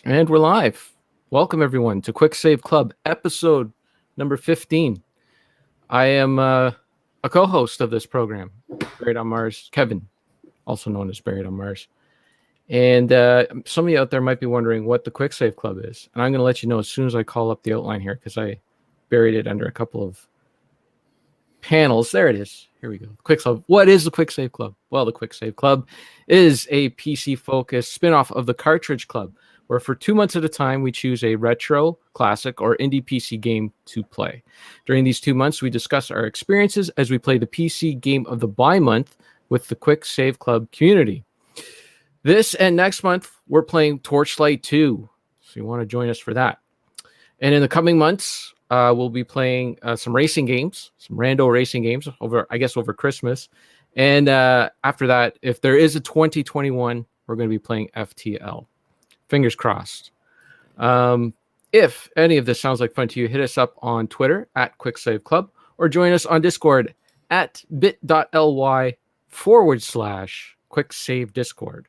And we're live. Welcome, everyone, to Quick Save Club, episode number 15. I am a co-host of this program, Buried on Mars, Kevin, also known as Buried on Mars. And some of you out there might be wondering what the Quick Save Club is. And I'm going to let you know as soon as I call up the outline here, because I buried it under a couple of panels. There it is. Here we go. Quick Save. What is the Quick Save Club? Well, the Quick Save Club is a PC-focused spin-off of the Cartridge Club, where for 2 months at a time, we choose a retro, classic, or indie PC game to play. During these 2 months, we discuss our experiences as we play the PC game of the bi-month with the Quick Save Club community. This and next month, we're playing Torchlight 2, so you want to join us for that. And in the coming months, we'll be playing some racing games, some rando racing games over Christmas. And after that, if there is a 2021, we're going to be playing FTL. Fingers crossed. If any of this sounds like fun to you, hit us up on Twitter at QuickSaveClub or join us on Discord at bit.ly/QuickSaveDiscord.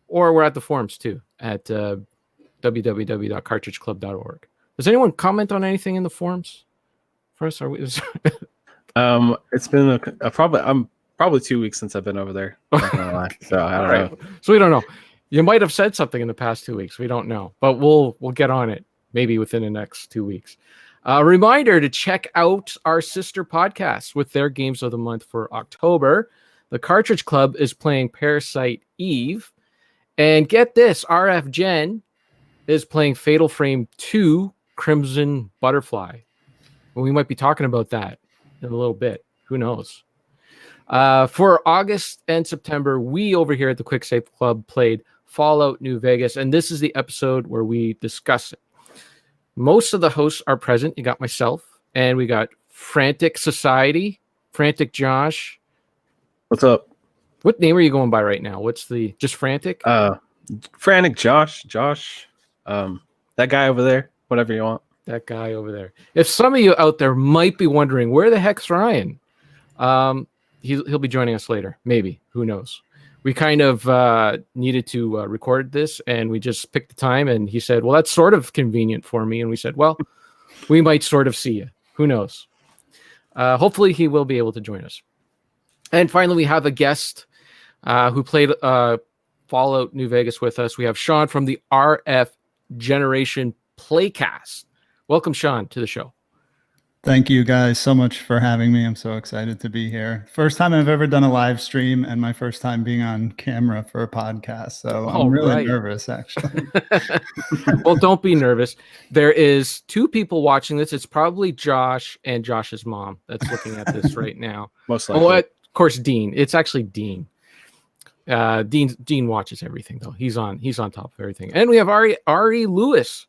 Or we're at the forums too at www.cartridgeclub.org. Does anyone comment on anything in the forums? First, are we? It's been probably 2 weeks since I've been over there. Not gonna lie. So I don't know. So we don't know. You might have said something in the past 2 weeks. We don't know, but we'll get on it maybe within the next 2 weeks. A reminder to check out our sister podcasts with their games of the month for October. The Cartridge Club is playing Parasite Eve, and get this, RF Gen is playing Fatal Frame 2 Crimson Butterfly. Well, we might be talking about that in a little bit. Who knows? For August and September, we over here at the Quick Save Club played Fallout New Vegas, and this is the episode where we discuss it. Most of the hosts are present. You got myself, and we got Frantic Society, Frantic Josh. What's up? What name are you going by right now? What's the just Frantic? Frantic Josh. That guy over there. Whatever you want. That guy over there. If some of you out there might be wondering where the heck's Ryan, he'll be joining us later. Maybe. Who knows? We kind of needed to record this, and we just picked the time, and he said, well, that's sort of convenient for me. And we said, well, we might sort of see you. Who knows? Hopefully he will be able to join us. And finally, we have a guest who played Fallout New Vegas with us. We have Sean from the RF Generation Playcast. Welcome, Sean, to the show. Thank you guys so much for having me. I'm so excited to be here. First time I've ever done a live stream and my first time being on camera for a podcast. So I'm really nervous, actually. Well, don't be nervous. There is 2 people watching this. It's probably Josh and Josh's mom that's looking at this right now. Most likely. Oh, of course, Dean. It's actually Dean. Dean watches everything, though. He's on top of everything. And we have Ari Lewis,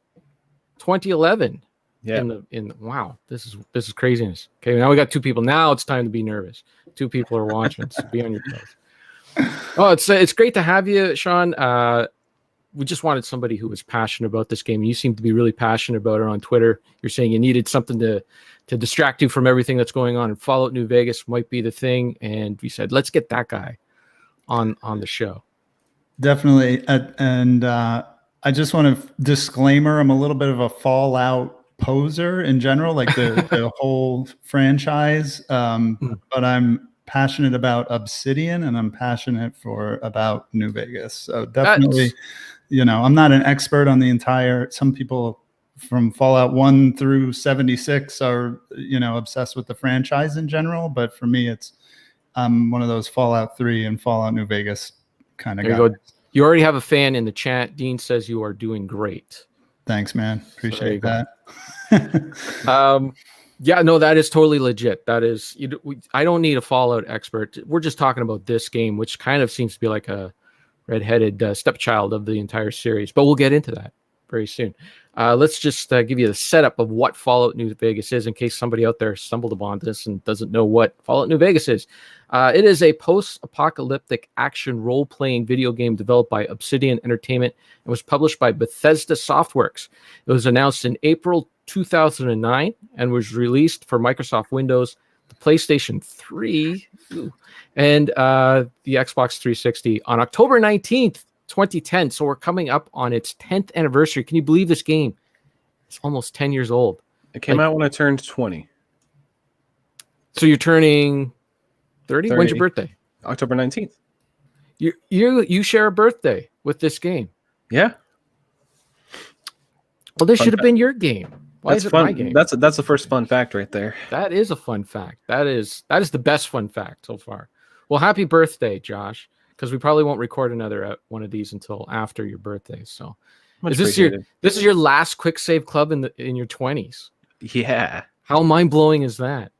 2011. Yeah. Wow, this is craziness. Okay, now we got 2 people. Now it's time to be nervous. 2 people are watching, so be on your toes. Oh, it's great to have you, Sean. We just wanted somebody who was passionate about this game. You seem to be really passionate about it on Twitter. You're saying you needed something to distract you from everything that's going on, and Fallout New Vegas might be the thing. And we said, let's get that guy on the show. Definitely. And I just want to disclaimer, I'm a little bit of a Fallout poser in general, like the whole franchise. But I'm passionate about Obsidian, and I'm passionate about New Vegas. So definitely, I'm not an expert on the entire. Some people from Fallout 1 through 76 are, obsessed with the franchise in general. But for me, I'm one of those Fallout 3 and Fallout New Vegas kind of guys. You already have a fan in the chat. Dean says you are doing great. Thanks, man. Appreciate that. Yeah, no, that is totally legit. That is, I don't need a Fallout expert. We're just talking about this game, which kind of seems to be like a redheaded stepchild of the entire series. But we'll get into that very soon. Let's just give you the setup of what Fallout New Vegas is in case somebody out there stumbled upon this and doesn't know what Fallout New Vegas is. It is a post-apocalyptic action role-playing video game developed by Obsidian Entertainment and was published by Bethesda Softworks. It was announced in April 2009 and was released for Microsoft Windows, the PlayStation 3, and the Xbox 360 on October 19th, 2010. So we're coming up on its 10th anniversary. Can you believe this game? It's almost 10 years old. It came out when I turned 20. So you're turning 30? When's your 30. birthday? October 19th. You share a birthday with this game. Yeah. Well, this Fun should have fact. been your game. Why That's is it fun. my game? That's the first fun fact right there. That is a fun fact. That is the best fun fact so far. Well, happy birthday, Josh, because we probably won't record another one of these until after your birthday. So, Much this is your last quick save club in your 20s? Yeah. How mind blowing is that?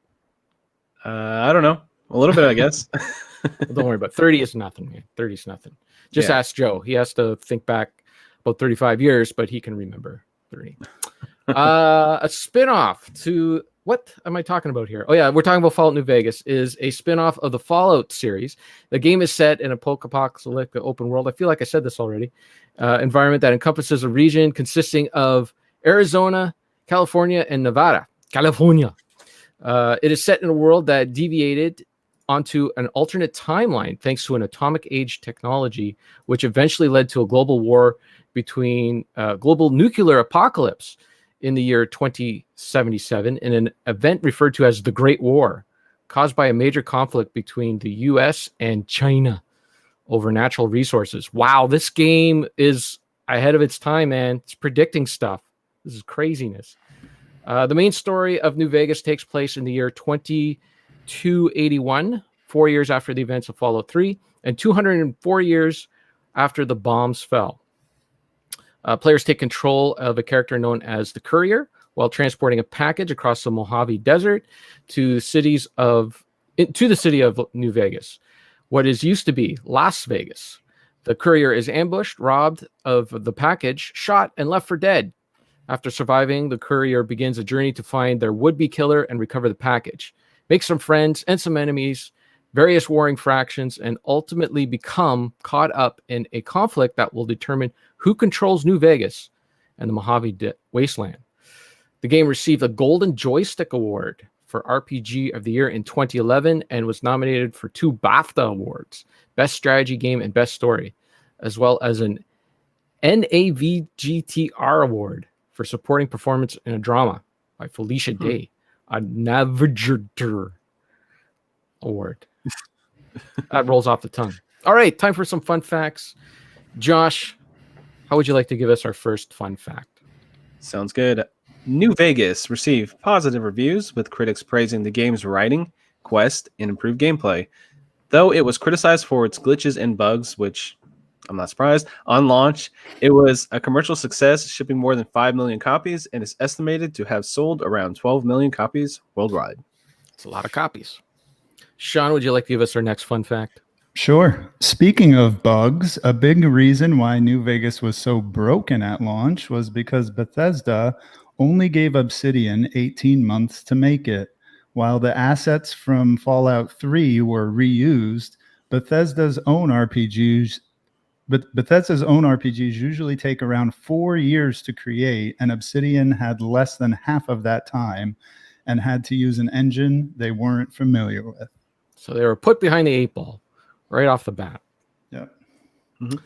I don't know. A little bit, I guess. Well, don't worry about it. 30 is nothing, man. 30 is nothing. Just Yeah. ask Joe. He has to think back about 35 years, but he can remember 30. A spin-off to what am I talking about here? Oh yeah, we're talking about Fallout New Vegas is a spin-off of the Fallout series. The game is set in a post-apocalyptic open world. I feel like I said this already. Environment that encompasses a region consisting of Arizona, California, and Nevada. California. It is set in a world that deviated onto an alternate timeline thanks to an atomic age technology, which eventually led to a global war between global nuclear apocalypse in the year 2077 in an event referred to as the Great War, caused by a major conflict between the US and China over natural resources. Wow, this game is ahead of its time, man. It's predicting stuff. This is craziness. The main story of New Vegas takes place in the year 2281, 4 years after the events of Fallout 3, and 204 years after the bombs fell. Players take control of a character known as the Courier while transporting a package across the Mojave Desert to the city of New Vegas, what is used to be Las Vegas. The Courier is ambushed, robbed of the package, shot, and left for dead. After surviving, the Courier begins a journey to find their would-be killer and recover the package, make some friends and some enemies, various warring fractions, and ultimately become caught up in a conflict that will determine who controls New Vegas and the Mojave Wasteland. The game received a Golden Joystick Award for RPG of the Year in 2011 and was nominated for 2 BAFTA awards, Best Strategy Game and Best Story, as well as an NAVGTR Award for Supporting Performance in a Drama by Felicia Day, a Navigator Award. That rolls off the tongue. All right, time for some fun facts. Josh, how would you like to give us our first fun fact? Sounds good. New Vegas received positive reviews, with critics praising the game's writing, quest, and improved gameplay. Though it was criticized for its glitches and bugs, which I'm not surprised, on launch, it was a commercial success, shipping more than 5 million copies, and is estimated to have sold around 12 million copies worldwide. It's a lot of copies. Sean, would you like to give us our next fun fact? Sure. Speaking of bugs, a big reason why New Vegas was so broken at launch was because Bethesda only gave Obsidian 18 months to make it. While the assets from Fallout 3 were reused, Bethesda's own RPGs usually take around 4 years to create, and Obsidian had less than half of that time and had to use an engine they weren't familiar with. So they were put behind the 8 ball right off the bat. Yeah. Mm-hmm.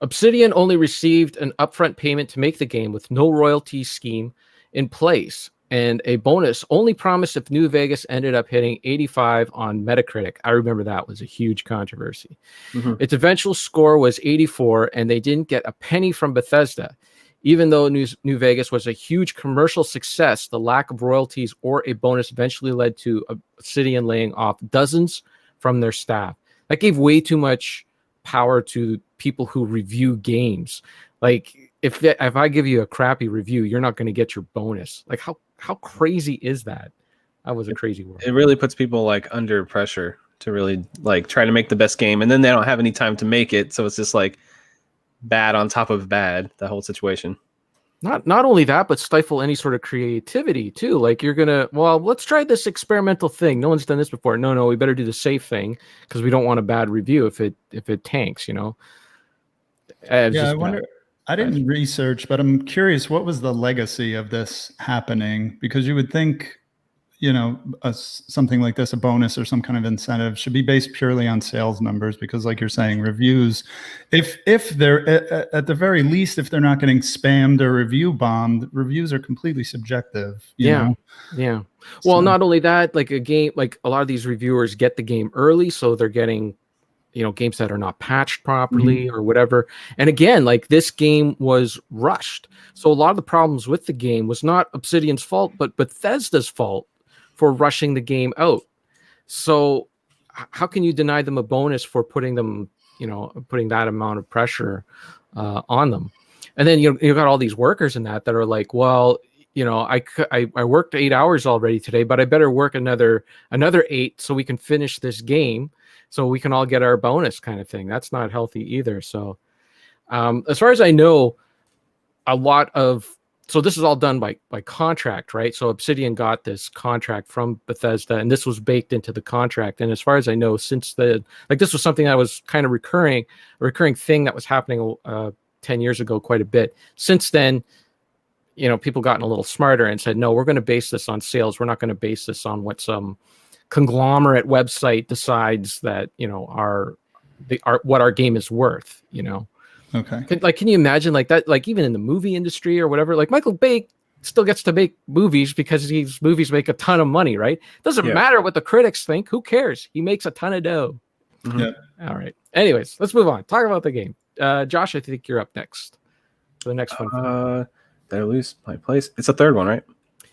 Obsidian only received an upfront payment to make the game with no royalty scheme in place, and a bonus only promised if New Vegas ended up hitting 85 on Metacritic. I remember that was a huge controversy. Mm-hmm. Its eventual score was 84, and they didn't get a penny from Bethesda. Even though New Vegas was a huge commercial success, the lack of royalties or a bonus eventually led to Obsidian laying off dozens from their staff. That gave way too much power to people who review games. Like, if I give you a crappy review, you're not going to get your bonus. Like, how crazy is that? That was a crazy world. It really puts people like under pressure to really like try to make the best game, and then they don't have any time to make it, so it's just like bad on top of bad, the whole situation. Not only that, but stifle any sort of creativity too. Like, you're gonna, well, let's try this experimental thing. No one's done this before. No, we better do the safe thing because we don't want a bad review if it tanks. You know. I wonder. I didn't research, but I'm curious. What was the legacy of this happening? Because you would think something like this, a bonus or some kind of incentive, should be based purely on sales numbers, because like you're saying, reviews, if they're at the very least, if they're not getting spammed or review bombed, reviews are completely subjective. You know? Yeah. Well, So- not only that, like a lot of these reviewers get the game early, so they're getting, games that are not patched properly or whatever. And again, like this game was rushed. So a lot of the problems with the game was not Obsidian's fault, but Bethesda's fault for rushing the game out. So how can you deny them a bonus for putting that amount of pressure on them? And then you got all these workers in that are like, well, I worked 8 hours already today, but I better work another 8 so we can finish this game, so we can all get our bonus, kind of thing. That's not healthy either. So as far as I know, so this is all done by contract, right? So Obsidian got this contract from Bethesda, and this was baked into the contract. And as far as I know, since this was something that was kind of a recurring thing that was happening 10 years ago quite a bit. Since then, people gotten a little smarter and said, no, we're going to base this on sales. We're not going to base this on what some conglomerate website decides that, what our game is worth, Okay. Can you imagine like that? Like even in the movie industry or whatever, like Michael Bay still gets to make movies because these movies make a ton of money, right? Doesn't matter what the critics think. Who cares? He makes a ton of dough. Mhm. Yeah. All right. Anyways, let's move on. Talk about the game. Josh, I think you're up next for the next one. Did I lose my place? It's the third one, right?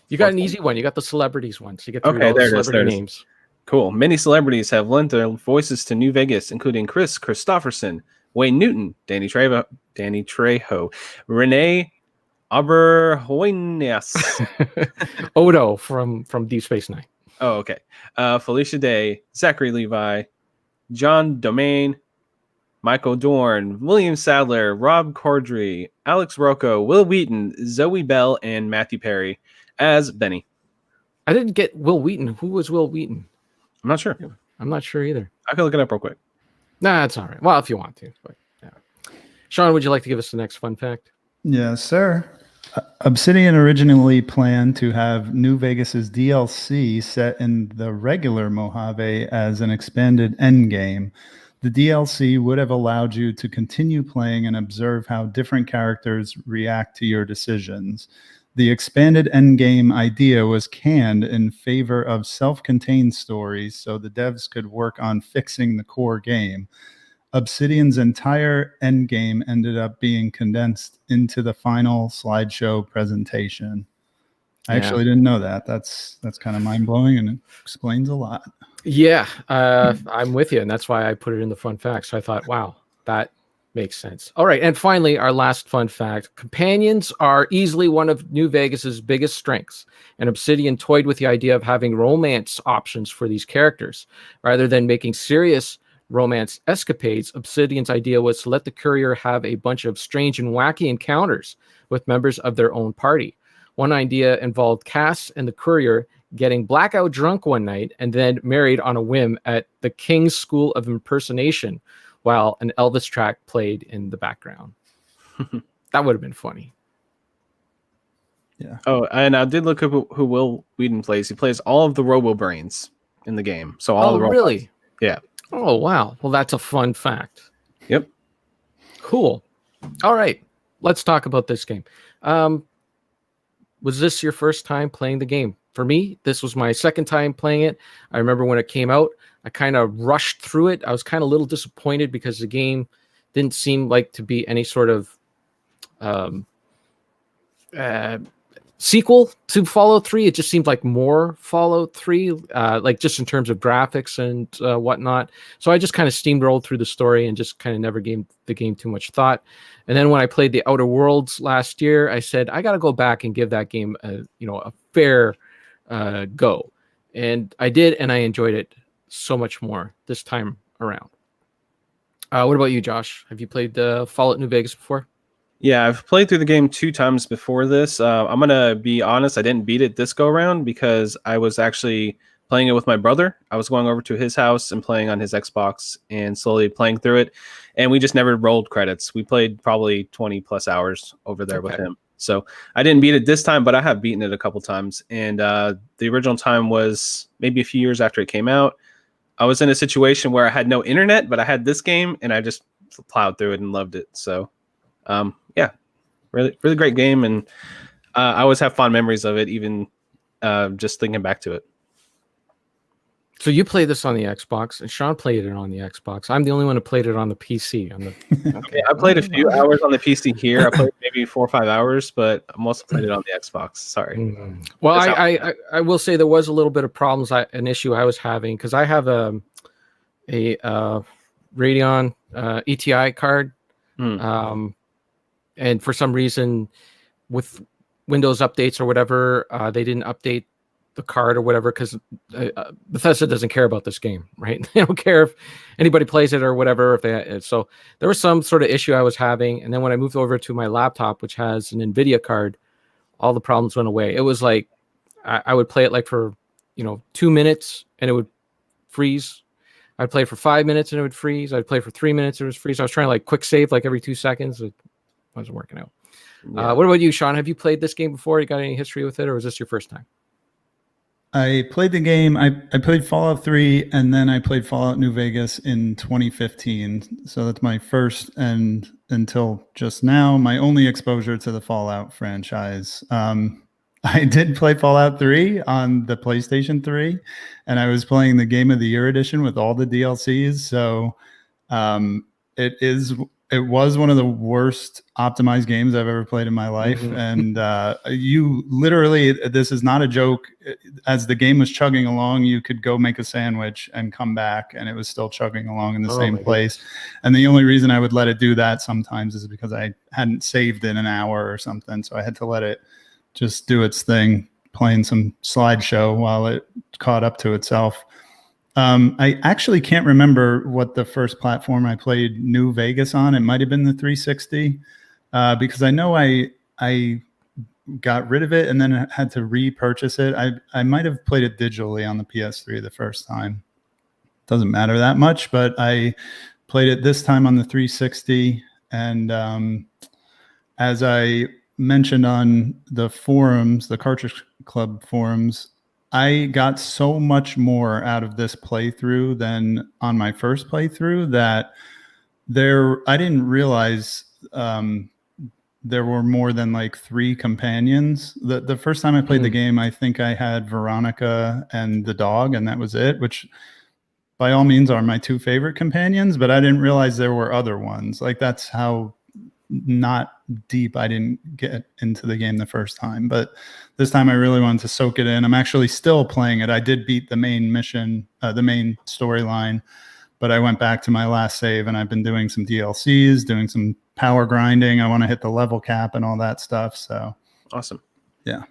You got an easy one. You got the celebrities one. So you get Okay, all the there it is, celebrity there it is. names. Cool. Many celebrities have lent their voices to New Vegas, including Chris Christopherson, Wayne Newton, Danny Trejo, Renee Aberhoinas. Odo from Deep Space Nine. Oh, okay. Felicia Day, Zachary Levi, John Domain, Michael Dorn, William Sadler, Rob Corddry, Alex Rocco, Will Wheaton, Zoe Bell, and Matthew Perry as Benny. I didn't get Will Wheaton. Who was Will Wheaton? I'm not sure. I'm not sure either. I can look it up real quick. Nah, that's all right. Well, if you want to. But yeah. Sean, would you like to give us the next fun fact? Yes, sir. Obsidian originally planned to have New Vegas's DLC set in the regular Mojave as an expanded endgame. The DLC would have allowed you to continue playing and observe how different characters react to your decisions. The expanded endgame idea was canned in favor of self-contained stories so the devs could work on fixing the core game. Obsidian's entire endgame ended up being condensed into the final slideshow presentation. I actually didn't know that. That's kind of mind-blowing, and it explains a lot. Yeah, I'm with you, and that's why I put it in the fun facts. So I thought, wow, that makes sense. All right, and finally, our last fun fact. Companions are easily one of New Vegas's biggest strengths, and Obsidian toyed with the idea of having romance options for these characters. Rather than making serious romance escapades, Obsidian's idea was to let the courier have a bunch of strange and wacky encounters with members of their own party. One idea involved Cass and the courier getting blackout drunk one night and then married on a whim at the King's School of Impersonation while an Elvis track played in the background. That would have been funny. Yeah. Oh, and I did look up who Will Wheaton plays. He plays all of the Robo-Brains in the game. So all the robots. Really? Yeah. Oh, wow. Well, that's a fun fact. Yep. Cool. All right. Let's talk about this game. Was this your first time playing the game? For me, this was my second time playing it. I remember when it came out, I kind of rushed through it. I was kind of a little disappointed because the game didn't seem like to be any sort of sequel to Fallout 3. It just seemed like more Fallout 3, like just in terms of graphics and whatnot. So I just kind of steamrolled through the story and just kind of never gave the game too much thought. And then when I played the Outer Worlds last year, I said, I got to go back and give that game a fair go. And I did, and I enjoyed it so much more this time around. What about you, Josh? Have you played Fallout New Vegas before? Yeah, I've played through the game 2 times before this. I'm going to be honest, I didn't beat it this go around because I was actually playing it with my brother. I was going over to his house and playing on his Xbox and slowly playing through it. And we just never rolled credits. We played probably 20 plus hours over there with him. So I didn't beat it this time, but I have beaten it a couple times. And the original time was maybe a few years after it came out. I was in a situation where I had no internet, but I had this game, and I just plowed through it and loved it. So, yeah, really, really great game, and I always have fond memories of it, even just thinking back to it. So you played this on the Xbox, and Sean played it on the Xbox. I'm the only one who played it on the PC. Okay, I played a few hours on the PC here. I played maybe 4 or 5 hours, but I mostly played it on the Xbox. Sorry. Well, I will say there was a little bit of problems. An issue I was having because I have a Radeon ETI card, and for some reason, with Windows updates or whatever, they didn't update the card or whatever because Bethesda doesn't care about this game, right? They don't care if anybody plays it or whatever. So there was some sort of issue I was having, and then when I moved over to my laptop, which has an NVIDIA card, all the problems went away. It was like I would play it like for 2 minutes and it would freeze. I'd play for 5 minutes and it would freeze. I'd play for 3 minutes and it would freeze. I was trying to like quick save like every 2 seconds. It wasn't working out. Yeah. What about you, Sean? Have you played this game before? You got any history with it, or was this your first time? I played the game. I played Fallout 3, and then I played Fallout New Vegas in 2015. So that's my first, and until just now, my only exposure to the Fallout franchise. I did play Fallout 3 on the PlayStation 3, and I was playing the Game of the Year edition with all the DLCs. So it was one of the worst optimized games I've ever played in my life. Mm-hmm. And you literally, this is not a joke. As the game was chugging along, you could go make a sandwich and come back, and it was still chugging along in the same place. Goodness. And the only reason I would let it do that sometimes is because I hadn't saved in an hour or something. So I had to let it just do its thing, playing some slideshow while it caught up to itself. I actually can't remember what the first platform I played New Vegas on. It might have been the 360, because I know I got rid of it and then had to repurchase it. I might have played it digitally on the PS3 the first time. Doesn't matter that much, but I played it this time on the 360. And as I mentioned on the forums, the Cartridge Club forums, I got so much more out of this playthrough than on my first playthrough that I didn't realize there were more than like 3 companions. The first time I played the game, I think I had Veronica and the dog, and that was it, which by all means are my 2 favorite companions, but I didn't realize there were other ones. Like, that's how not deep I didn't get into the game the first time. But this time I really wanted to soak it in. I'm actually still playing it. I did beat the main mission, the main storyline, but I went back to my last save, and I've been doing some DLCs, doing some power grinding. I want to hit the level cap and all that stuff. So awesome. Yeah.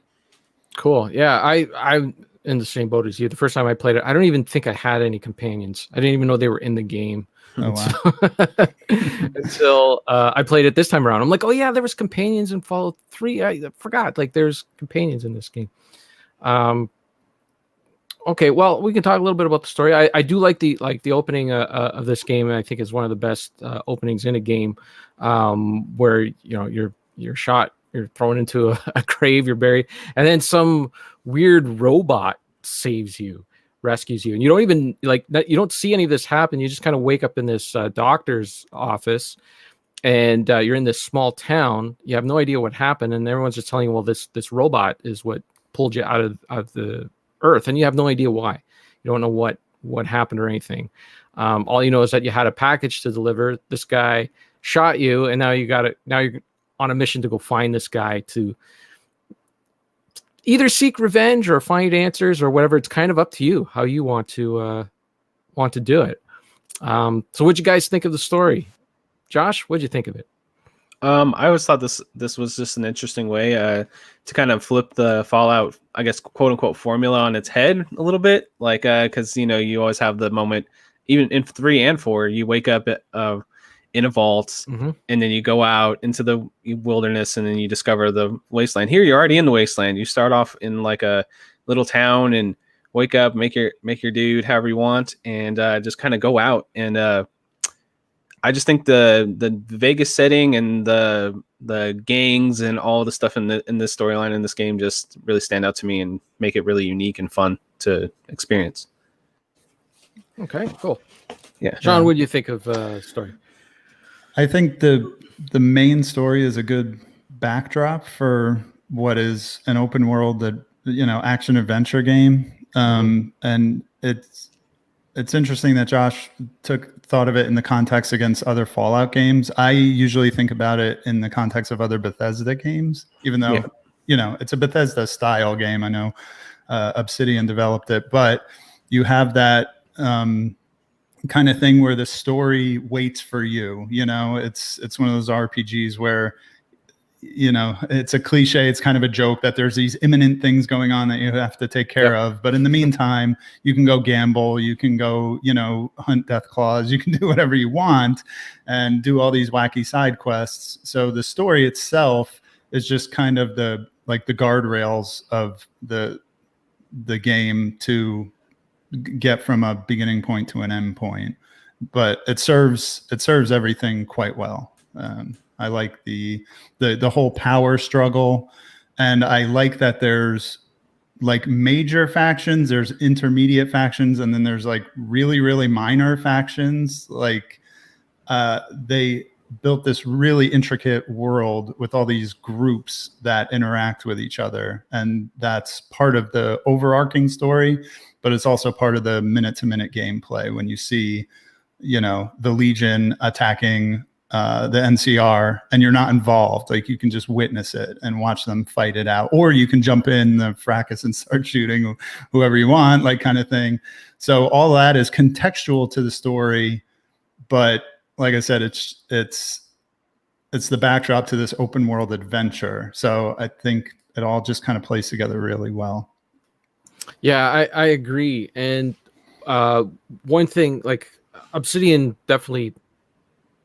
Cool. Yeah. I'm in the same boat as you. The first time I played it, I don't even think I had any companions. I didn't even know they were in the game. Oh, wow. Until I played it this time around. I'm like, oh yeah, there was companions in Fallout 3. I forgot, like, there's companions in this game. Okay, well, we can talk a little bit about the story. I do like the opening of this game. I think is one of the best openings in a game, where you're shot, you're thrown into a grave, you're buried, and then some weird robot saves you, rescues you, and you don't even you don't see any of this happen. You just kind of wake up in this doctor's office, and you're in this small town. You have no idea what happened, and everyone's just telling you, well, this robot is what pulled you out of the earth, and you have no idea why. You don't know what happened or anything. All you know is that you had a package to deliver. This guy shot you, and now you're on a mission to go find this guy to either seek revenge or find answers or whatever. It's kind of up to you how you want to do it. So what'd you guys think of the story? Josh, what'd you think of it? I always thought this was just an interesting way to kind of flip the Fallout, I guess, quote unquote, formula on its head a little bit. Like, because you always have the moment, even in 3 and 4, you wake up in a vault, and then you go out into the wilderness, and then you discover the wasteland. Here, you're already in the wasteland. You start off in like a little town and wake up, make your dude however you want, and just kind of go out. And I just think the Vegas setting and the gangs and all the stuff in this storyline in this game just really stand out to me and make it really unique and fun to experience. Okay, cool. Yeah. Sean, what do you think of story? I think the main story is a good backdrop for what is an open world that action adventure game. And it's interesting that Josh thought of it in the context against other Fallout games. I usually think about it in the context of other Bethesda games, even though it's a Bethesda style game. I know Obsidian developed it, but you have that kind of thing where the story waits for you. It's one of those RPGs where it's a cliche. It's kind of a joke that there's these imminent things going on that you have to take care of. But in the meantime, you can go gamble, you can go, hunt death claws, you can do whatever you want and do all these wacky side quests. So the story itself is just kind of the guardrails of the game to get from a beginning point to an end point. But it serves everything quite well. I like the whole power struggle, and I like that there's like major factions, there's intermediate factions, and then there's like really, really minor factions. Like they built this really intricate world with all these groups that interact with each other, and that's part of the overarching story, but it's also part of the minute-to-minute gameplay when you see, the Legion attacking the NCR and you're not involved. Like you can just witness it and watch them fight it out, or you can jump in the fracas and start shooting whoever you want, like kind of thing. So all that is contextual to the story, but like I said, it's the backdrop to this open world adventure. So I think it all just kind of plays together really well. Yeah, I agree. And one thing, like Obsidian definitely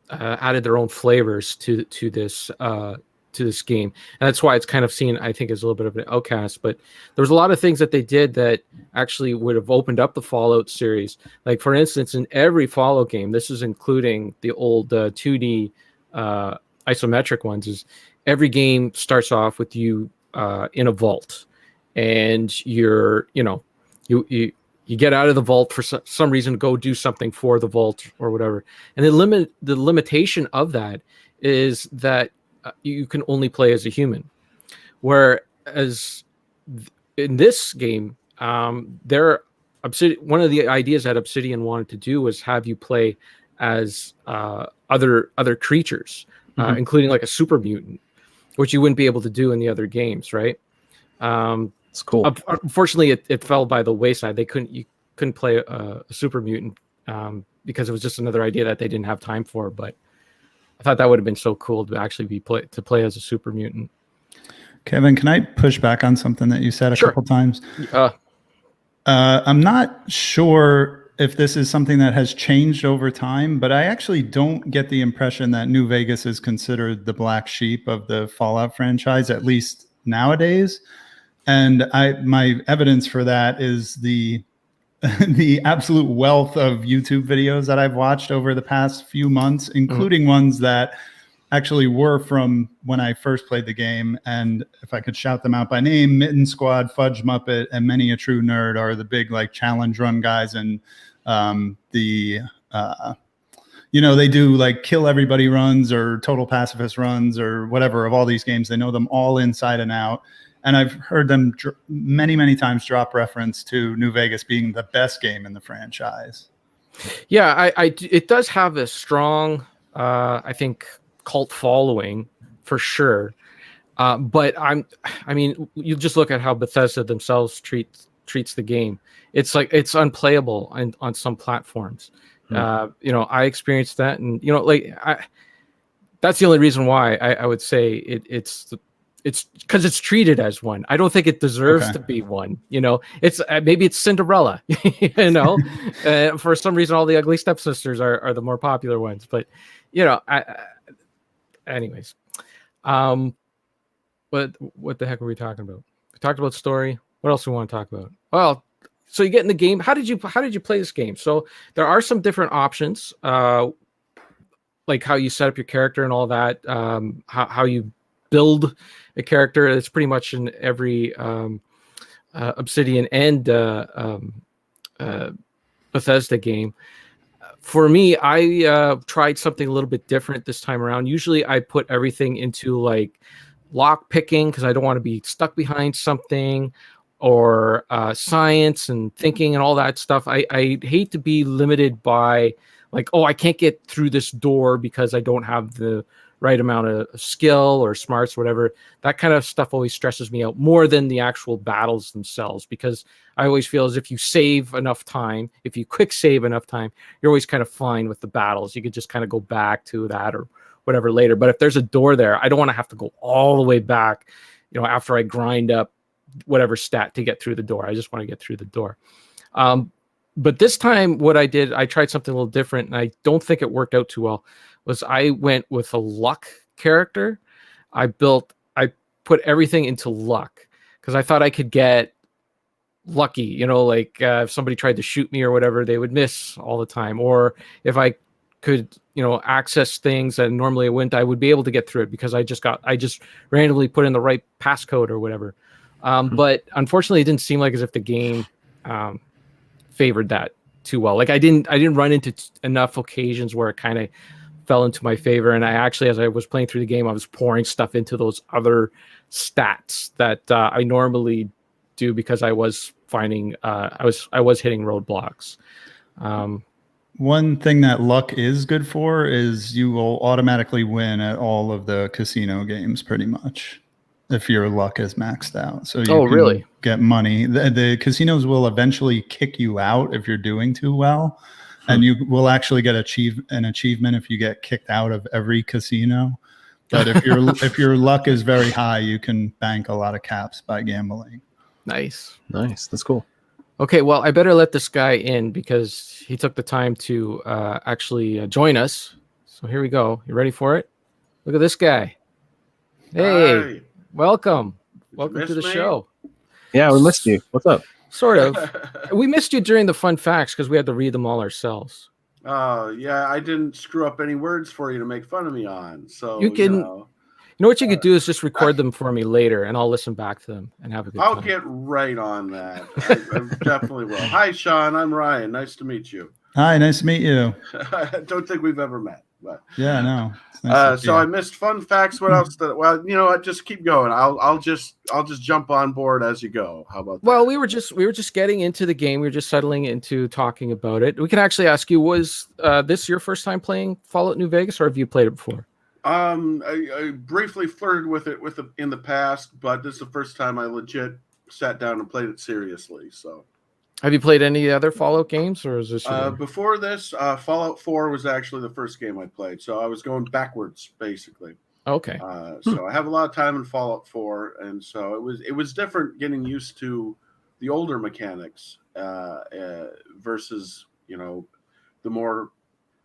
added their own flavors to this game, and that's why it's kind of seen, I think, as a little bit of an outcast. But there was a lot of things that they did that actually would have opened up the Fallout series. Like for instance, in every Fallout game, this is including the old 2D isometric ones, is every game starts off with you in a vault, and you get out of the vault for some reason, go do something for the vault or whatever. And the limitation of that is that you can only play as a human. Whereas in this game, one of the ideas that Obsidian wanted to do was have you play as other creatures, including like a super mutant, which you wouldn't be able to do in the other games, right? It's cool. Unfortunately, it fell by the wayside. You couldn't play a super mutant because it was just another idea that they didn't have time for. But I thought that would have been so cool to actually play as a super mutant. Kevin, can I push back on something that you said a couple times? I'm not sure if this is something that has changed over time, but I actually don't get the impression that New Vegas is considered the black sheep of the Fallout franchise, at least nowadays. And my evidence for that is the absolute wealth of YouTube videos that I've watched over the past few months, including ones that actually were from when I first played the game. And if I could shout them out by name, Mitten Squad, Fudge Muppet, and Many a True Nerd are the big like challenge run guys. And they do like kill everybody runs or total pacifist runs or whatever of all these games. They know them all inside and out. And I've heard them many, many times drop reference to New Vegas being the best game in the franchise. Yeah, it does have a strong, I think, cult following for sure. But you just look at how Bethesda themselves treats the game. It's like it's unplayable on some platforms. I experienced that, and that's the only reason why I would say it's because it's treated as one. I don't think it deserves to be one. It's maybe it's Cinderella. For some reason, all the ugly stepsisters are the more popular ones. But anyways, what the heck were we talking about? We talked about story. What else do we want to talk about? Well, so you get in the game. How did you play this game? So there are some different options. like how you set up your character and all that, how you build a character. It's pretty much in every Obsidian and Bethesda game. For me, I tried something a little bit different this time around. Usually I put everything into like lock picking because I don't want to be stuck behind something, or science and thinking and all that stuff. I hate to be limited by like, oh, I can't get through this door because I don't have the right amount of skill or smarts, whatever. That kind of stuff always stresses me out more than the actual battles themselves, because I always feel as if you save enough time, if you quick save enough time, you're always kind of fine with the battles. You could just kind of go back to that or whatever later. But if there's a door there, I don't want to have to go all the way back, after I grind up whatever stat to get through the door. I just want to get through the door. But this time what I did, I tried something a little different, and I don't think it worked out too well, was I went with a luck character. I put everything into luck because I thought I could get lucky, if somebody tried to shoot me or whatever, they would miss all the time. Or if I could, access things that normally I wouldn't, I would be able to get through it because I just randomly put in the right passcode or whatever. But unfortunately, it didn't seem like as if the game favored that too well. Like I didn't run into enough occasions where it kind of fell into my favor. And I actually, as I was playing through the game, I was pouring stuff into those other stats that I normally do because I was finding I was hitting roadblocks. One thing that luck is good for is you will automatically win at all of the casino games pretty much if your luck is maxed out. So you can really get money. The casinos will eventually kick you out if you're doing too well. And you will actually get an achievement if you get kicked out of every casino. But if your luck is very high, you can bank a lot of caps by gambling. Nice. That's cool. Okay, well, I better let this guy in because he took the time to actually join us. So here we go. You ready for it? Look at this guy. Hey, Hi. Welcome Did you to the miss me? show. Yeah, we missed you. What's up? Sort of. We missed you during the fun facts because we had to read them all ourselves. Oh, yeah, I didn't screw up any words for you to make fun of me on. So, You can- know, You know what you could do is just record them for me later, and I'll listen back to them and have a good I'll time. get right on that. I definitely will. Hi, Sean. I'm Ryan. Nice to meet you. Hi, nice to meet you. I don't think we've ever met. But Yeah, no. It's nice to so see I you. missed fun facts. What else? Well, what? Just keep going. I'll just jump on board as you go. How about that? Well, we were just getting into the game. We were just settling into talking about it. We can actually ask you: was this your first time playing Fallout New Vegas, or have you played it before? I briefly flirted with it in the past, but this is the first time I legit sat down and played it seriously. So, Have you played any other Fallout games, or is this your... before this, Fallout 4 was actually the first game I played. So I was going backwards, basically. Okay. So I have a lot of time in Fallout 4, and so it was different getting used to the older mechanics versus the more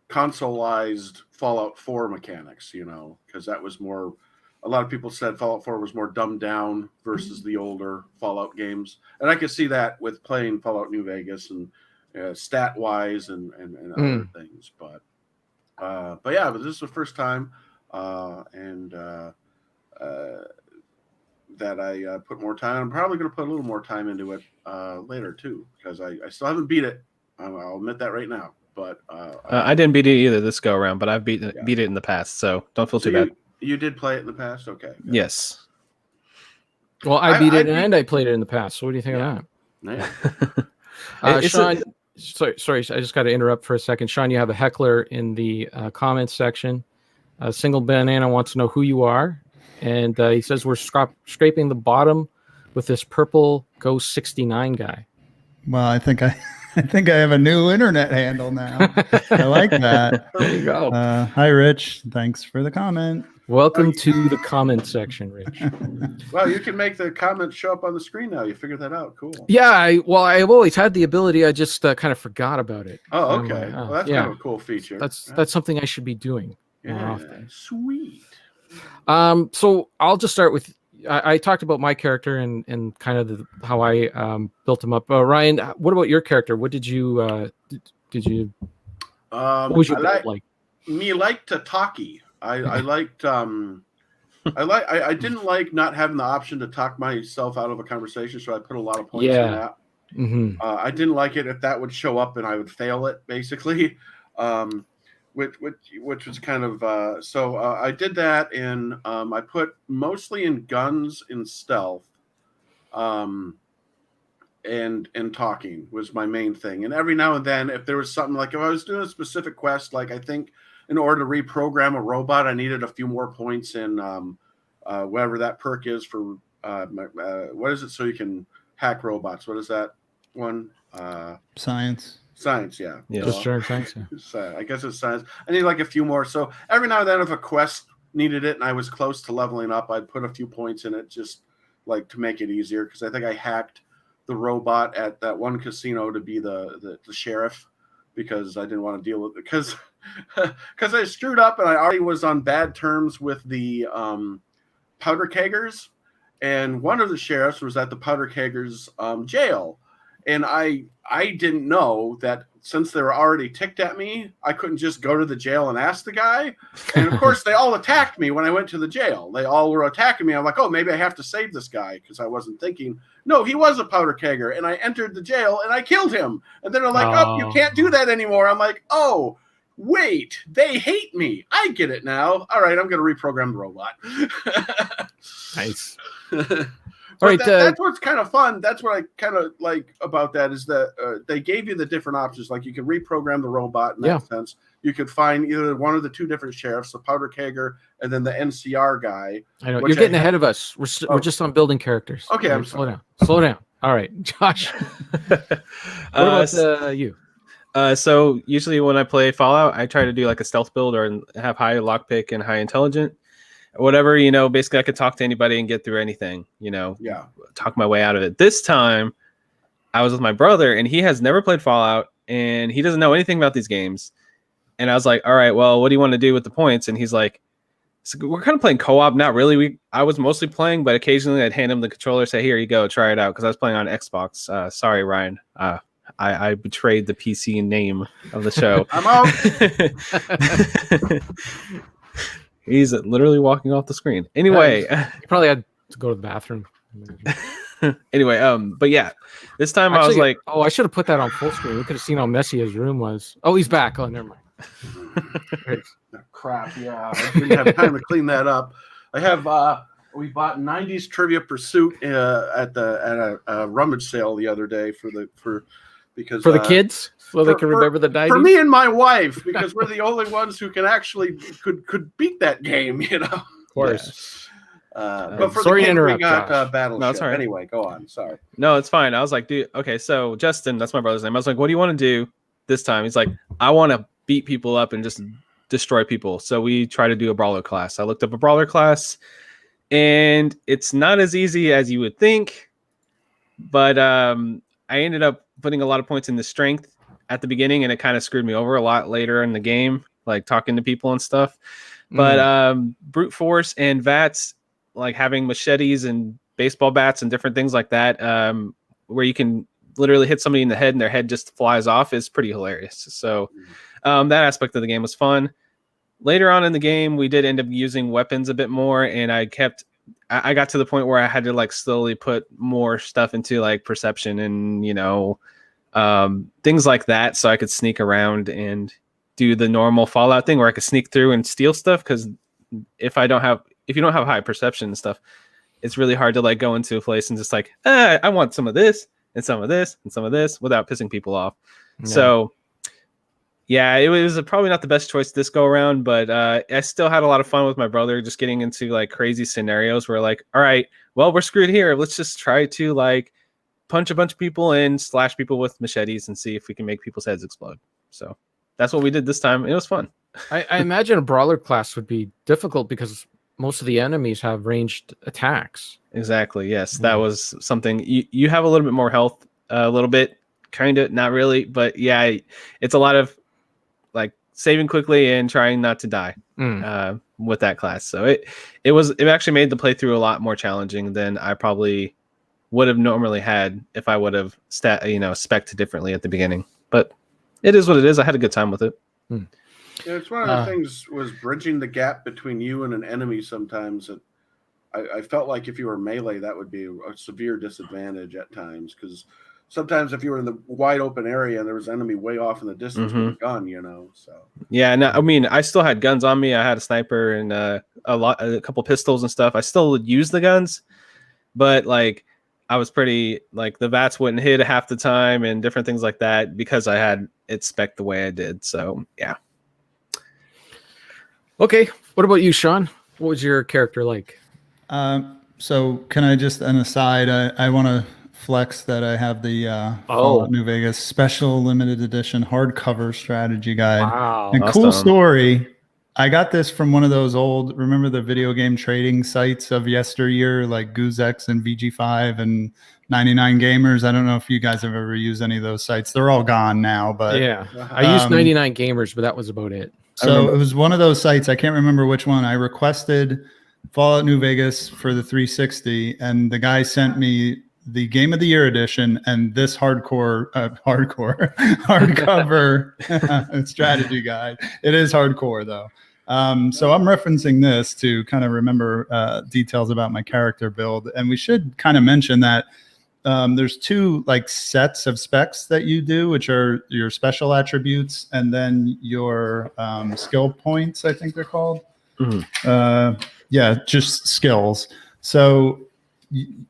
consoleized Fallout 4 mechanics, because that was more. A lot of people said Fallout 4 was more dumbed down versus the older Fallout games, and I could see that with playing Fallout New Vegas and stat wise and other things. But yeah, but this is the first time, that I put more time. I'm probably going to put a little more time into it later too, because I still haven't beat it. I'll admit that right now. But I didn't beat it either this go around, but I've beat it in the past, so don't feel too bad. You did play it in the past? Okay. Good. Yes. Well, I beat it and I played it in the past. So what do you think of Yeah. that? It's Sean, sorry, I just got to interrupt for a second. Sean, you have a heckler in the comments section. Single Banana wants to know who you are, and he says we're scraping the bottom with this purple Ghost 69 guy. Well, I think I have a new internet handle now. I like that. There you go. Hi, Rich. Thanks for the comment. Welcome to the comment section, Rich. Well, you can make the comments show up on the screen now. You figured that out. Cool. Yeah, I've always had the ability. I just kind of forgot about it. Oh, I'm okay. like, Well, that's yeah. kind of a cool feature. That's something I should be doing more yeah, often. sweet. So I'll just start with. I talked about my character and kind of how I built him up. Ryan, what about your character? What did you did you? What was your build like? me like to talkie. I liked I didn't like not having the option to talk myself out of a conversation, so I put a lot of points in that. Mm-hmm. I didn't like it if that would show up and I would fail it, basically, which was kind of so I did that in I put mostly in guns in stealth, and talking was my main thing. And every now and then, if there was something like if I was doing a specific quest, like I think in order to reprogram a robot, I needed a few more points in whatever that perk is for what is it so you can hack robots? What is that one? Science. Science, yeah. Just sure, thanks. I guess it's science. I need like a few more. So every now and then, if a quest needed it and I was close to leveling up, I'd put a few points in it just like to make it easier. Because I think I hacked the robot at that one casino to be the sheriff because I didn't want to deal with it. Because I screwed up and I already was on bad terms with the powder keggers. And one of the sheriffs was at the powder keggers jail. And I didn't know that since they were already ticked at me, I couldn't just go to the jail and ask the guy. And of course, they all attacked me when I went to the jail. They all were attacking me. I'm like, oh, maybe I have to save this guy because I wasn't thinking. No, he was a powder kegger. And I entered the jail and I killed him. And then they're like, oh, you can't do that anymore. I'm like, oh, wait, they hate me. I get it now. All right, I'm going to reprogram the robot. Nice. But Right, that's what's kind of fun. That's what I kind of like about that is that they gave you the different options. Like you could reprogram the robot in that sense. You could find either one of the two different sheriffs, the powder kegger and then the NCR guy. I know you're getting ahead of us. We're just on building characters. Okay, right, slow down. All right, Josh. What about you? So usually when I play Fallout, I try to do like a stealth build or have high lockpick and high intelligent. Whatever, basically I could talk to anybody and get through anything, talk my way out of it. This time I was with my brother and he has never played Fallout and he doesn't know anything about these games. And I was like, all right, well, what do you want to do with the points? And he's like, so we're kind of playing co-op. Not really. I was mostly playing, but occasionally I'd hand him the controller, say, here you go, try it out. Cause I was playing on Xbox. Sorry, Ryan. I betrayed the PC name of the show. I'm out. He's literally walking off the screen. Anyway, you probably had to go to the bathroom. Anyway, but yeah, this time I was like, oh, I should have put that on full screen. We could have seen how messy his room was. Oh, he's back. Oh, never mind. Crap. Yeah, I didn't have time to clean that up. I have. We bought 90s Trivia Pursuit at a rummage sale the other day for the kids, so they can remember the 90s. For me and my wife, because we're the only ones who can actually could beat that game, Of course. Yeah. But for sorry the to interrupt, we got Josh. Battleship. No, it's all right. Anyway, go on. Sorry. No, it's fine. I was like, dude, okay, so Justin, that's my brother's name. I was like, what do you want to do this time? He's like, I want to beat people up and just destroy people. So we try to do a brawler class. I looked up a brawler class, and it's not as easy as you would think, but I ended up putting a lot of points in the strength at the beginning, and it kind of screwed me over a lot later in the game, like talking to people and stuff. But brute force and VATS, like having machetes and baseball bats and different things like that, where you can literally hit somebody in the head and their head just flies off, is pretty hilarious. So that aspect of the game was fun. Later on in the game, we did end up using weapons a bit more, and I got to the point where I had to like slowly put more stuff into like perception and things like that, so I could sneak around and do the normal Fallout thing where I could sneak through and steal stuff. Because if you don't have high perception and stuff, it's really hard to like go into a place and just like, I want some of this and some of this and some of this without pissing people off. Yeah. So yeah, it was probably not the best choice this go around, but I still had a lot of fun with my brother, just getting into like crazy scenarios where like, all right, well, we're screwed here. Let's just try to like punch a bunch of people and slash people with machetes and see if we can make people's heads explode. So that's what we did this time. It was fun. I imagine a brawler class would be difficult because most of the enemies have ranged attacks. Exactly. Yes, that was something. You have a little bit more health, a little bit, kind of, not really, but yeah, it's a lot of like saving quickly and trying not to die with that class. So it actually made the playthrough a lot more challenging than I probably would have normally had if I would have spec'd differently at the beginning. But it is what it is. I had a good time with it. Yeah, it's one of the things was bridging the gap between you and an enemy sometimes. That I felt like if you were melee, that would be a severe disadvantage at times, because sometimes if you were in the wide open area and there was an enemy way off in the distance with a gun, so. Yeah, no, I mean, I still had guns on me. I had a sniper and a couple pistols and stuff. I still would use the guns, but like I was pretty like the VATS wouldn't hit half the time and different things like that because I had it spec the way I did. So yeah. Okay, what about you, Sean? What was your character like? So can I just, an aside, I want to flex that I have the Fallout New Vegas special limited edition hardcover strategy guide. Wow. And Awesome. cool story. I got this from one of those old, remember the video game trading sites of yesteryear, like GoozeX and VG5 and 99 Gamers. I don't know if you guys have ever used any of those sites. They're all gone now, but yeah, I used 99 Gamers, but that was about it. So it was one of those sites. I can't remember which one. I requested Fallout New Vegas for the 360, and the guy sent me the Game of the Year edition and this hardcover strategy guide. It is hardcore though. So I'm referencing this to kind of remember details about my character build. And we should kind of mention that there's two like sets of specs that you do, which are your special attributes and then your skill points, I think they're called. Yeah, just skills. So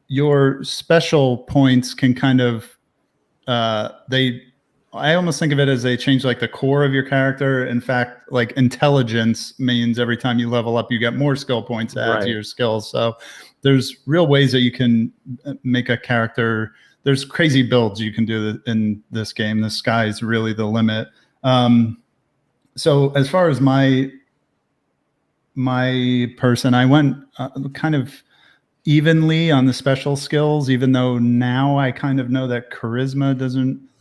your special points can kind of I almost think of it as they change like the core of your character. In fact, like intelligence means every time you level up, you get more skill points to add to your skills. So there's real ways that you can make a character. There's crazy builds you can do in this game. The sky's really the limit. So as far as my person, I went kind of evenly on the special skills, even though now I kind of know that charisma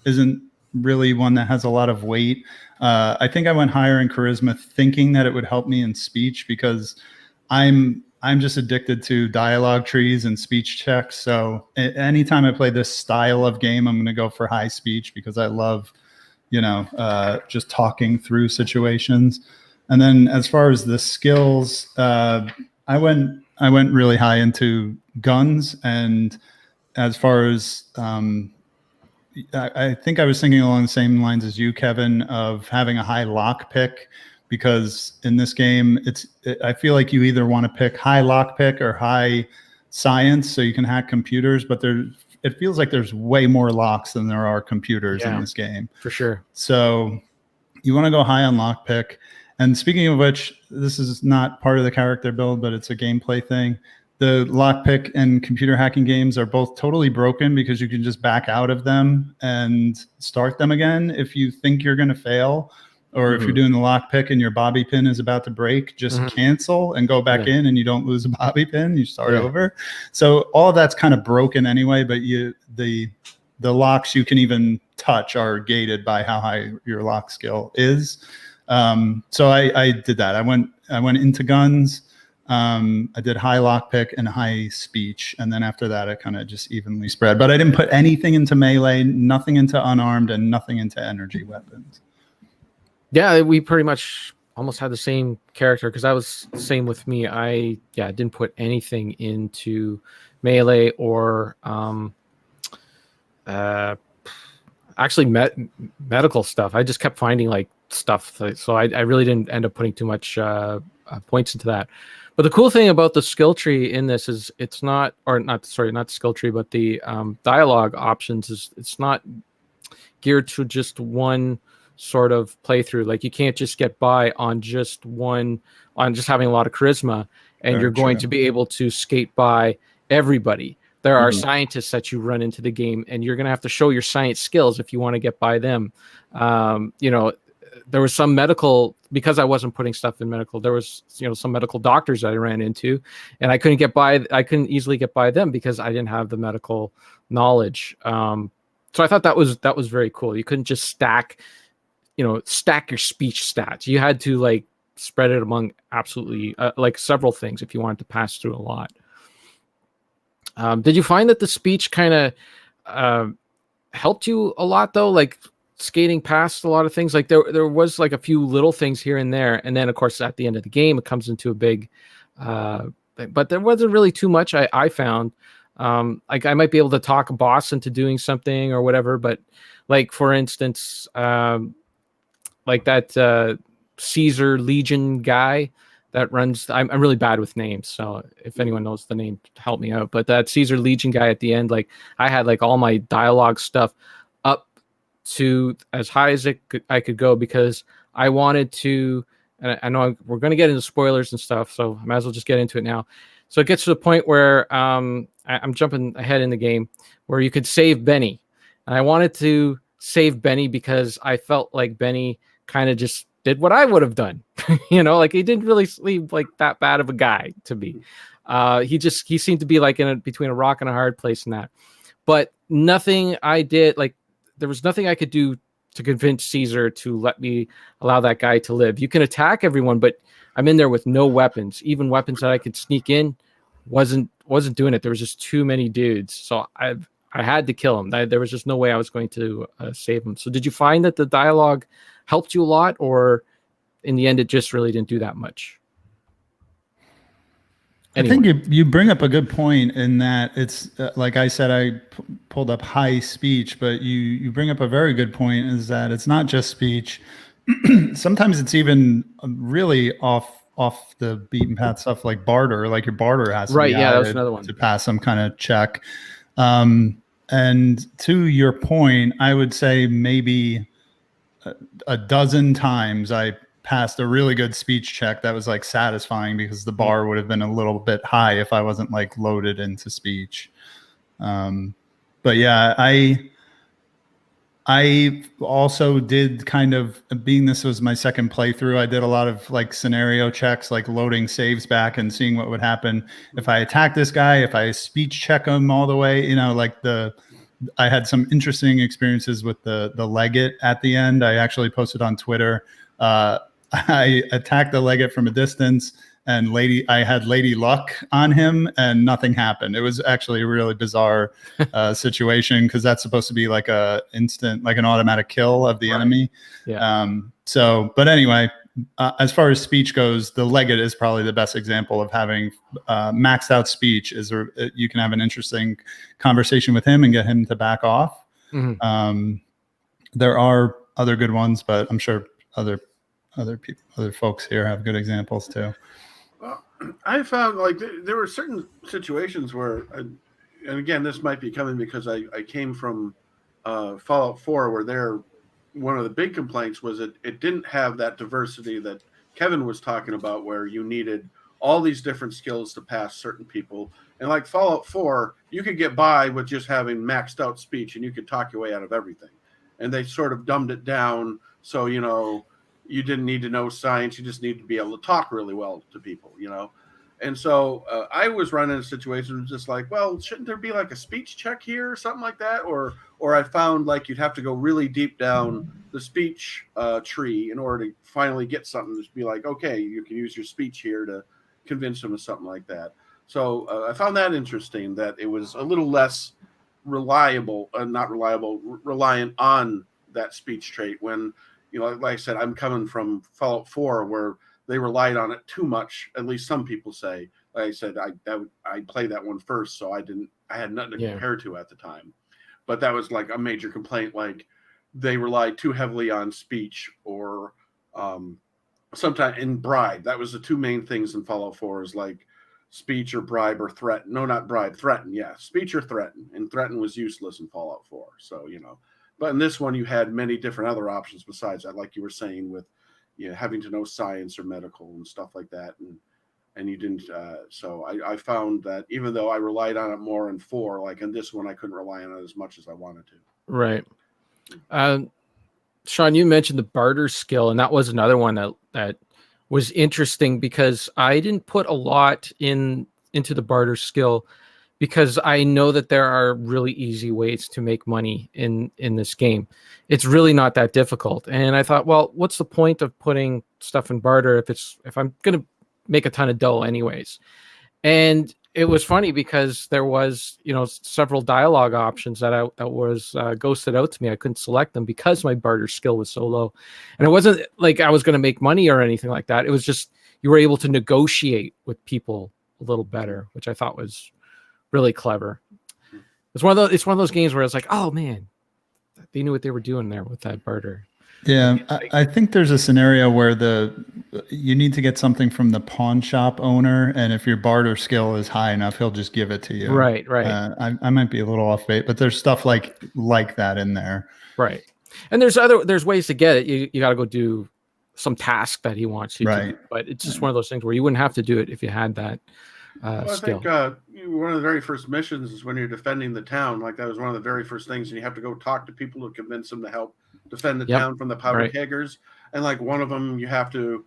isn't really one that has a lot of weight. I think I went higher in charisma thinking that it would help me in speech because I'm just addicted to dialogue trees and speech checks. So anytime I play this style of game, I'm going to go for high speech because I love, just talking through situations. And then as far as the skills, I went really high into guns. And as far as I think I was thinking along the same lines as you, Kevin, of having a high lock pick, because in this game, I feel like you either want to pick high lock pick or high science so you can hack computers, but it feels like there's way more locks than there are computers in this game. For sure. So you want to go high on lock pick. And speaking of which, this is not part of the character build, but it's a gameplay thing. The lockpick and computer hacking games are both totally broken because you can just back out of them and start them again if you think you're going to fail. Or if you're doing the lockpick and your bobby pin is about to break, just cancel and go back in and you don't lose a bobby pin. You start over. So all of that's kind of broken anyway, but the locks you can even touch are gated by how high your lock skill is. So I did that. I went into guns. I did high lockpick and high speech, and then after that, I kind of just evenly spread. But I didn't put anything into melee, nothing into unarmed, and nothing into energy weapons. Yeah, we pretty much almost had the same character because I was the same with me. I didn't put anything into melee or actually medical stuff. I just kept finding like stuff, so I really didn't end up putting too much points into that. But the cool thing about the skill tree in this is not the skill tree, but the dialogue options it's not geared to just one sort of playthrough. Like you can't just get by on just having a lot of charisma and you're going to be able to skate by everybody. There are scientists that you run into the game and you're going to have to show your science skills if you want to get by them. There was some medical, because I wasn't putting stuff in medical, there was, some medical doctors that I ran into and I couldn't easily get by them because I didn't have the medical knowledge. So I thought that was very cool. You couldn't just stack your speech stats. You had to like spread it among absolutely like several things if you wanted to pass through a lot. Did you find that the speech kind of helped you a lot though? Like skating past a lot of things. Like there was like a few little things here and there, and then of course at the end of the game it comes into a big. But there wasn't really too much I found. Like I might be able to talk a boss into doing something or whatever, but like for instance, like that Caesar Legion guy that runs. I'm really bad with names, so if anyone knows the name, help me out. But that Caesar Legion guy at the end, like I had like all my dialogue stuff up to as high as I could go because I wanted to. And I know we're going to get into spoilers and stuff, so I might as well just get into it now. So it gets to the point where I'm jumping ahead in the game where you could save Benny. And I wanted to save Benny because I felt like Benny kind of just did what I would have done. Like he didn't really seem like that bad of a guy to me. He seemed to be like between a rock and a hard place in that. But nothing I did, like there was nothing I could do to convince Caesar to let me allow that guy to live. You can attack everyone, but I'm in there with no weapons. Even weapons that I could sneak in wasn't doing it. There was just too many dudes. So I had to kill him. There was just no way I was going to save him. So did you find that the dialogue helped you a lot, or in the end it just really didn't do that much? Anyway. I think you bring up a good point in that it's like I said, I pulled up high speech, but you bring up a very good point is that it's not just speech. Sometimes it's even really off the beaten path stuff like barter, like your barter has to be that was another one to pass some kind of check. And to your point, I would say maybe a dozen times I passed a really good speech check that was like satisfying because the bar would have been a little bit high if I wasn't like loaded into speech. But yeah, I also did kind of, being this was my second playthrough, I did a lot of like scenario checks, like loading saves back and seeing what would happen if I attack this guy, if I speech check him all the way, like I had some interesting experiences with the legate at the end. I actually posted on Twitter. I attacked the legate from a distance, and I had Lady Luck on him, and nothing happened. It was actually a really bizarre situation because that's supposed to be like an automatic kill of the enemy. Yeah. But anyway, as far as speech goes, the legate is probably the best example of having maxed out speech. You can have an interesting conversation with him and get him to back off. Mm-hmm. There are other good ones, but I'm sure other folks here have good examples too. Well, I found like there were certain situations where, and again, this might be coming because I came from Fallout 4, where one of the big complaints was it didn't have that diversity that Kevin was talking about, where you needed all these different skills to pass certain people. And like Fallout 4, you could get by with just having maxed out speech and you could talk your way out of everything. And they sort of dumbed it down. So, you didn't need to know science. You just need to be able to talk really well to people, And so I was running a situation just like, well, shouldn't there be like a speech check here or something like that? Or I found like you'd have to go really deep down the speech tree in order to finally get something to be like, okay, you can use your speech here to convince them of something like that. So I found that interesting, that it was a little less reliant on that speech trait when, like I said, I'm coming from Fallout 4 where they relied on it too much. At least some people say. Like I said, I played that one first, so I had nothing to compare to at the time. But that was like a major complaint. Like they relied too heavily on speech or sometimes in bribe. That was the two main things in Fallout 4 is like speech or bribe or threaten. No, not bribe, threaten. Yeah, speech or threaten. And threaten was useless in Fallout 4. So, But in this one, you had many different other options besides that, like you were saying, with having to know science or medical and stuff like that, and you didn't. So I found that even though I relied on it more in 4, like in this one, I couldn't rely on it as much as I wanted to. Right. Sean, you mentioned the barter skill, and that was another one that was interesting because I didn't put a lot into the barter skill. Because I know that there are really easy ways to make money in this game. It's really not that difficult. And I thought, well, what's the point of putting stuff in barter if I'm going to make a ton of dough anyways? And it was funny because there was, several dialogue options that was ghosted out to me. I couldn't select them because my barter skill was so low, and it wasn't like I was going to make money or anything like that. It was just you were able to negotiate with people a little better, which I thought was really clever. It's one of those games where it's like, oh man, they knew what they were doing there with that barter. Yeah, I think there's a scenario where you need to get something from the pawn shop owner, and if your barter skill is high enough, he'll just give it to you. Right. I might be a little off base, but there's stuff like that in there. Right. And there's ways to get it. You got to go do some task that he wants you to do. But it's just one of those things where you wouldn't have to do it if you had that skill. I think one of the very first missions is when you're defending the town. Like that was one of the very first things, and you have to go talk to people to convince them to help defend the town from the powder keggers. And like one of them, you have to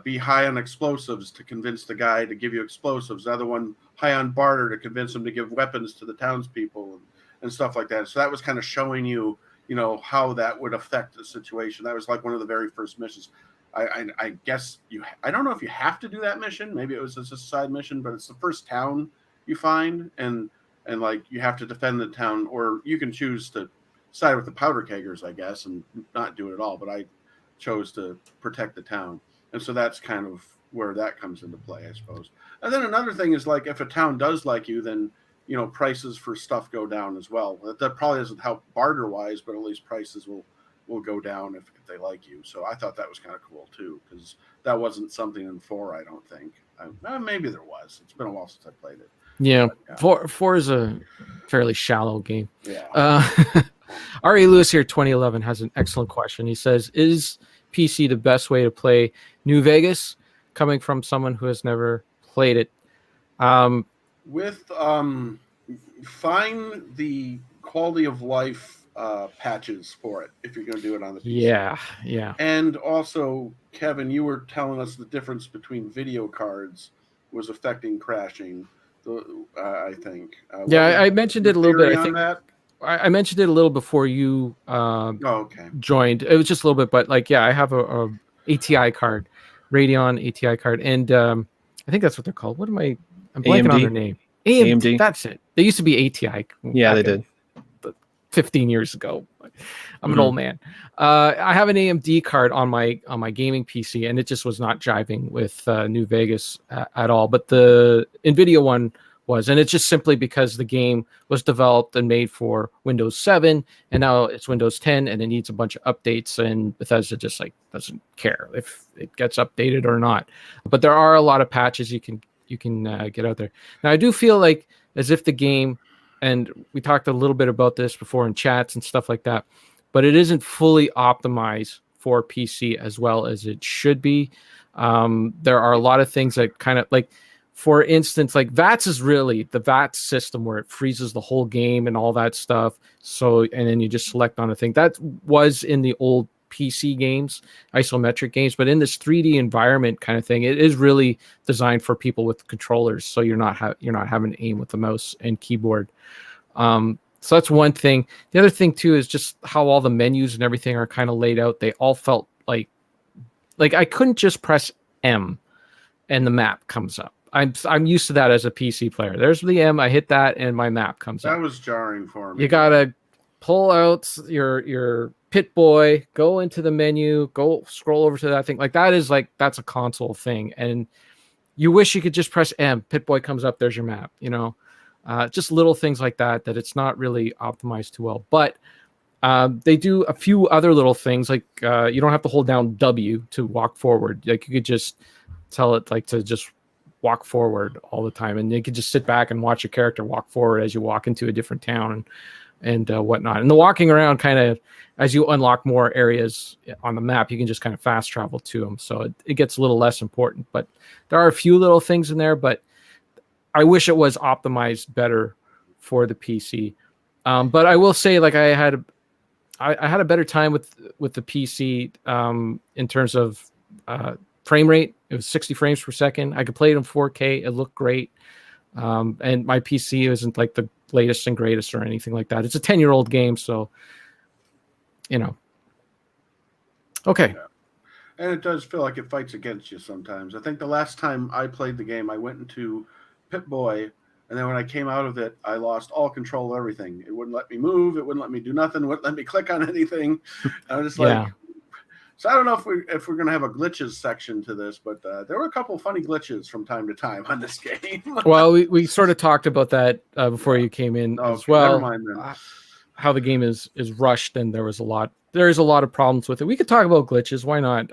be high on explosives to convince the guy to give you explosives. The other one, high on barter to convince him to give weapons to the townspeople and stuff like that. So that was kind of showing you, how that would affect the situation. That was like one of the very first missions. I guess I don't know if you have to do that mission. Maybe it was just a side mission, but it's the first town you find, and like you have to defend the town, or you can choose to side with the powder keggers, I guess, and not do it at all. But I chose to protect the town, and so that's kind of where that comes into play, I suppose. And then another thing is like if a town does like you, then prices for stuff go down as well. That probably doesn't help barter wise, but at least prices will go down if they like you. So I thought that was kind of cool too, because that wasn't something in 4, I don't think. Maybe there was. It's been a while since I played it. Yeah, but, 4 is a fairly shallow game. Yeah. R.A. Lewis here, 2011, has an excellent question. He says, is PC the best way to play New Vegas? Coming from someone who has never played it. Find the quality of life patches for it if you're going to do it on the PC. Yeah. And also, Kevin, you were telling us the difference between video cards was affecting crashing. I think. I mentioned it a little bit. I think that? I mentioned it a little before you joined. It was just a little bit, but I have a ATI card, Radeon ATI card, and I think that's what they're called. What am I? I'm blanking on their name. AMD. That's it. They used to be ATI. Yeah, they did. 15 years ago. I'm an old man. I have an AMD card on my gaming PC, and it just was not jiving with New Vegas at all. But the NVIDIA one was, and it's just simply because the game was developed and made for Windows 7, and now it's Windows 10, and it needs a bunch of updates, and Bethesda just doesn't care if it gets updated or not. But there are a lot of patches you can get out there. Now I do feel like as if the game, and we talked a little bit about this before in chats and stuff like that, but it isn't fully optimized for PC as well as it should be. There are a lot of things that kind of like, for instance, like VATS is really the VATS system where it freezes the whole game and all that stuff. So, and then you just select on a thing that was in the old PC games, isometric games, but in this 3D environment kind of thing, it is really designed for people with controllers. So you're not having to aim with the mouse and keyboard. So that's one thing. The other thing too is just how all the menus and everything are kind of laid out. They all felt like I couldn't just press M and the map comes up. I'm used to that as a PC player. There's the M, I hit that and my map comes up. That was jarring for me. You gotta pull out your Pip-Boy, go into the menu, go scroll over to that thing. That's a console thing. And you wish you could just press M, Pip-Boy comes up, there's your map, just little things like that it's not really optimized too well. But they do a few other little things, like you don't have to hold down W to walk forward. Like you could just tell it to just walk forward all the time, and you could just sit back and watch your character walk forward as you walk into a different town and whatnot. And the walking around kind of, as you unlock more areas on the map, you can just kind of fast travel to them. So it gets a little less important, but there are a few little things in there, but I wish it was optimized better for the PC. But I will say, I had a better time with the PC in terms of frame rate. It was 60 frames per second. I could play it in 4K. It looked great. And my PC isn't like the latest and greatest or anything like that. It's a 10-year-old game, so okay. Yeah. And it does feel like it fights against you sometimes. I think the last time I played the game, I went into Pip-Boy, and then when I came out of it, I lost all control of everything. It wouldn't let me move. It wouldn't let me do nothing. It wouldn't let me click on anything. I was just Yeah. like, so I don't know if we're gonna have a glitches section to this, but there were a couple funny glitches from time to time on this game. Well, we sort of talked about that before you came in as Okay, well. never mind then. How the game is rushed, and there's a lot of problems with it. We could talk about glitches. Why not?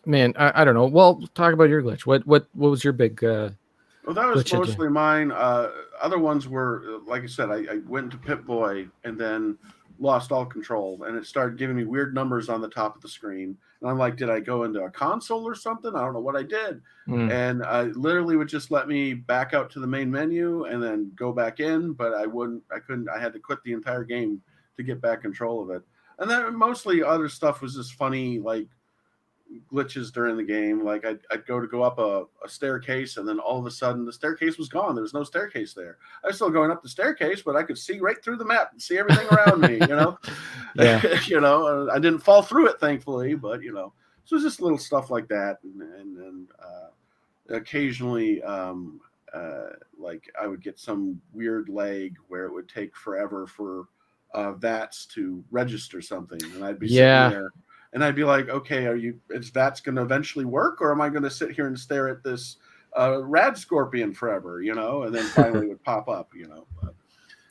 Man, I don't know. Well, talk about your glitch. What was your big? Well, that was glitch at you? mostly mine. Other ones were, like I said, I went into Pip-Boy and then lost all control, and it started giving me weird numbers on the top of the screen. And I'm like, did I go into a console or something? I don't know what I did. Mm. And I literally would just let me back out to the main menu and then go back in, but I couldn't. I had to quit the entire game to get back control of it. And then mostly other stuff was just funny, like glitches during the game. Like I'd go up a staircase, and then all of a sudden the staircase was gone. There was no staircase there. I was still going up the staircase, but I could see right through the map and see everything around me, Yeah. I didn't fall through it, thankfully, but so it's just little stuff like that. And occasionally like I would get some weird lag where it would take forever for VATS to register something, and I'd be Yeah. sitting there and I'd be like, okay, is VATS going to eventually work, or am I going to sit here and stare at this rad scorpion forever, and then finally it would pop up, But,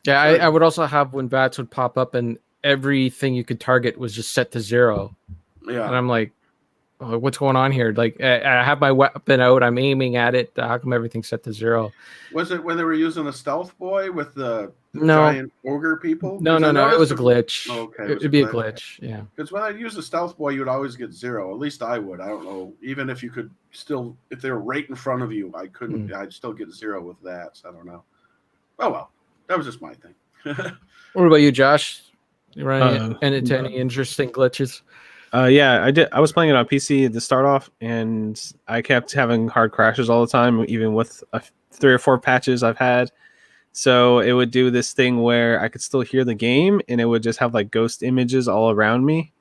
Yeah, Sorry. I would also have when VATS would pop up and everything you could target was just set to 0. yeah. And I'm like, oh, what's going on here? Like, I have my weapon out, I'm aiming at it. How come everything's set to 0? Was it when they were using the stealth boy with the No. giant ogre people? No, it was a glitch. Okay, it was It'd a be a glitch. glitch. Yeah. Because when I use the stealth boy, you would always get 0. At least I would. I don't know. Even if you could still, if they were right in front of you, I couldn't. I'd still get 0 with that. So I don't know. Oh well, that was just my thing. What about you, Josh? You running into any Uh, interesting glitches? Yeah, I did. I was playing it on PC to start off, and I kept having hard crashes all the time, even with 3 or 4 patches I've had. So it would do this thing where I could still hear the game, and it would just have like ghost images all around me.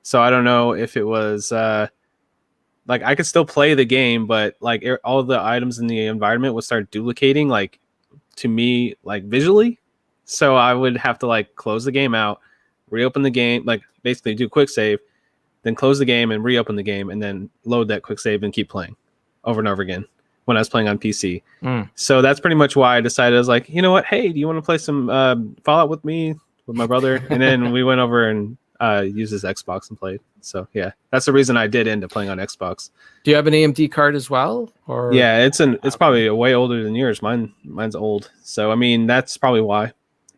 So I don't know if it was like I could still play the game, but like all the items in the environment would start duplicating, like to me, like visually. So I would have to like close the game out, reopen the game, like basically do quick save, then close the game and reopen the game, and then load that quick save and keep playing over and over again when I was playing on PC. So that's pretty much why I decided. I was like, you know what? Hey, do you want to play some Fallout with me, with my brother? And then we went over and used his Xbox and played. So yeah, that's the reason I did end up playing on Xbox. Do you have an AMD card as well? Or Yeah, it's probably way older than yours. Mine's old. So I mean, that's probably why.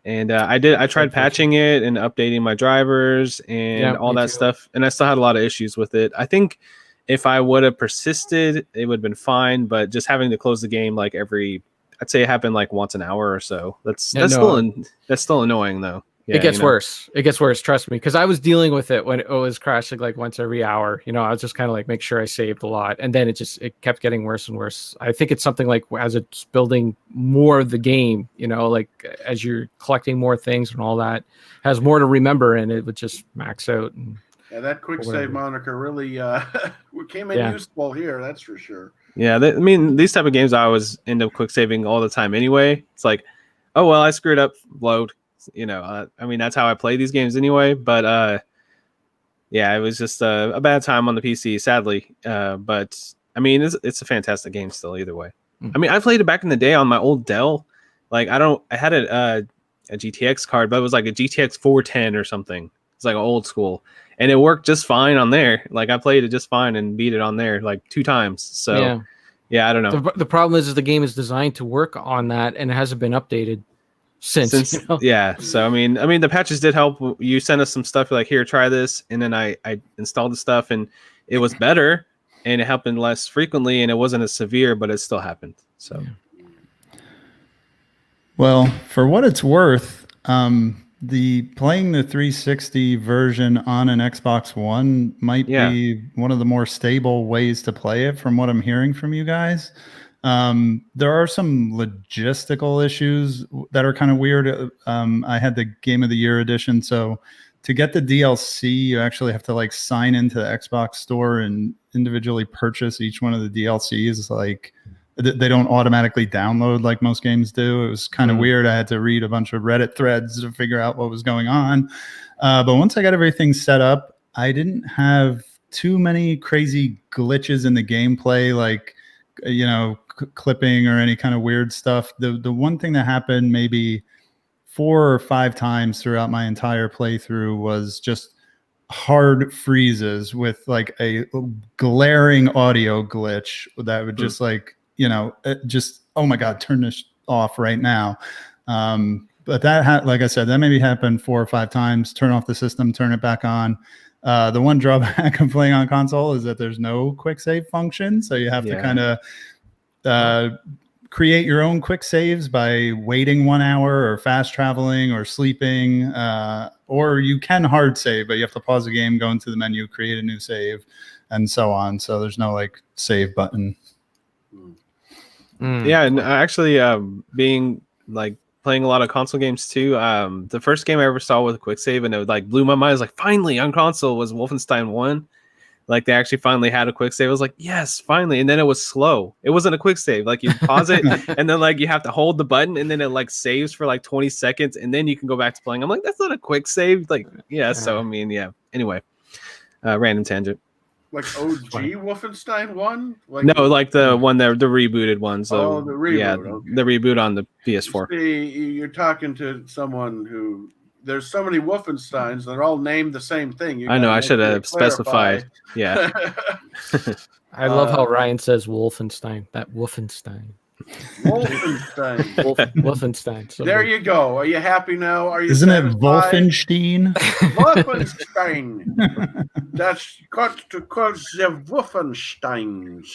And I tried patching it and updating my drivers and all me that too. stuff, and I still had a lot of issues with it. I think if I would have persisted, it would have been fine. But just having to close the game like I'd say it happened like once an hour or so. That's still annoying though. Yeah, it gets worse. It gets worse. Trust me, because I was dealing with it when it was crashing like once every hour. I was just kind of like make sure I saved a lot, and then it kept getting worse and worse. I think it's something like as it's building more of the game, like as you're collecting more things and all that, has more to remember, and it would just max out. And Yeah, that quick Whatever. save moniker really came in useful here. That's for sure. Yeah, I mean, these type of games I always end up quick saving all the time anyway. It's like, oh well, I screwed up, load. I mean, that's how I play these games anyway. But yeah, it was just a bad time on the PC, sadly. But I mean, it's a fantastic game still, either way. I mean, I played it back in the day on my old Dell. Like, I had a GTX card, but it was like a GTX 410 or something. It's like old school, and it worked just fine on there. Like, I played it just fine and beat it on there like 2 times. So yeah, I don't know. The problem is the game is designed to work on that, and it hasn't been updated since. Yeah. So I mean, the patches did help. You sent us some stuff like, here, try this, and then I installed the stuff, and it was better, and it happened less frequently, and it wasn't as severe, but it still happened. So. Well, for what it's worth, the playing the 360 version on an Xbox One might be one of the more stable ways to play it, from what I'm hearing from you guys. There are some logistical issues that are kind of weird. I had the Game of the Year edition, so to get the DLC, you actually have to like sign into the Xbox store and individually purchase each one of the DLCs. Like, they don't automatically download like most games do. It was kind of weird. I had to read a bunch of Reddit threads to figure out what was going on. But once I got everything set up, I didn't have too many crazy glitches in the gameplay, like, clipping or any kind of weird stuff. The one thing that happened maybe 4 or 5 times throughout my entire playthrough was just hard freezes with like a glaring audio glitch that would just oh my God, turn this off right now. But that like I said, that maybe happened 4 or 5 times. Turn off the system, turn it back on. The one drawback of playing on console is that there's no quick save function. So you have to kind of create your own quick saves by waiting 1 hour or fast traveling or sleeping, or you can hard save, but you have to pause the game, go into the menu, create a new save, and so on. So there's no like save button. Yeah, and actually being like playing a lot of console games too, the first game I ever saw with a quick save and it like blew my mind. I was like, finally on console, was Wolfenstein 1. Like they actually finally had a quick save. I was like, yes, finally. And then it was slow. It wasn't a quick save. Like you pause it and then like you have to hold the button and then it like saves for like 20 seconds and then you can go back to playing. I'm like, that's not a quick save. Like, yeah. So I mean, yeah. Anyway, random tangent. Like OG Wolfenstein 1? Like, no, like the one that the rebooted one. So the reboot. Yeah, okay. the reboot on the PS4. See, you're talking to someone who there's so many Wolfensteins, they're all named the same thing. I know, I should have specified. Yeah. I love how Ryan says Wolfenstein. That Wolfenstein. Wolfenstein. Wolfenstein. So there you go. Are you happy now? Are you? Isn't satisfied? it Wolfenstein? Wolfenstein. That's got to call the Wolfensteins.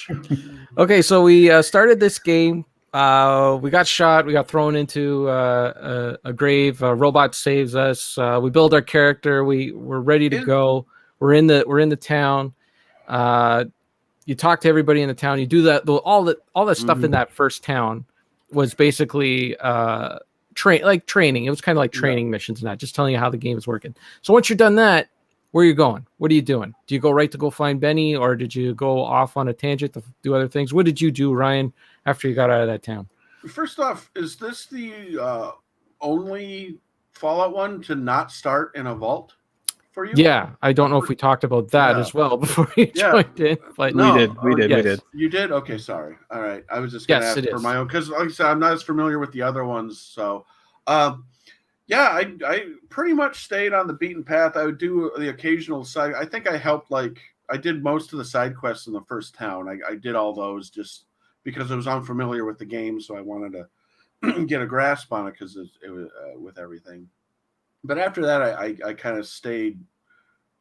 Okay, so we started this game. We got shot. We got thrown into a grave. A robot saves us. We build our character. We're ready to go. We're in the town. You talk to everybody in the town. You do that. All that stuff in that first town was basically training. It was kind of like training missions and that, just telling you how the game is working. So once you're done that, where are you going? What are you doing? Do you go right to go find Benny, or did you go off on a tangent to do other things? What did you do, Ryan, after you got out of that town? First off, is this the only Fallout one to not start in a vault for you? Yeah, I don't know if we talked about that as well before you joined in, but we did. You did? Okay, sorry. All right, I was just gonna ask for my own, because like I said, I'm not as familiar with the other ones. So, yeah, I pretty much stayed on the beaten path. I would do the occasional side. I think I helped, like I did most of the side quests in the first town. I did all those just because I was unfamiliar with the game, so I wanted to get a grasp on it because it was with everything. But after that, I kind of stayed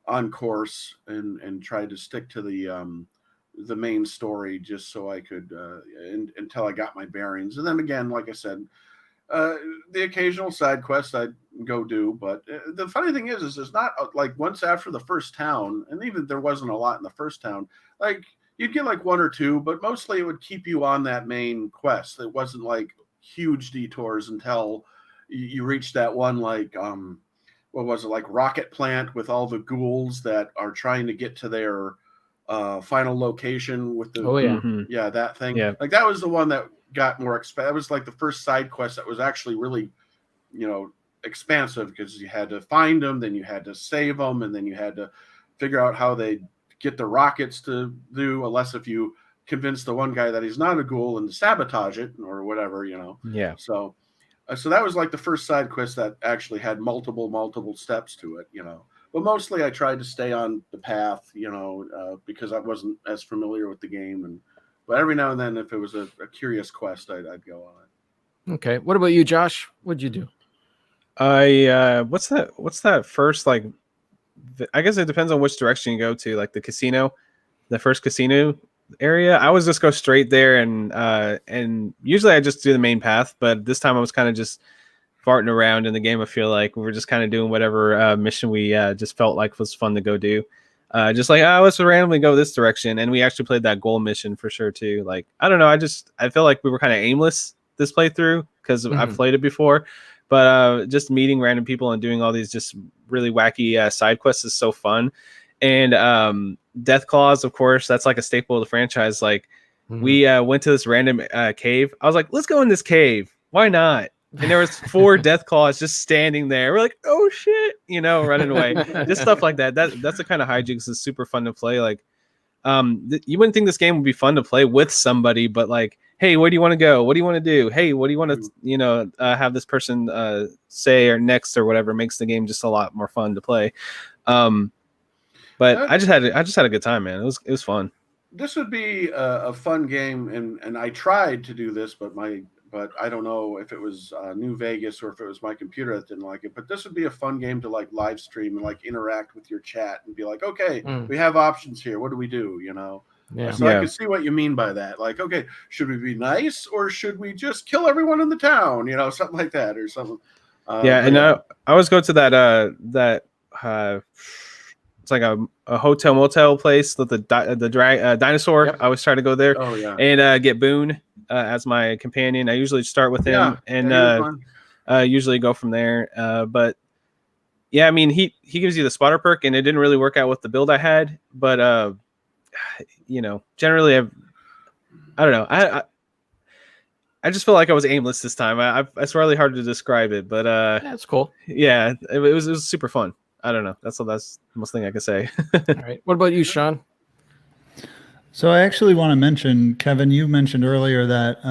on course and tried to stick to the main story just so I could until I got my bearings. And then again, like I said, the occasional side quest I'd go do. But the funny thing is there's not like once after the first town, and even there wasn't a lot in the first town, like you'd get like 1 or 2, but mostly it would keep you on that main quest. It wasn't like huge detours until you reach that one, like what was it, like rocket plant with all the ghouls that are trying to get to their final location with the that thing. Yeah, like that was the one that got more that was like the first side quest that was actually really expansive, because you had to find them, then you had to save them, and then you had to figure out how they get the rockets to do, unless if you convince the one guy that he's not a ghoul and to sabotage it or whatever, Yeah. So that was like the first side quest that actually had multiple steps to it, But mostly I tried to stay on the path, because I wasn't as familiar with the game. But every now and then, if it was a curious quest, I'd go on it. Okay. What about you, Josh? What'd you do? What's that first, like, I guess it depends on which direction you go to, like the casino, the first casino area. I always just go straight there, and usually I just do the main path, but this time I was kind of just farting around in the game. I feel like we were just kind of doing whatever mission we just felt like was fun to go do. Just like, let's randomly go this direction. And we actually played that goal mission for sure too. Like, I don't know, I feel like we were kind of aimless this playthrough because I've played it before. But just meeting random people and doing all these just really wacky side quests is so fun. And Death Claws, of course, that's like a staple of the franchise. Like, we went to this random cave. I was like, let's go in this cave. Why not? And there was 4 death claws just standing there. We're like, oh shit, running away. Just stuff like that. That's the kind of hijinks that's super fun to play. Like, you wouldn't think this game would be fun to play with somebody, but like, hey, where do you want to go? What do you want to do? Hey, what do you want to, have this person say or next or whatever makes the game just a lot more fun to play. But I just had a good time, man. It was fun. This would be a fun game, and I tried to do this, but I don't know if it was New Vegas or if it was my computer that didn't like it. But this would be a fun game to like live stream and like interact with your chat and be like, okay, we have options here. What do we do? Yeah. So I could see what you mean by that. Like, okay, should we be nice or should we just kill everyone in the town? Something like that or something. I always go to that it's like a hotel motel place with the dinosaur. Yep. I always try to go there and get Boone as my companion. I usually start with him and usually go from there. But yeah, I mean, he gives you the spotter perk, and it didn't really work out with the build I had. But generally, I don't know. I just feel like I was aimless this time. It's really hard to describe it, but that's cool. Yeah, it was super fun. I don't know. That's the most thing I can say. All right. What about you, Sean? So I actually want to mention, Kevin, you mentioned earlier that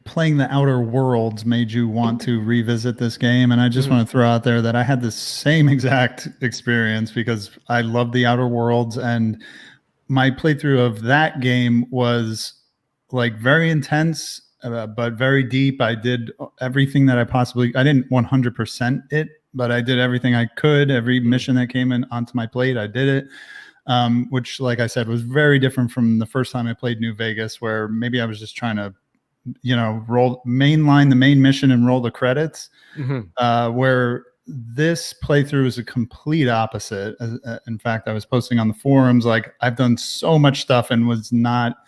playing the Outer Worlds made you want to revisit this game. And I just want to throw out there that I had the same exact experience because I love the Outer Worlds. And my playthrough of that game was like very intense, but very deep. I did everything that I didn't 100% it, but I did everything I could. Every mission that came in onto my plate, I did it. Which, like I said, was very different from the first time I played New Vegas, where maybe I was just trying to, mainline the main mission and roll the credits. Where this playthrough is a complete opposite. In fact, I was posting on the forums, like I've done so much stuff and was not,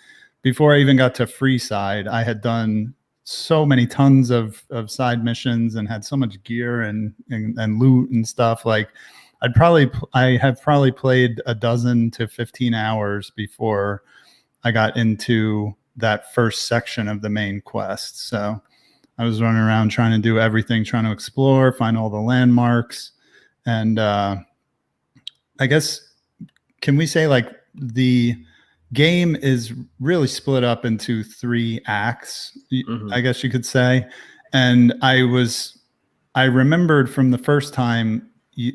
before I even got to Freeside, I had done so many tons of side missions and had so much gear and loot and stuff. Like I have probably played 12 to 15 hours before I got into that first section of the main quest. So I was running around trying to do everything, trying to explore, find all the landmarks. And I guess, can we say like the game is really split up into 3 acts, I guess you could say. And I remembered from the first time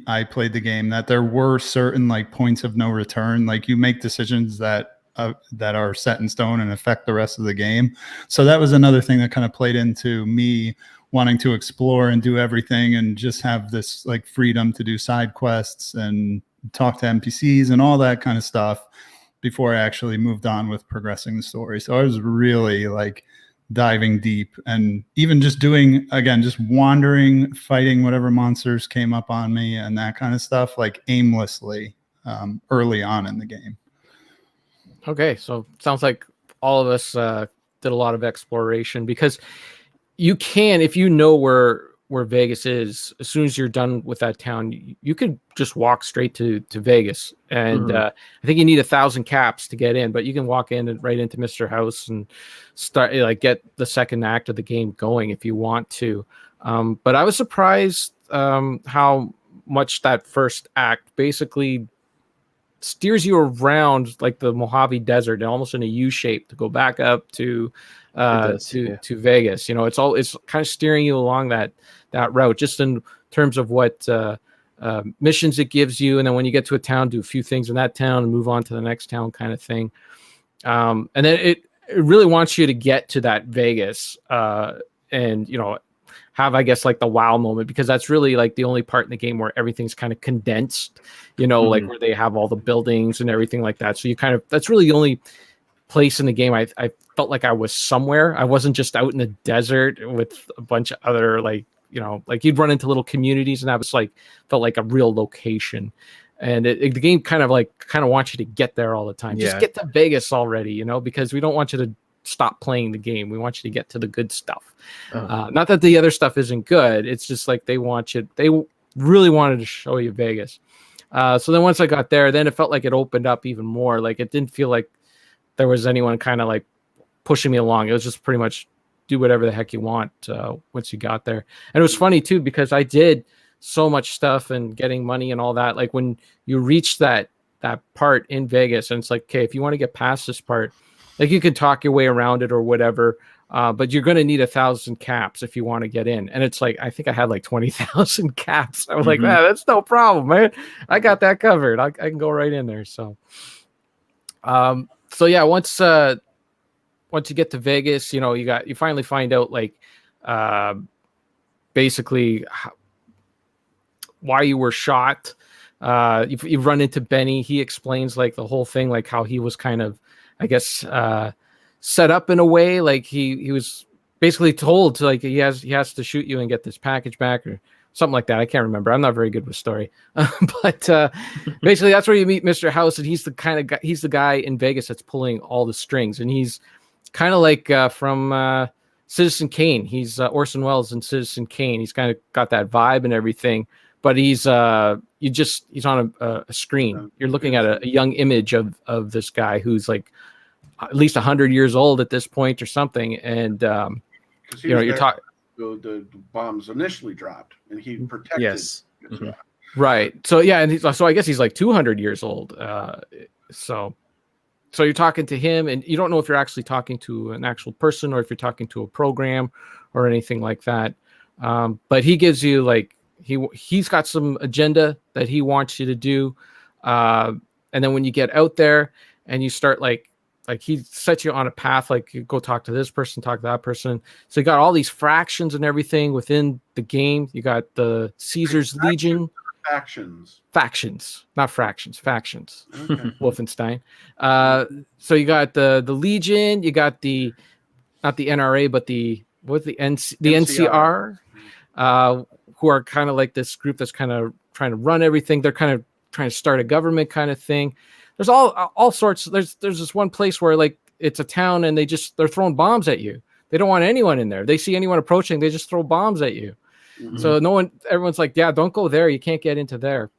I played the game that there were certain like points of no return. Like you make decisions that are set in stone and affect the rest of the game. So that was another thing that kind of played into me wanting to explore and do everything and just have this like freedom to do side quests and talk to NPCs and all that kind of stuff before I actually moved on with progressing the story. So I was really like diving deep and even just doing, again, just wandering, fighting whatever monsters came up on me and that kind of stuff, like aimlessly early on in the game. Okay, so sounds like all of us did a lot of exploration, because you can, if you know where Vegas is, as soon as you're done with that town, you could just walk straight to Vegas. And I think you need 1,000 caps to get in, but you can walk in and right into Mr. House and start like get the second act of the game going if you want to. But I was surprised how much that first act basically steers you around like the Mojave Desert, almost in a U shape to go back up to Vegas. It's kind of steering you along that route, just in terms of what missions it gives you, and then when you get to a town, do a few things in that town and move on to the next town, kind of thing. And then it really wants you to get to that Vegas and have, I guess, like the wow moment, because that's really like the only part in the game where everything's kind of condensed, like where they have all the buildings and everything like that. So that's really the only place in the game I felt like I was somewhere. I wasn't just out in the desert with a bunch of other like you'd run into little communities, and that was like felt like a real location. And the game kind of wants you to get there all the time. Just get to Vegas already, because we don't want you to stop playing the game. We want you to get to the good stuff. Not that the other stuff isn't good. It's just like they really wanted to show you Vegas. So then once I got there, then it felt like it opened up even more. Like it didn't feel like there was anyone kind of like pushing me along. It was just pretty much do whatever the heck you want once you got there. And it was funny too, because I did so much stuff and getting money and all that. Like when you reach that part in Vegas and it's like, okay, if you want to get past this part, like you can talk your way around it or whatever. But you're going to need 1,000 caps if you want to get in. And it's like, I think I had like 20,000 caps. I was like, man, that's no problem, man. I got that covered. I can go right in there. So yeah, once you get to Vegas, you know, you finally find out like, basically why you were shot. You run into Benny. He explains like the whole thing, like how he was kind of, I guess, set up in a way, like he was basically told to, like, he has to shoot you and get this package back or something like that. I can't remember. I'm not very good with story, but basically that's where you meet Mr. House, and he's the kind of guy, he's the guy in Vegas that's pulling all the strings, and he's kind of like from Citizen Kane. He's Orson Welles in Citizen Kane. He's kind of got that vibe and everything, but he's on a screen. You're looking at a young image of this guy who's like at least 100 years old at this point or something. And, you know, you're talking, the bombs initially dropped and he protected. Yes. Mm-hmm. Right. So, yeah. And so I guess he's like 200 years old. So you're talking to him and you don't know if you're actually talking to an actual person or if you're talking to a program or anything like that. But he gives you like, he's got some agenda that he wants you to do. And then when you get out there and you start like he sets you on a path, like you go talk to this person, talk to that person. So you got all these fractions and everything within the game. You got the Caesar's Legion. Factions, not fractions, factions. Okay. Wolfenstein. So you got the Legion, you got not the NRA, but the NCR, who are kind of like this group that's kind of trying to run everything. They're kind of trying to start a government kind of thing. There's all sorts. There's this one place where like it's a town and they're throwing bombs at you. They don't want anyone in there. They see anyone approaching, they just throw bombs at you. Mm-hmm. So everyone's like, yeah, don't go there. You can't get into there.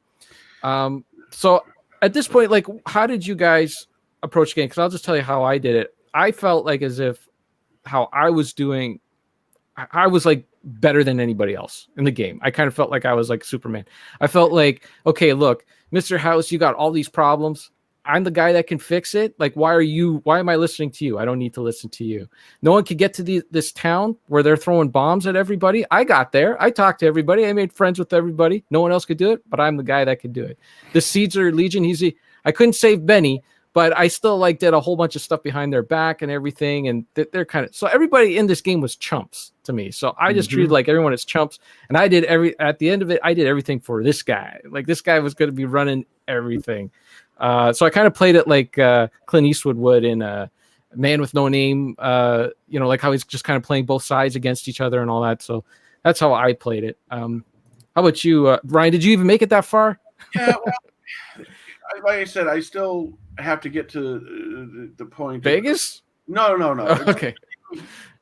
So at this point, like, how did you guys approach the game? Because I'll just tell you how I did it. I felt like as if how I was doing, I was like better than anybody else in the game. I kind of felt like I was like Superman. I felt like, okay, look, Mr. House, you got all these problems. I'm the guy that can fix it. Like, why am I listening to you? I don't need to listen to you. No one could get to this town where they're throwing bombs at everybody. I got there. I talked to everybody. I made friends with everybody. No one else could do it, but I'm the guy that could do it. The Caesar Legion, I couldn't save Benny, but I still like did a whole bunch of stuff behind their back and everything. And they're kind of, so everybody in this game was chumps to me. So I just treated like everyone as chumps. And at the end of it, I did everything for this guy. Like this guy was going to be running everything. So I kind of played it like Clint Eastwood would in Man with No Name, you know, like how he's just kind of playing both sides against each other and all that. So that's how I played it. How about you, Ryan? Did you even make it that far? Yeah, well, like I said, I still have to get to the point. Vegas? No. Okay.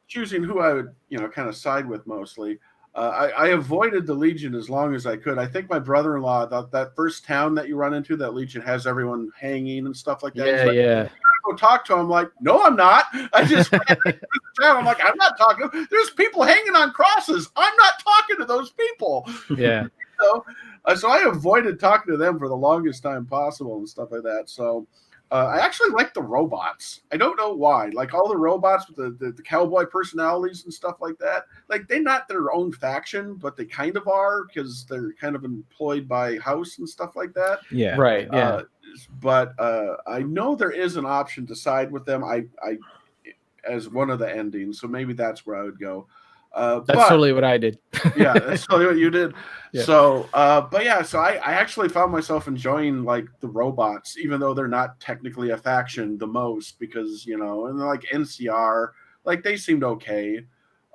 Choosing who I would, you know, kind of side with mostly. I avoided the Legion as long as I could. I think my brother-in-law, that first town that you run into, that Legion has everyone hanging and stuff like that. Yeah, yeah. I go talk to him. I'm like, no, I'm not. I just ran into the town. I'm like, I'm not talking. There's people hanging on crosses. I'm not talking to those people. Yeah. So I avoided talking to them for the longest time possible and stuff like that. So I actually like the robots. I don't know why. Like all the robots with the cowboy personalities and stuff like that. Like they're not their own faction, but they kind of are because they're kind of employed by House and stuff like that. Yeah. Right. Yeah. But I know there is an option to side with them. I as one of the endings, so maybe that's where I would go. That's totally what I did. Yeah, that's totally what you did. Yeah. So, so I actually found myself enjoying like the robots, even though they're not technically a faction the most, because you know, and like NCR, like they seemed okay.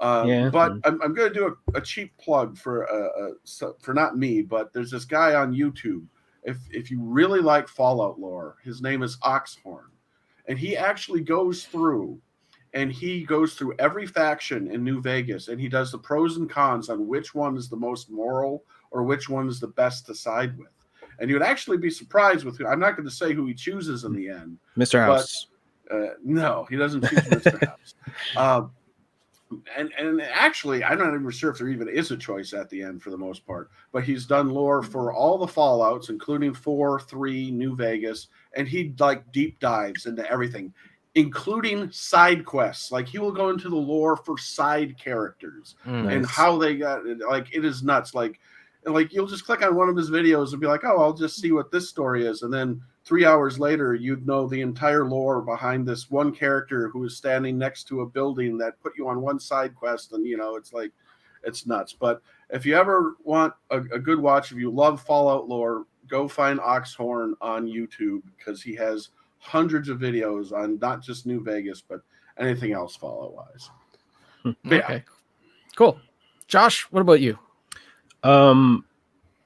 But I'm going to do a cheap plug for not me, but there's this guy on YouTube. If you really like Fallout lore, his name is Oxhorn, and he actually goes through every faction in New Vegas, and he does the pros and cons on which one is the most moral or which one is the best to side with. And you would actually be surprised with who. I'm not going to say who he chooses in the end. Mr. House. No, he doesn't choose Mr. House. And actually, I'm not even sure if there even is a choice at the end for the most part. But he's done lore for all the Fallouts, including 4, 3, New Vegas, and he like deep dives into everything, including side quests. Like he will go into the lore for side characters and how they got. Like it is nuts. Like you'll just click on one of his videos and be like, oh, I'll just see what this story is, and then 3 hours later, you'd know the entire lore behind this one character who is standing next to a building that put you on one side quest. And, it's like, it's nuts. But if you ever want a good watch, if you love Fallout lore, go find Oxhorn on YouTube because he has hundreds of videos on not just New Vegas, but anything else Fallout-wise. Okay, cool. Josh, what about you?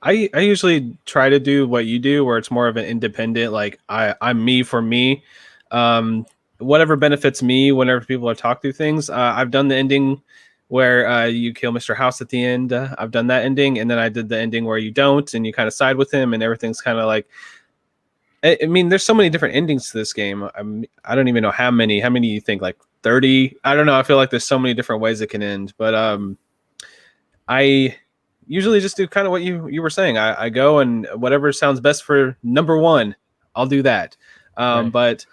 I usually try to do what you do, where it's more of an independent, like I'm me for me. Whatever benefits me whenever people are talk through things. I've done the ending where you kill Mr. House at the end. I've done that ending, and then I did the ending where you don't, and you kind of side with him, and everything's kind of like. I mean, there's so many different endings to this game. I don't even know how many. How many you think? Like 30? I don't know. I feel like there's so many different ways it can end, but I usually just do kind of what you were saying. I go and whatever sounds best for number one, I'll do that. Right. But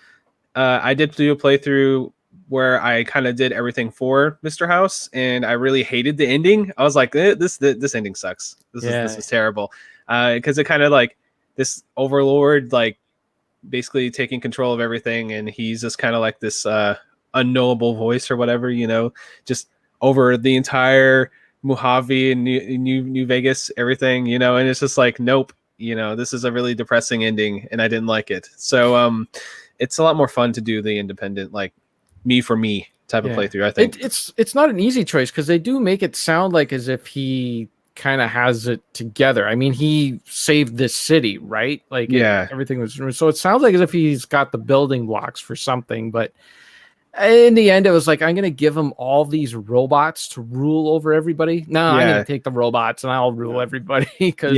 I did do a playthrough where I kind of did everything for Mr. House, and I really hated the ending. I was like, this ending sucks. This is terrible. Because it kind of like this overlord, like basically taking control of everything, and he's just kind of like this unknowable voice or whatever, just over the entire Mojave and New Vegas, everything, and it's just like, nope, this is a really depressing ending, and I didn't like it. So it's a lot more fun to do the independent, like me for me type of playthrough. I think it's not an easy choice because they do make it sound like as if he kind of has it together. I mean, he saved this city, right? Like everything was, so it sounds like as if he's got the building blocks for something, but in the end, it was like, I'm going to give him all these robots to rule over everybody. No, I'm going to take the robots and I'll rule everybody because,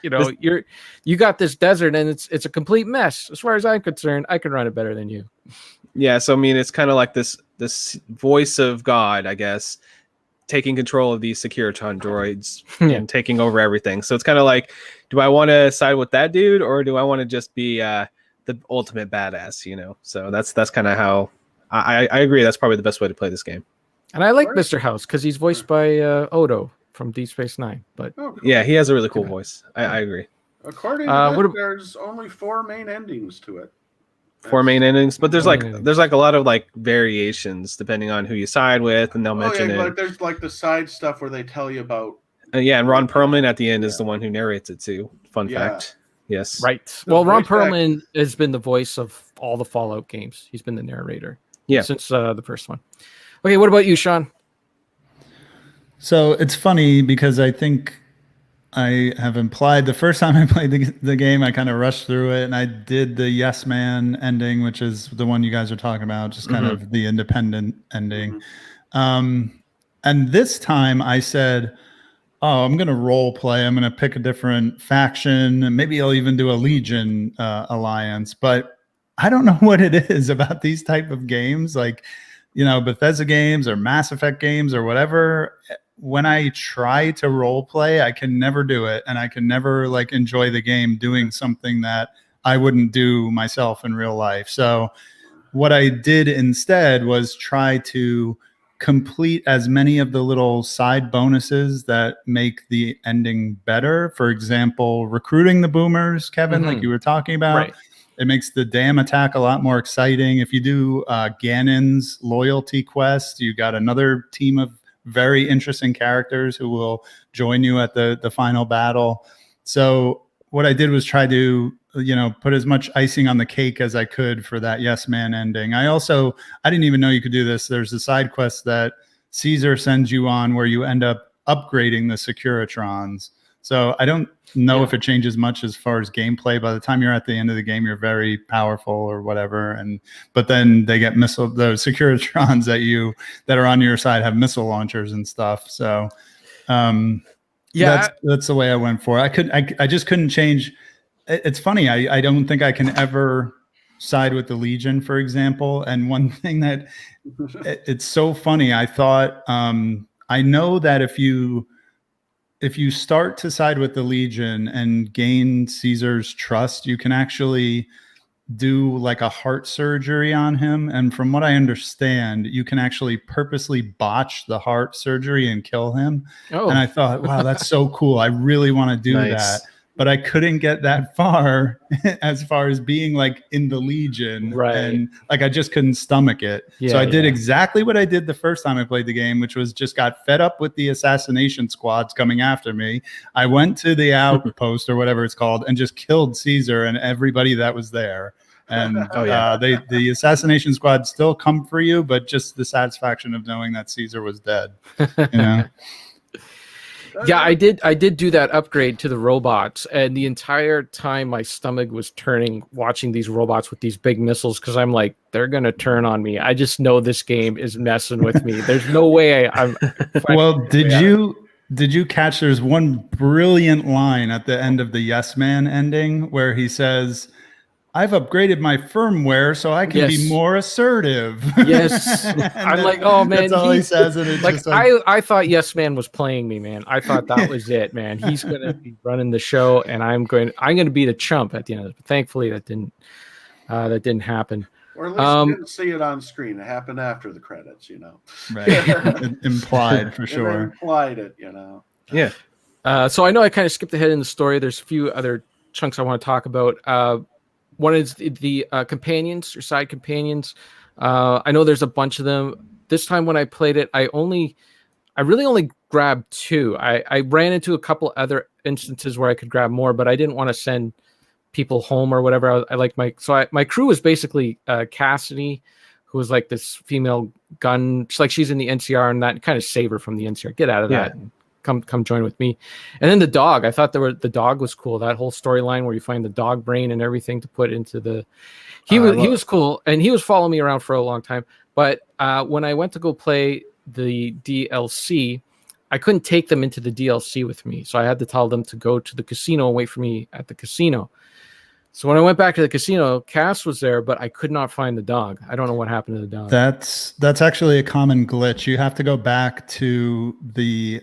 you got this desert and it's a complete mess. As far as I'm concerned, I can run it better than you. Yeah. So, I mean, it's kind of like this voice of God, I guess, taking control of these Securitron droids and taking over everything. So it's kind of like, do I want to side with that dude or do I want to just be the ultimate badass, So that's kind of how I agree. That's probably the best way to play this game. And I like Mr. House because he's voiced by Odo from Deep Space Nine. But yeah, he has a really cool voice. I agree. According to this, there's only 4 main endings to it. 4 main endings, but there's like a lot of like variations depending on who you side with, and they'll mention it. Like there's like the side stuff where they tell you about. And Ron Perlman at the end is the one who narrates it too. Fun fact. Yes. Right. Well, Ron Perlman has been the voice of all the Fallout games. He's been the narrator. Yeah. Since the first one. Okay, what about you, Sean? So it's funny because I think I have implied the first time I played the game, I kind of rushed through it and I did the Yes Man ending, which is the one you guys are talking about, just kind of the independent ending. And this time I said, oh, I'm going to role play. I'm going to pick a different faction and maybe I'll even do a Legion alliance. But I don't know what it is about these type of games, like, Bethesda games or Mass Effect games or whatever. When I try to role play, I can never do it. And I can never like enjoy the game doing something that I wouldn't do myself in real life. So what I did instead was try to complete as many of the little side bonuses that make the ending better. For example, recruiting the boomers, Kevin, like you were talking about. Right. It makes the dam attack a lot more exciting. If you do Ganon's loyalty quest, you got another team of very interesting characters who will join you at the final battle. So what I did was try to, put as much icing on the cake as I could for that Yes Man ending. I didn't even know you could do this. There's a side quest that Caesar sends you on where you end up upgrading the Securitrons. So I don't know if it changes much as far as gameplay. By the time you're at the end of the game, you're very powerful or whatever. But then they get the Securitrons that are on your side have missile launchers and stuff. So that's the way I went for it. I just couldn't change. It's funny. I don't think I can ever side with the Legion, for example. And one thing that it's so funny, I thought, I know that if you start to side with the Legion and gain Caesar's trust, you can actually do like a heart surgery on him. And from what I understand, you can actually purposely botch the heart surgery and kill him. Oh, And I thought, wow, that's so cool. I really want to do that. But I couldn't get that far as being like in the Legion. Right. And like I just couldn't stomach it. Yeah, so I did yeah. exactly what I did the first time I played the game, which was just got fed up with the assassination squads coming after me. I went to the outpost or whatever it's called and just killed Caesar and everybody that was there. And the assassination squad still come for you, but just the satisfaction of knowing that Caesar was dead. You know? Yeah, I did do that upgrade to the robots, and the entire time my stomach was turning watching these robots with these big missiles, because I'm like, they're gonna turn on me. I just know this game is messing with me. There's no way I'm. Well, did you catch? There's one brilliant line at the end of the Yes Man ending where he says, I've upgraded my firmware so I can be more assertive. Yes. I'm like, oh man, that's all he says. And it's like, just like, I thought Yes Man was playing me, man. I thought that was it, man. He's gonna be running the show, and I'm going to be the chump at the end of it. But thankfully, that didn't happen. Or at least you didn't see it on screen. It happened after the credits, you know. right. Implied for sure. They implied it, you know. Yeah. So I know I kind of skipped ahead in the story. There's a few other chunks I want to talk about. One is the companions or side companions. I know there's a bunch of them. This time when I played it, I really only grabbed 2. I ran into a couple other instances where I could grab more, but I didn't want to send people home or whatever. I like my crew was basically Cassidy, who was like this female gun. She's in the NCR, and that kind of save her from the NCR. Get out of that. Come join with me. And then the dog, I thought the dog was cool. That whole storyline where you find the dog brain and everything to put into the he was cool, and he was following me around for a long time. But when I went to go play the DLC, I couldn't take them into the DLC with me. So I had to tell them to go to the casino and wait for me at the casino. So when I went back to the casino, Cass was there, but I could not find the dog. I don't know what happened to the dog. That's actually a common glitch. You have to go back to the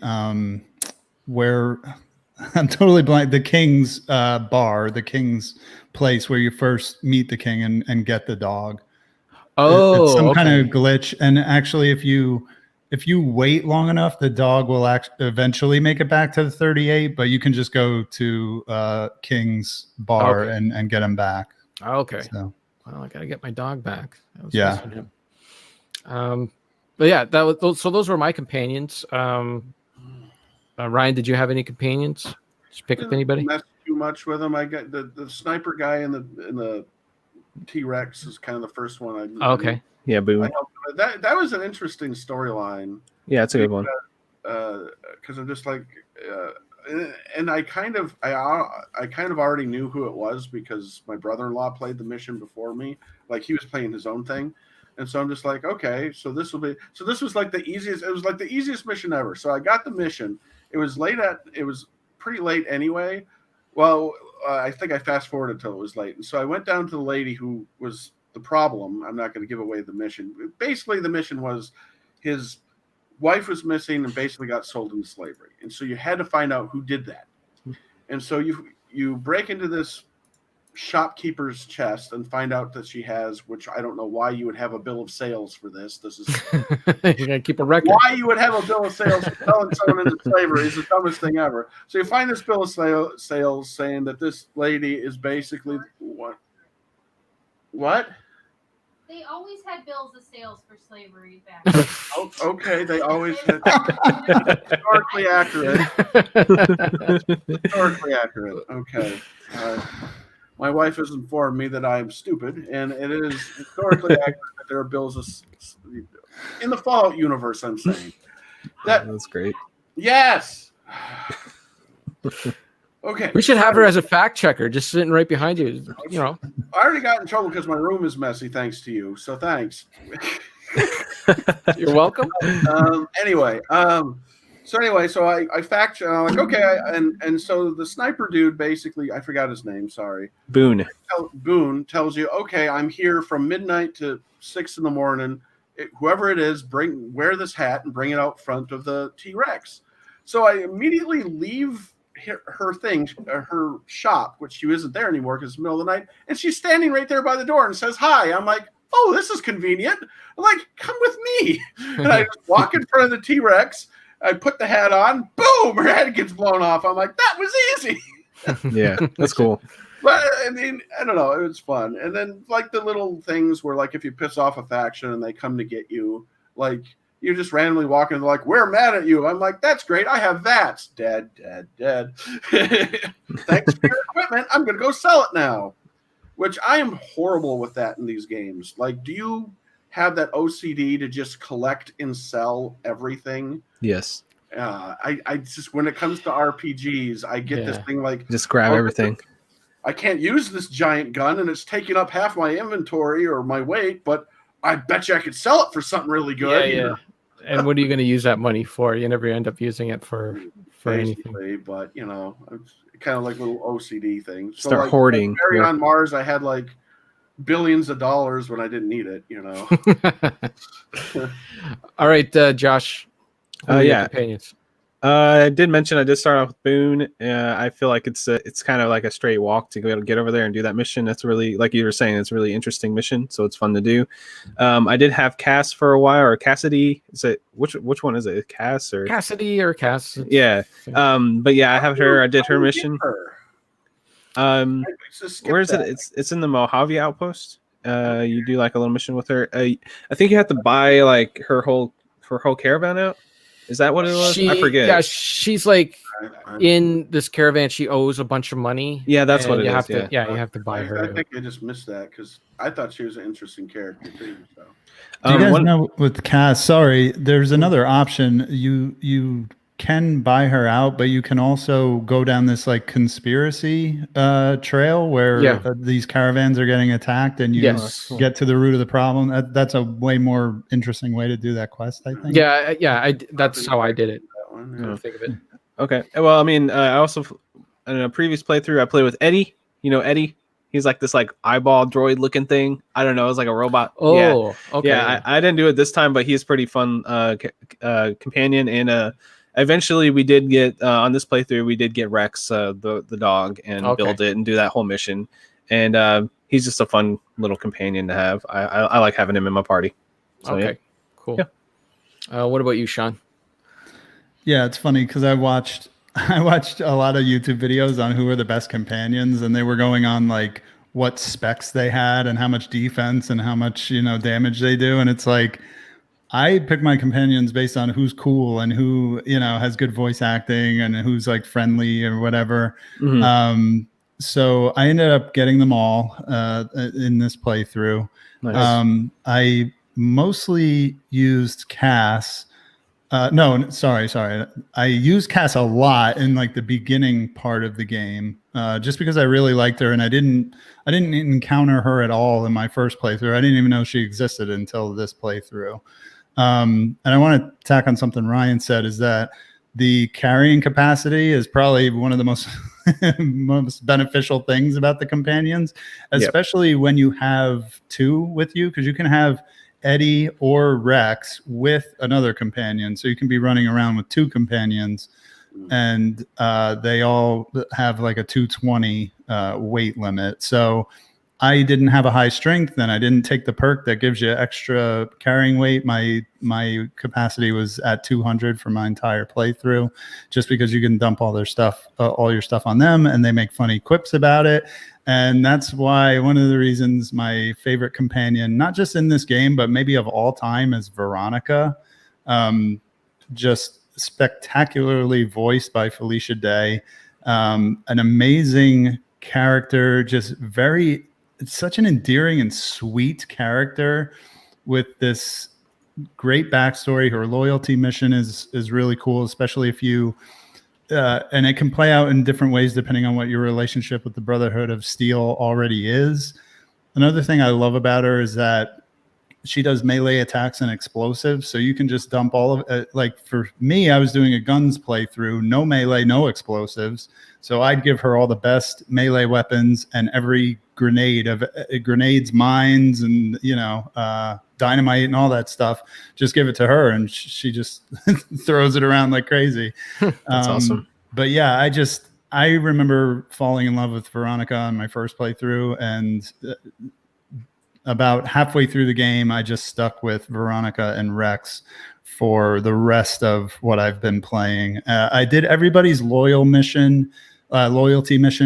where I'm totally blank. The King's bar, the King's place where you first meet the King and get the dog. It's some kind of glitch. And actually, if you wait long enough, the dog will eventually make it back to the 38, but you can just go to King's bar and get him back. Okay. So, well, I got to get my dog back. Yeah. But yeah, those were my companions. Ryan, did you have any companions? Did you pick up anybody? Mess too much with them. I got the sniper guy in the T-Rex is kind of the first one. Okay. Yeah, boom. That was an interesting storyline. Yeah, it's a good one. Because I'm just like, and I kind of already knew who it was because my brother-in-law played the mission before me. Like he was playing his own thing, and so I'm just like, okay, so this was like the easiest. It was like the easiest mission ever. So I got the mission. It was pretty late anyway. Well, I think I fast forwarded until it was late, and so I went down to the lady who was the problem. I'm not going to give away the mission. Basically, the mission was his wife was missing and basically got sold into slavery, and so you had to find out who did that. And so you break into this shopkeeper's chest and find out that she has, which I don't know why you would have a bill of sales for this. This is you're gonna keep a record. Why you would have a bill of sales for selling someone into slavery is the dumbest thing ever. So you find this bill of sales saying that this lady is basically what? They always had bills of sales for slavery back then. Oh, okay, they always had historically accurate. Historically accurate. Okay. My wife has informed me that I am stupid, and it is historically accurate that there are bills in the Fallout universe. I'm saying that's great. Yes. Okay. We should have her as a fact checker, just sitting right behind you. You know, I already got in trouble because my room is messy, thanks to you. So thanks. You're welcome. Anyway, So anyway, so I fact check. I'm like, okay, and so the sniper dude basically, I forgot his name. Sorry, Boone. Boone tells you, okay, I'm here from midnight to 6 in the morning. Whoever it is, wear this hat and bring it out front of the T-Rex. So I immediately leave her thing, her shop, which she isn't there anymore because it's the middle of the night, and she's standing right there by the door and says hi. I'm like, oh, this is convenient. I'm like, come with me. And I just walk in front of the T-Rex. I put the hat on. Boom! Her head gets blown off. I'm like, that was easy. Yeah, that's cool. But I mean, I don't know. It was fun. And then like the little things where like if you piss off a faction and they come to get you, like you just randomly walk in and they're like, we're mad at you. I'm like, that's great. I have VATS. Dead. Thanks for your equipment. I'm going to go sell it now. Which I am horrible with that in these games. Like, do you have that OCD to just collect and sell everything? Yes. I just, when it comes to RPGs, I get this thing like, just grab everything. I can't use this giant gun and it's taking up half my inventory or my weight, but I bet you I could sell it for something really good. Yeah. And what are you going to use that money for? You never end up using it for anything. But you know, it's kind of like little OCD things. So Start like, hoarding. Mary on Mars, I had like billions of dollars when I didn't need it. You know. All right, Josh. Companions. I did mention I did start off with Boone. I feel like it's kind of like a straight walk to get over there and do that mission. That's really, like you were saying, it's a really interesting mission, so it's fun to do. I did have Cass for a while, or Cassidy. Is it which one is it? Cass or Cassidy or Cass? Yeah. But yeah, I have her. I did her mission. Where is it? It's in the Mojave Outpost. You do like a little mission with her. I think you have to buy like her whole caravan out. Is that what it was? I forget. Yeah, she's like in this caravan. She owes a bunch of money. Yeah, that's what it you is. Have to, you have to buy her. I think I just missed that because I thought she was an interesting character too. So. Do you guys know with Cass? Sorry, there's another option. You can buy her out, but you can also go down this like conspiracy trail where these caravans are getting attacked, and you get to the root of the problem. That's a way more interesting way to do that quest, I think. Yeah. That's how I did it. Think of it. Okay. Well, I mean, I also in a previous playthrough I played with Eddie. You know Eddie. He's like this like eyeball droid looking thing. I don't know. It's like a robot. Oh, okay. Yeah, I didn't do it this time, but he's pretty fun companion. And eventually we did get on this playthrough, we did get Rex, the dog, and build it and do that whole mission. And he's just a fun little companion to have. I like having him in my party. So, cool. Yeah. What about you, Sean? Yeah, it's funny because I watched a lot of YouTube videos on who are the best companions, and they were going on like what specs they had and how much defense and how much damage they do, and it's like I pick my companions based on who's cool and who has good voice acting and who's like friendly or whatever. Mm-hmm. So I ended up getting them all in this playthrough. Nice. I mostly used Cass. Sorry. I used Cass a lot in like the beginning part of the game, just because I really liked her, and I didn't encounter her at all in my first playthrough. I didn't even know she existed until this playthrough. And I want to tack on something Ryan said, is that the carrying capacity is probably one of the most most beneficial things about the companions, especially when you have two with you, because you can have Eddie or Rex with another companion, so you can be running around with two companions, and they all have like a 220 weight limit. So I didn't have a high strength, and I didn't take the perk that gives you extra carrying weight. My capacity was at 200 for my entire playthrough, just because you can dump all your stuff on them, and they make funny quips about it. And that's why one of the reasons my favorite companion, not just in this game, but maybe of all time, is Veronica. Just spectacularly voiced by Felicia Day. An amazing character, just it's such an endearing and sweet character with this great backstory. Her loyalty mission is really cool, especially if you and it can play out in different ways depending on what your relationship with the Brotherhood of Steel already is. Another thing I love about her is that she does melee attacks and explosives, so you can just dump all of it. Like for me, I was doing a guns playthrough, no melee, no explosives. So I'd give her all the best melee weapons and every grenade of grenades, mines, and dynamite and all that stuff. Just give it to her, and she just throws it around like crazy. That's awesome. But yeah, I remember falling in love with Veronica on my first playthrough, and about halfway through the game, I just stuck with Veronica and Rex for the rest of what I've been playing. I did everybody's loyalty mission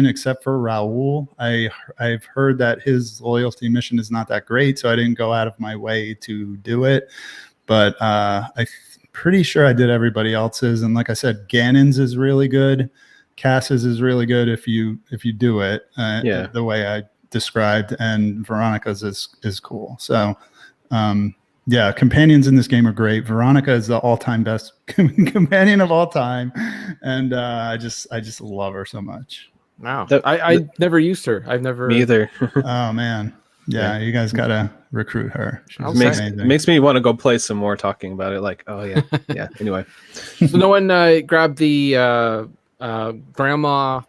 except for Raul. I've heard that his loyalty mission is not that great, so I didn't go out of my way to do it. But I'm pretty sure I did everybody else's. And like I said, Ganon's is really good. Cass's is really good if you do it the way I described, and Veronica's is cool. So companions in this game are great. Veronica is the all-time best companion of all time, and I just love her so much. Wow. I never used her. I've never. Me either. Oh man. Yeah, you guys gotta recruit her. Makes me want to go play some more talking about it. Like, oh yeah. Yeah. Anyway. So no one grabbed the grandma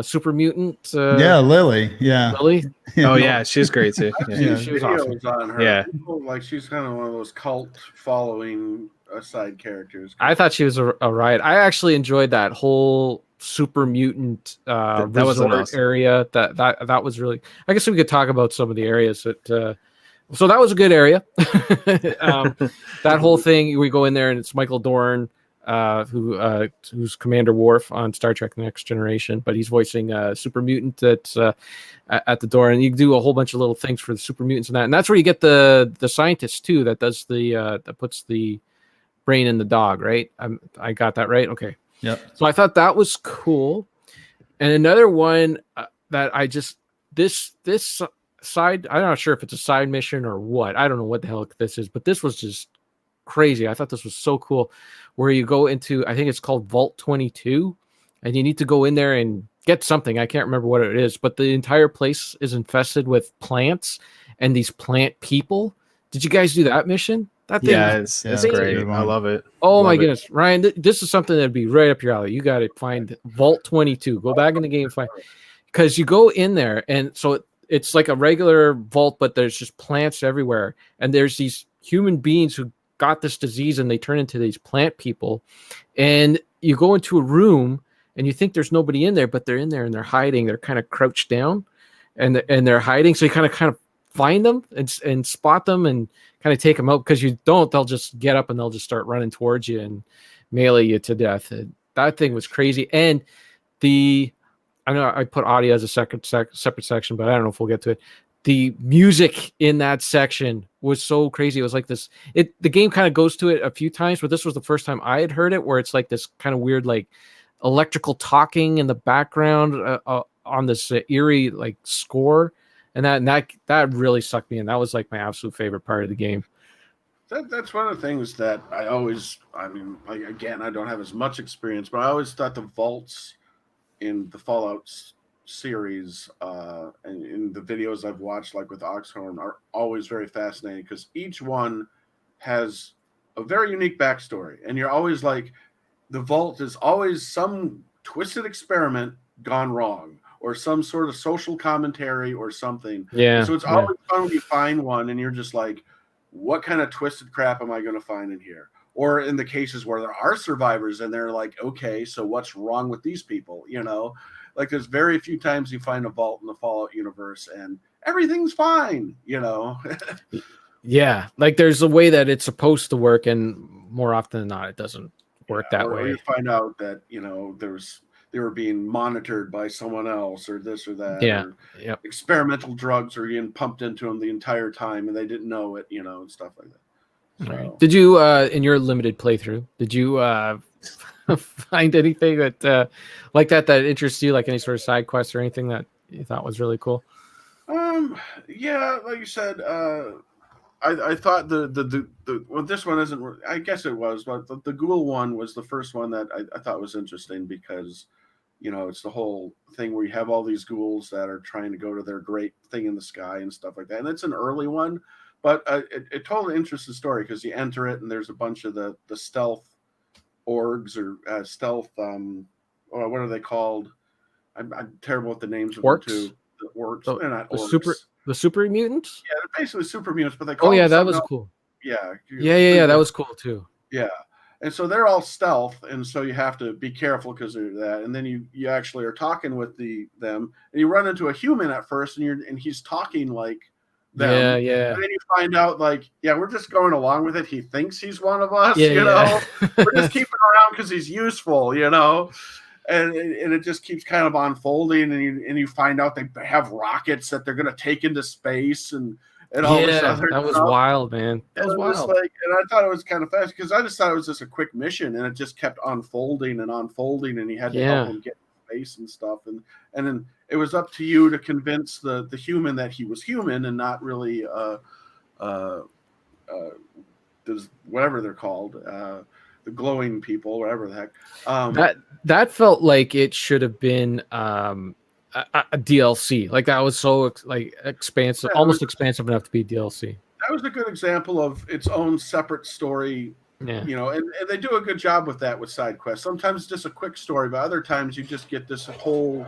super mutant. Lily. Yeah. Lily. Oh yeah, she's great too. Yeah. She was awesome. On her. Yeah. People, like she's kind of one of those cult following side characters. I thought she was a riot. I actually enjoyed that whole super mutant that was resort awesome area. That was really. I guess we could talk about some of the areas that. So that was a good area. That whole thing, we go in there and it's Michael Dorn, who's Commander Worf on Star Trek: The Next Generation, but he's voicing super mutant that's at the door, and you do a whole bunch of little things for the super mutants and that's where you get the scientist too that does that puts the brain in the dog, right? I got that right. Okay. Yep. So I thought that was cool. And another one that I just this side, I'm not sure if it's a side mission or what. I don't know what the hell this is, but this was just crazy. I thought this was so cool, where you go into, I think it's called Vault 22, and you need to go in there and get something. I can't remember what it is, but the entire place is infested with plants and these plant people. Did you guys do that mission? It's great. I love it. Oh my goodness, Ryan, this is something that'd be right up your alley. You got to find Vault 22. Go back in the game and find, because you go in there and so it's like a regular vault, but there's just plants everywhere, and there's these human beings who got this disease and they turn into these plant people, and you go into a room and you think there's nobody in there, but they're in there and they're hiding. They're kind of crouched down and they're hiding. So you kind of find them and spot them and kind of take them out, because you don't, they'll just get up and they'll just start running towards you and melee you to death. And that thing was crazy. And I know I put audio as a separate section, but I don't know if we'll get to it. The music in that section was so crazy. It was like this. The game kind of goes to it a few times, but this was the first time I had heard it, where it's like this kind of weird, like electrical talking in the background on this eerie like score, and that really sucked me in. That was like my absolute favorite part of the game. That's one of the things that I mean, like, again, I don't have as much experience, but I always thought the vaults in the Fallout series and in the videos I've watched, like with Oxhorn, are always very fascinating, because each one has a very unique backstory, and you're always like, the vault is always some twisted experiment gone wrong, or some sort of social commentary or something. Yeah. So it's always fun when you find one and you're just like, what kind of twisted crap am I going to find in here? Or in the cases where there are survivors and they're like, okay, so what's wrong with these people? Like there's very few times you find a vault in the Fallout universe and everything's fine, Yeah, like there's a way that it's supposed to work, and more often than not, it doesn't work that way. Or you find out that, they were being monitored by someone else, or this or that. Yeah. Or Yep. experimental drugs are getting pumped into them the entire time and they didn't know it, and stuff like that. So, Right. Did you, in your limited playthrough, did you find anything that like that interests you, like any sort of side quest or anything that you thought was really cool? Yeah, like you said, I thought the well, this one isn't. I guess it was, but the ghoul one was the first one that I thought was interesting, because it's the whole thing where you have all these ghouls that are trying to go to their great thing in the sky and stuff like that, and it's an early one. But it totally interesting story because you enter it and there's a bunch of the stealth orgs or stealth. What are they called? I'm terrible with the names of Orcs? them too. The orcs. Oh, They're not the orcs. super mutants. Yeah, they're basically super mutants, but they call Oh yeah, them that something was else. cool. Yeah. Yeah. That was cool too. Yeah. And so they're all stealth, and so you have to be careful because of that. And then you actually are talking with them, and you run into a human at first, and he's talking like them. Yeah. And then you find out, like, yeah, we're just going along with it. He thinks he's one of us, Yeah, you yeah. know. We're just keeping him around because he's useful, you know. And it just keeps kind of unfolding, and you find out they have rockets that they're going to take into space, and all this other that was stuff. wild, man. That was And it was wild. like, and I thought it was kind of fast because I just thought it was just a quick mission, and it just kept unfolding, and he had to help him get in space and stuff, and then it was up to you to convince the human that he was human and not really whatever they're called, the glowing people, whatever the heck. That felt like it should have been a DLC. Like that was so like expansive, Yeah, almost expansive enough to be DLC. That was a good example of its own separate story. Yeah. You know, and they do a good job with that with side quests. Sometimes it's just a quick story, but other times you just get this whole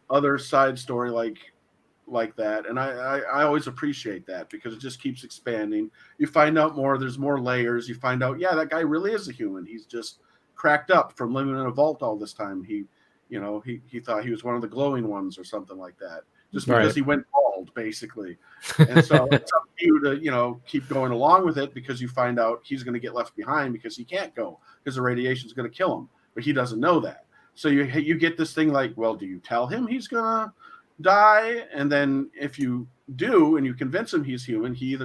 other side story like that. And I always appreciate that because it just keeps expanding. You find out more, there's more layers. You find out, yeah, that guy really is a human. He's just cracked up from living in a vault all this time. He thought he was one of the glowing ones or something like that. Just because he went bald, basically. And so it's up to you to, keep going along with it because you find out he's going to get left behind because he can't go because the radiation is going to kill him. But he doesn't know that. So you get this thing like, well, do you tell him he's going to die? And then if you do and you convince him he's human, he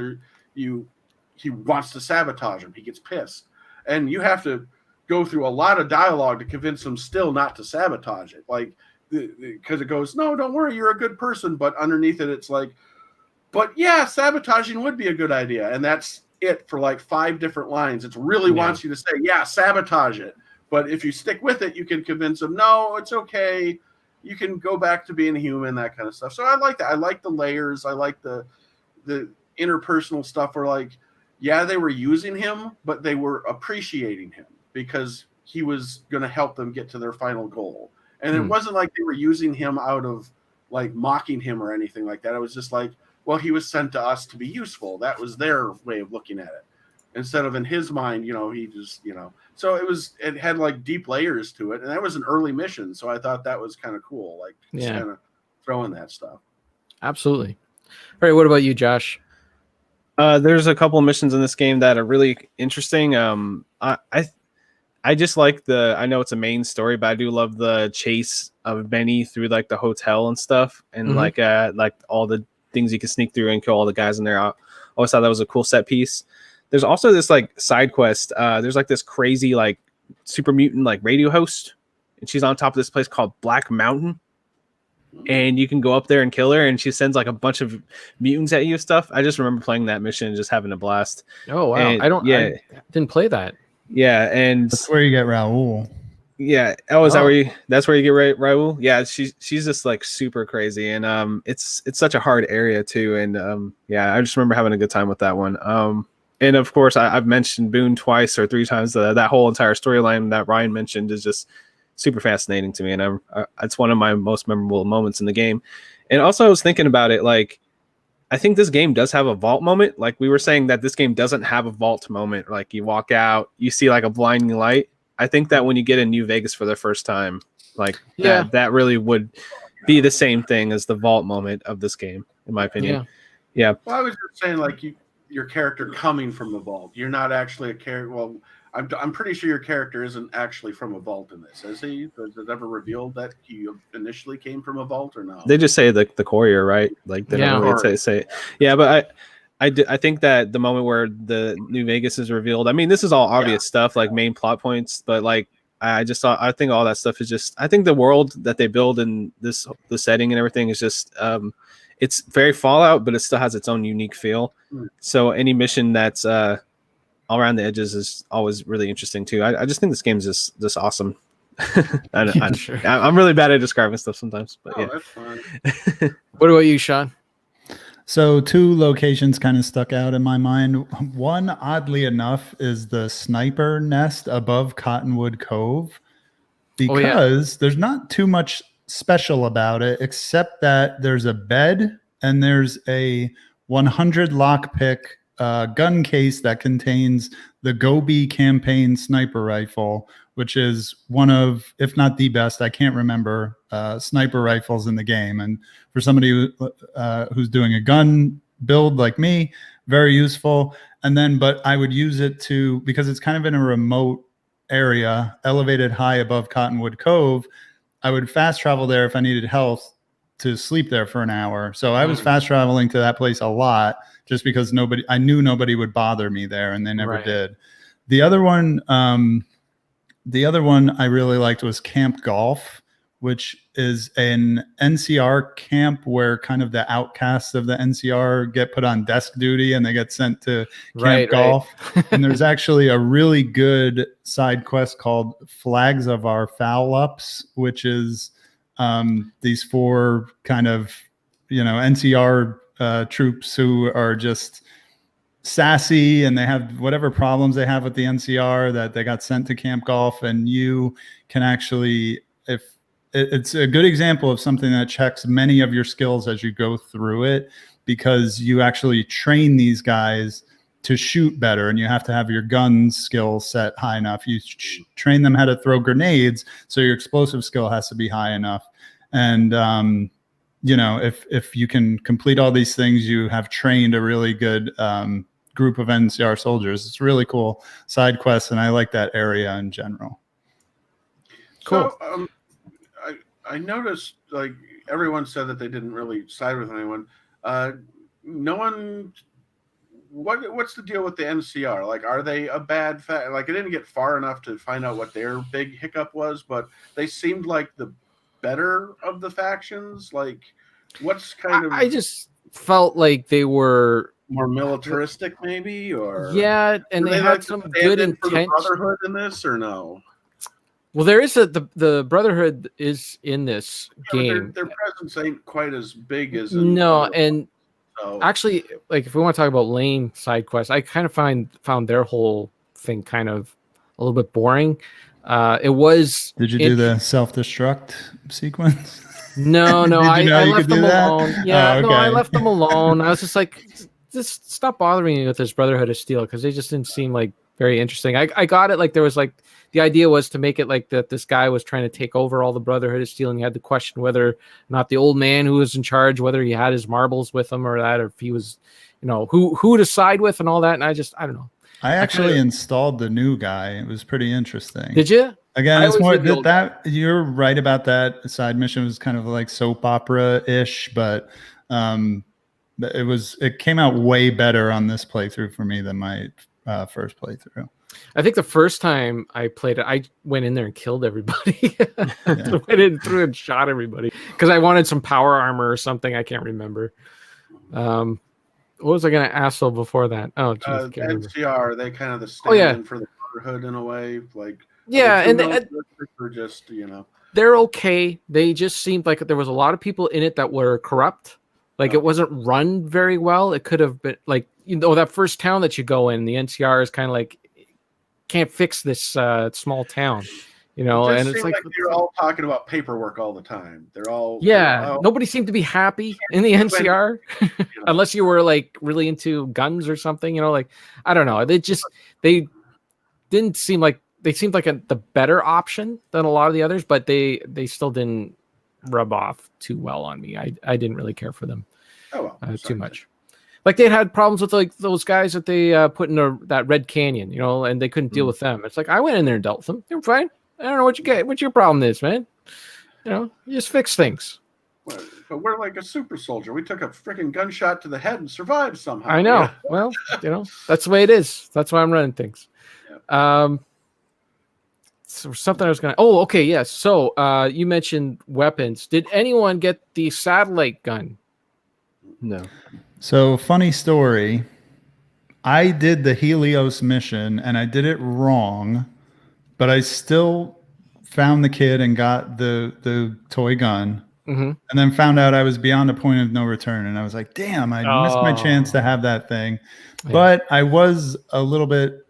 wants to sabotage him. He gets pissed. And you have to go through a lot of dialogue to convince him still not to sabotage it. Like, because it goes, no, don't worry, you're a good person. But underneath it, it's like, but yeah, sabotaging would be a good idea. And that's it for like 5 different lines. It really wants you to say, yeah, sabotage it. But if you stick with it, you can convince them, no, it's okay. You can go back to being human, that kind of stuff. So I like that. I like the layers. I like the interpersonal stuff where like, yeah, they were using him, but they were appreciating him because he was going to help them get to their final goal. And it wasn't like they were using him out of like mocking him or anything like that. It was just like, well, he was sent to us to be useful. That was their way of looking at it. Instead of in his mind, he just, so it had like deep layers to it. And that was an early mission. So I thought that was kind of cool. Like just kind of throwing that stuff. Absolutely. All right. What about you, Josh? There's a couple of missions in this game that are really interesting. I just like I know it's a main story, but I do love the chase of Benny through like the hotel and stuff, and like all the things you can sneak through and kill all the guys in there. I always thought that was a cool set piece. There's also this like side quest. There's like this crazy like super mutant like radio host, and she's on top of this place called Black Mountain, and you can go up there and kill her, and she sends like a bunch of mutants at you and stuff. I just remember playing that mission and just having a blast. Oh wow! And, I didn't play that. Yeah, and that's where you get Raul. Yeah. Oh, is that where that's where you get Raul? Yeah, she's just like super crazy, and it's such a hard area too, and yeah, I just remember having a good time with that one. And of course, I've mentioned Boone twice or 3 times. That whole entire storyline that Ryan mentioned is just super fascinating to me, and it's one of my most memorable moments in the game. And also, I was thinking about it, like, I think this game does have a vault moment. Like we were saying that this game doesn't have a vault moment. Like you walk out, you see like a blinding light. I think that when you get in New Vegas for the first time, like that really would be the same thing as the vault moment of this game, in my opinion. Yeah. Well, I was just saying like your character coming from the vault. You're not actually a character. Well, I'm pretty sure your character isn't actually from a vault in this. Is he? Is it ever revealed that he initially came from a vault or no? They just say the courier, right? Like they don't really say. Yeah, but I think that the moment where the New Vegas is revealed, I mean, this is all obvious stuff, like main plot points, but like I think all that stuff is just. I think the world that they build in the setting and everything is just. It's very Fallout, but it still has its own unique feel. So any mission that's all around the edges is always really interesting too. I just think this game is just awesome. I'm really bad at describing stuff sometimes, but that's fine. What about you, Sean? So two locations kind of stuck out in my mind. One, oddly enough, is the sniper nest above Cottonwood Cove, Oh, yeah. because there's not too much special about it except that there's a bed and there's a 100 lockpick gun case that contains the Gobi campaign sniper rifle, which is one of, if not the best, I can't remember, sniper rifles in the game. And for somebody who's doing a gun build like me, very useful. And then, but I would use it to, because it's kind of in a remote area, elevated high above Cottonwood Cove, I would fast travel there if I needed health to sleep there for an hour. So I was fast traveling to that place a lot just because I knew nobody would bother me there, and they never Right. did. The other one I really liked was Camp Golf, which is an NCR camp where kind of the outcasts of the NCR get put on desk duty and they get sent to Camp Golf. And there's actually a really good side quest called Flags of Our Foul Ups, which is these 4 kind of, NCR troops who are just sassy, and they have whatever problems they have with the NCR, that they got sent to Camp Golf. And you can actually, if it's a good example of something that checks many of your skills as you go through it, because you actually train these guys to shoot better, and you have to have your gun skill set high enough. You train them how to throw grenades, so your explosive skill has to be high enough. And if you can complete all these things, you have trained a really good group of NCR soldiers. It's really cool side quests, and I like that area in general. Cool. So, I noticed, like, everyone said that they didn't really side with anyone. No one. What's the deal with the NCR? Like, are they a bad like, I didn't get far enough to find out what their big hiccup was, but they seemed like the better of the factions. Like, what's kind of? I just felt like they were more militaristic, maybe, or yeah, and they had like some stand good in for the intent. Brotherhood in this, or no? Well, there is the Brotherhood is in this game. Their presence ain't quite as big as No, and so. actually, like, if we want to talk about lane side quests, I kind of found their whole thing kind of a little bit boring. It was. Did you do the self-destruct sequence? No, Did you I know you left could do them that? alone. Yeah, Oh, no, I okay. left them alone. I was just like, just stop bothering me with this Brotherhood of Steel, because they just didn't seem like very interesting. I got it. Like, there was like, the idea was to make it like that this guy was trying to take over all the Brotherhood of Steel, and you had to question whether or not the old man who was in charge, whether he had his marbles with him or that, or if he was, who to side with and all that. And I don't know. I actually installed the new guy. It was pretty interesting. Did you? Again, I it's always more did the old that you're right about that. Side mission was kind of like soap opera-ish, but it came out way better on this playthrough for me than my first playthrough. I think the first time I played it, I went in there and killed everybody. I went in through and shot everybody because I wanted some power armor or something. I can't remember. What was I going to ask though before that? Oh, geez, I can't remember. NCR, they kind of the stand-in for the Brotherhood in a way, like yeah, and or just they're okay. They just seemed like there was a lot of people in it that were corrupt. Like, it wasn't run very well. It could have been like, that first town that you go in, the NCR is kind of like, can't fix this small town, and it's like they're all talking about paperwork all the time. They're all nobody seemed to be happy in the NCR unless you were like really into guns or something, like, I don't know. They didn't seem like they seemed like the better option than a lot of the others, but they still didn't rub off too well on me. I didn't really care for them too much. Like, they had problems with like those guys that they put in that Red Canyon, and they couldn't deal with them. It's like, I went in there and dealt with them. They were fine. I don't know what your problem is, man. You just fix things. But we're like a super soldier. We took a freaking gunshot to the head and survived somehow. I know. Well, that's the way it is. That's why I'm running things. Yeah. So something I was going to... Oh, okay, yes. So you mentioned weapons. Did anyone get the satellite gun? No. So, funny story. I did the Helios mission and I did it wrong, but I still found the kid and got the toy gun. Mhm. and then found out I was beyond a point of no return, and I was like, damn, I missed my chance to Oh. have that thing. Yeah. But I was a little bit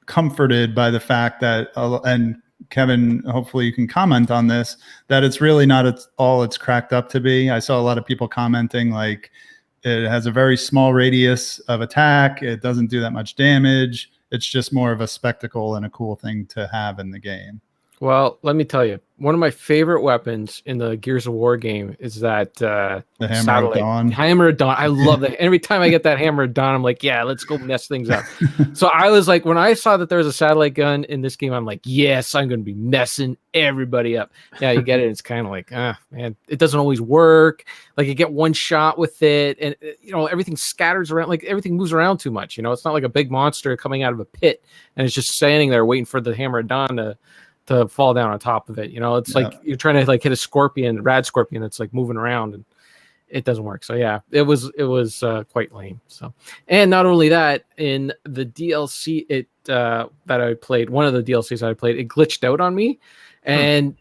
comforted by the fact that, and Kevin, hopefully you can comment on this, that it's really not all it's cracked up to be. I saw a lot of people commenting like it has a very small radius of attack. It doesn't do that much damage. It's just more of a spectacle and a cool thing to have in the game. Well, let me tell you, one of my favorite weapons in the Gears of War game is that The Hammer of satellite. Dawn. Hammer of Dawn. I love that. Every time I get that Hammer of Dawn, I'm like, yeah, let's go mess things up. So I was like, when I saw that there was a satellite gun in this game, I'm like, yes, I'm going to be messing everybody up. Yeah, you get it. It's kind of like, man, it doesn't always work. Like you get one shot with it, and everything scatters around. Like everything moves around too much. It's not like a big monster coming out of a pit and it's just standing there waiting for the Hammer of Dawn to fall down on top of it. It's like you're trying to like hit a rad scorpion that's like moving around, and it doesn't work. So yeah, it was quite lame. So, and not only that, in the DLC that I played, one of the DLCs I played, it glitched out on me, and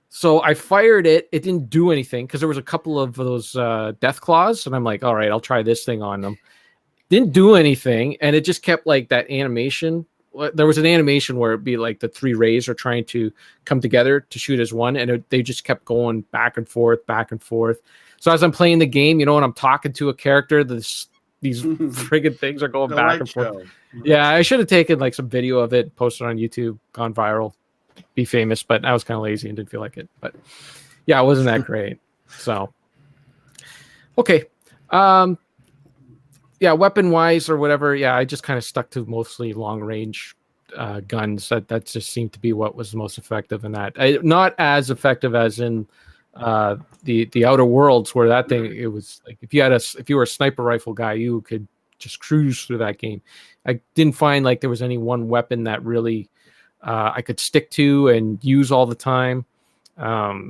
so I fired it. It didn't do anything because there was a couple of those death claws, and I'm like, all right, I'll try this thing on them. Didn't do anything, and it just kept like that animation. There was an animation where it'd be like the three rays are trying to come together to shoot as one, and they just kept going back and forth, back and forth. So as I'm playing the game, when I'm talking to a character, these friggin' things are going back and forth. Yeah, I should have taken like some video of it, posted on YouTube, gone viral, be famous, but I was kind of lazy and didn't feel like it. But yeah, it wasn't that great. So okay. Yeah, weapon wise or whatever. Yeah, I just kind of stuck to mostly long range guns. That just seemed to be what was the most effective in that. Not as effective as in the Outer Worlds, where that thing, it was like if you were a sniper rifle guy, you could just cruise through that game. I didn't find like there was any one weapon that really I could stick to and use all the time. I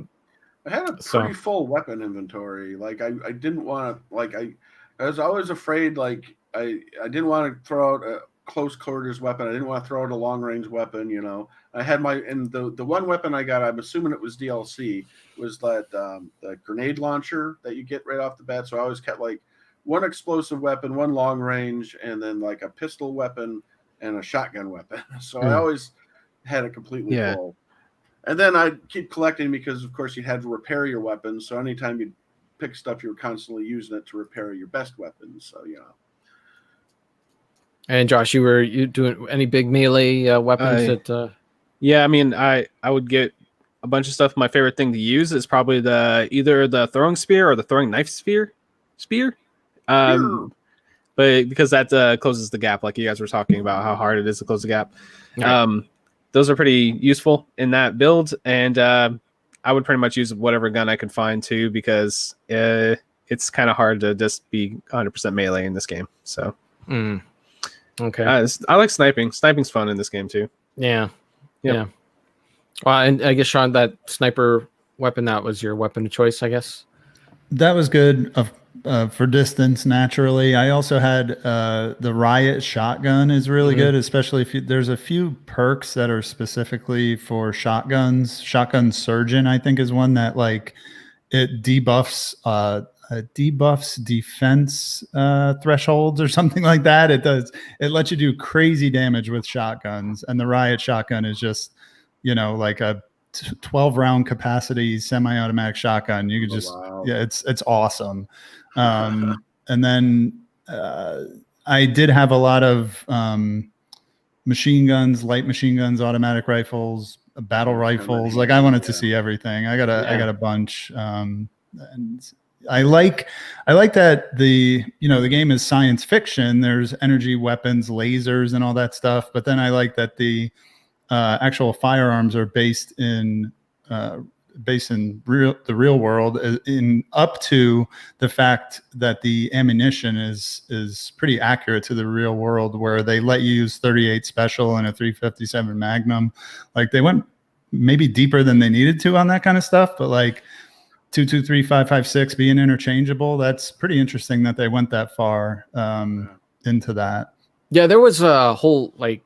had a pretty full weapon inventory. Like I didn't want to I was always afraid, like, I didn't want to throw out a close quarters weapon. I didn't want to throw out a long range weapon, I had the one weapon I got, I'm assuming it was DLC, was that the grenade launcher that you get right off the bat. So I always kept, like, one explosive weapon, one long range, and then, like, a pistol weapon and a shotgun weapon. So I always had it completely full. And then I'd keep collecting because, of course, you had to repair your weapons. So anytime you'd pick stuff, you were constantly using it to repair your best weapons. So And Josh, you doing any big melee weapons Yeah, I mean, I would get a bunch of stuff. My favorite thing to use is probably either the throwing spear or the throwing knife spear. But because that closes the gap, like you guys were talking about how hard it is to close the gap. Right. Those are pretty useful in that build, and I would pretty much use whatever gun I could find too, because it's kind of hard to just be 100% melee in this game. So, okay, I like sniping. Sniping's fun in this game too. Yeah. Well, and I guess Sean, that sniper weapon, that was your weapon of choice, I guess. That was good for distance. Naturally, I also had the Riot shotgun is really good, especially if there's a few perks that are specifically for shotguns. Shotgun Surgeon, I think, is one that like it debuffs defense thresholds or something like that. It lets you do crazy damage with shotguns, and the Riot shotgun is just like a 12 round capacity semi-automatic shotgun. You could it's awesome. And then I did have a lot of machine guns, light machine guns, automatic rifles, battle rifles. Like I wanted to see everything. I got a bunch. And I like that the game is science fiction. There's energy weapons, lasers, and all that stuff. But then I like that the actual firearms are based in the real world, in up to the fact that the ammunition is pretty accurate to the real world, where they let you use 38 special and a 357 Magnum. Like they went maybe deeper than they needed to on that kind of stuff, but like 223, 556 being interchangeable, that's pretty interesting that they went that far into that. Yeah, there was a whole like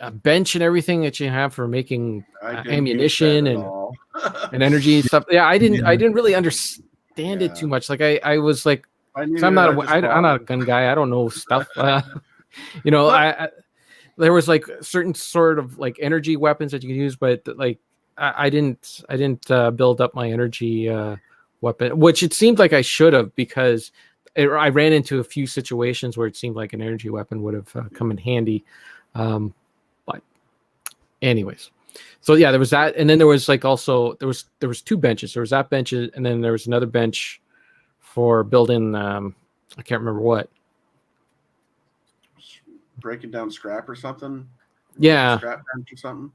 a bench and everything that you have for making ammunition, and and energy stuff. Yeah, I didn't really understand it Yeah. too much. Like I was like, I knew 'cause I'm that not I just I'm not a bought gun guy. I don't know stuff. You know, But- there was like certain sort of like energy weapons that you can use, but like I didn't build up my energy weapon, which it seemed like I should have, because I ran into a few situations where it seemed like an energy weapon would have come in handy. But anyways, so yeah, there was that, and then there was like also there was two benches. There was that bench, and then there was another bench for building. I can't remember what. breaking down scrap or something. Yeah. Scrap bench or something.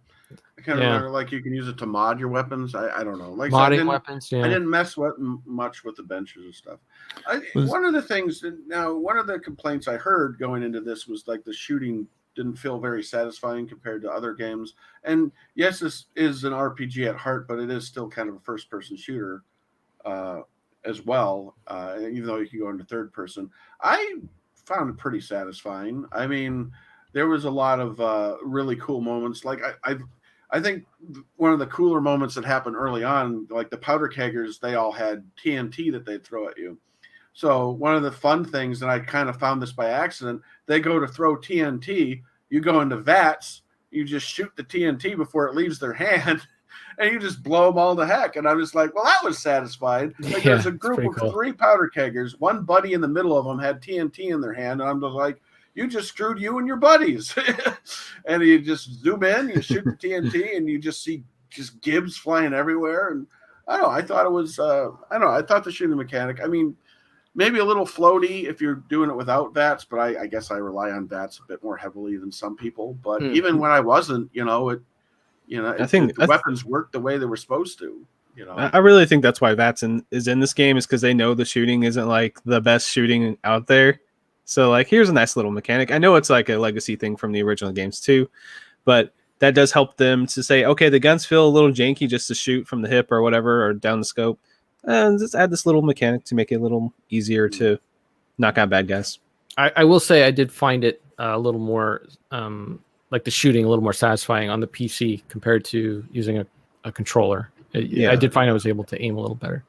I can't Yeah. remember. Like you can use it to mod your weapons. I don't know. Like I said, Modding weapons. Yeah. I didn't mess much with the benches and stuff. One of the things now, one of the complaints I heard going into this was like the shooting didn't feel very satisfying compared to other games. And yes, this is an RPG at heart, but it is still kind of a first-person shooter as well. Even though you can go into third person, I found it pretty satisfying. I mean, there was a lot of really cool moments. Like I think one of the cooler moments that happened early on, like the powder keggers, they all had TNT that they'd throw at you. So one of the fun things, and I kind of found this by accident, they go to throw TNT, you go into VATS, you just shoot the TNT before it leaves their hand, and you just blow them all to heck. And I'm just like, well, that was satisfying. Like there's a group of 3 powder keggers. One buddy in the middle of them had TNT in their hand, and I'm just like, you just screwed you and your buddies. And you just zoom in, you shoot the TNT, and you just see just gibs flying everywhere. And I don't know, I thought it was, I thought the shooting mechanic, I mean, maybe a little floaty if you're doing it without VATS, but I guess I rely on VATS a bit more heavily than some people. But even when I wasn't, I think the weapons worked the way they were supposed to. I really think that's why VATS is in this game, is because they know the shooting isn't like the best shooting out there. So like, here's a nice little mechanic. I know it's like a legacy thing from the original games too, but that does help them to say, okay, the guns feel a little janky just to shoot from the hip or whatever, or down the scope. And just add this little mechanic to make it a little easier to knock out bad guys. I will say I did find it a little more, like the shooting a little more satisfying on the PC compared to using a controller. I did find I was able to aim a little better.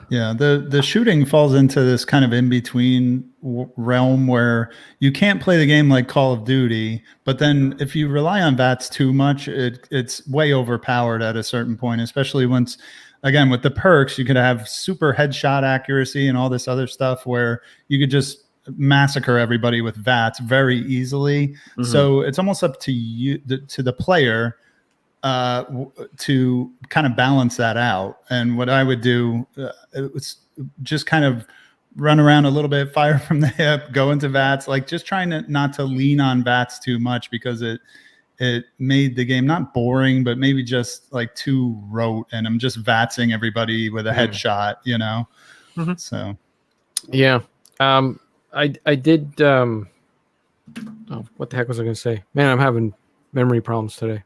Yeah, the shooting falls into this kind of in-between realm where you can't play the game like Call of Duty, but then if you rely on VATS too much, it's way overpowered at a certain point, especially once, again, with the perks, you could have super headshot accuracy and all this other stuff where you could just massacre everybody with VATS very easily. Mm-hmm. So it's almost up to you, to the player, to kind of balance that out. And what I would do, it was just kind of run around a little bit, fire from the hip, go into VATS, like just trying not to lean on VATS too much, because it made the game not boring, but maybe just like too rote, and I'm just VATSing everybody with a headshot, Mm-hmm. So yeah. I did oh, what the heck was I gonna say? Man, I'm having memory problems today.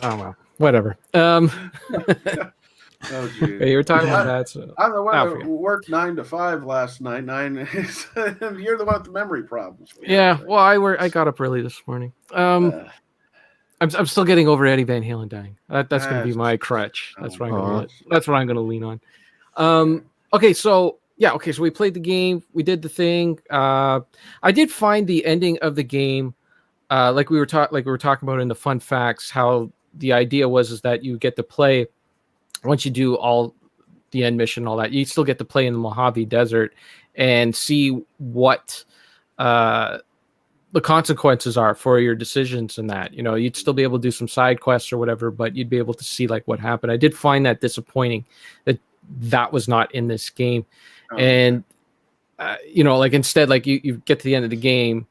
Oh well, whatever. Oh, geez. You were talking about that. So. I'm the one that worked 9 to 5 last night. You're the one with the memory problems. Yeah, well, I got up early this morning. I'm still getting over Eddie Van Halen dying. That's going to be my crutch. That's what I'm going to lean on. Okay, so we played the game. We did the thing. I did find the ending of the game. Like we were talking about in the fun facts, how the idea is that you get to play once you do all the end mission, all that, you still get to play in the Mojave Desert and see what the consequences are for your decisions and that. You'd still be able to do some side quests or whatever, but you'd be able to see like what happened. I did find that disappointing that was not in this game. And like instead, like you get to the end of the game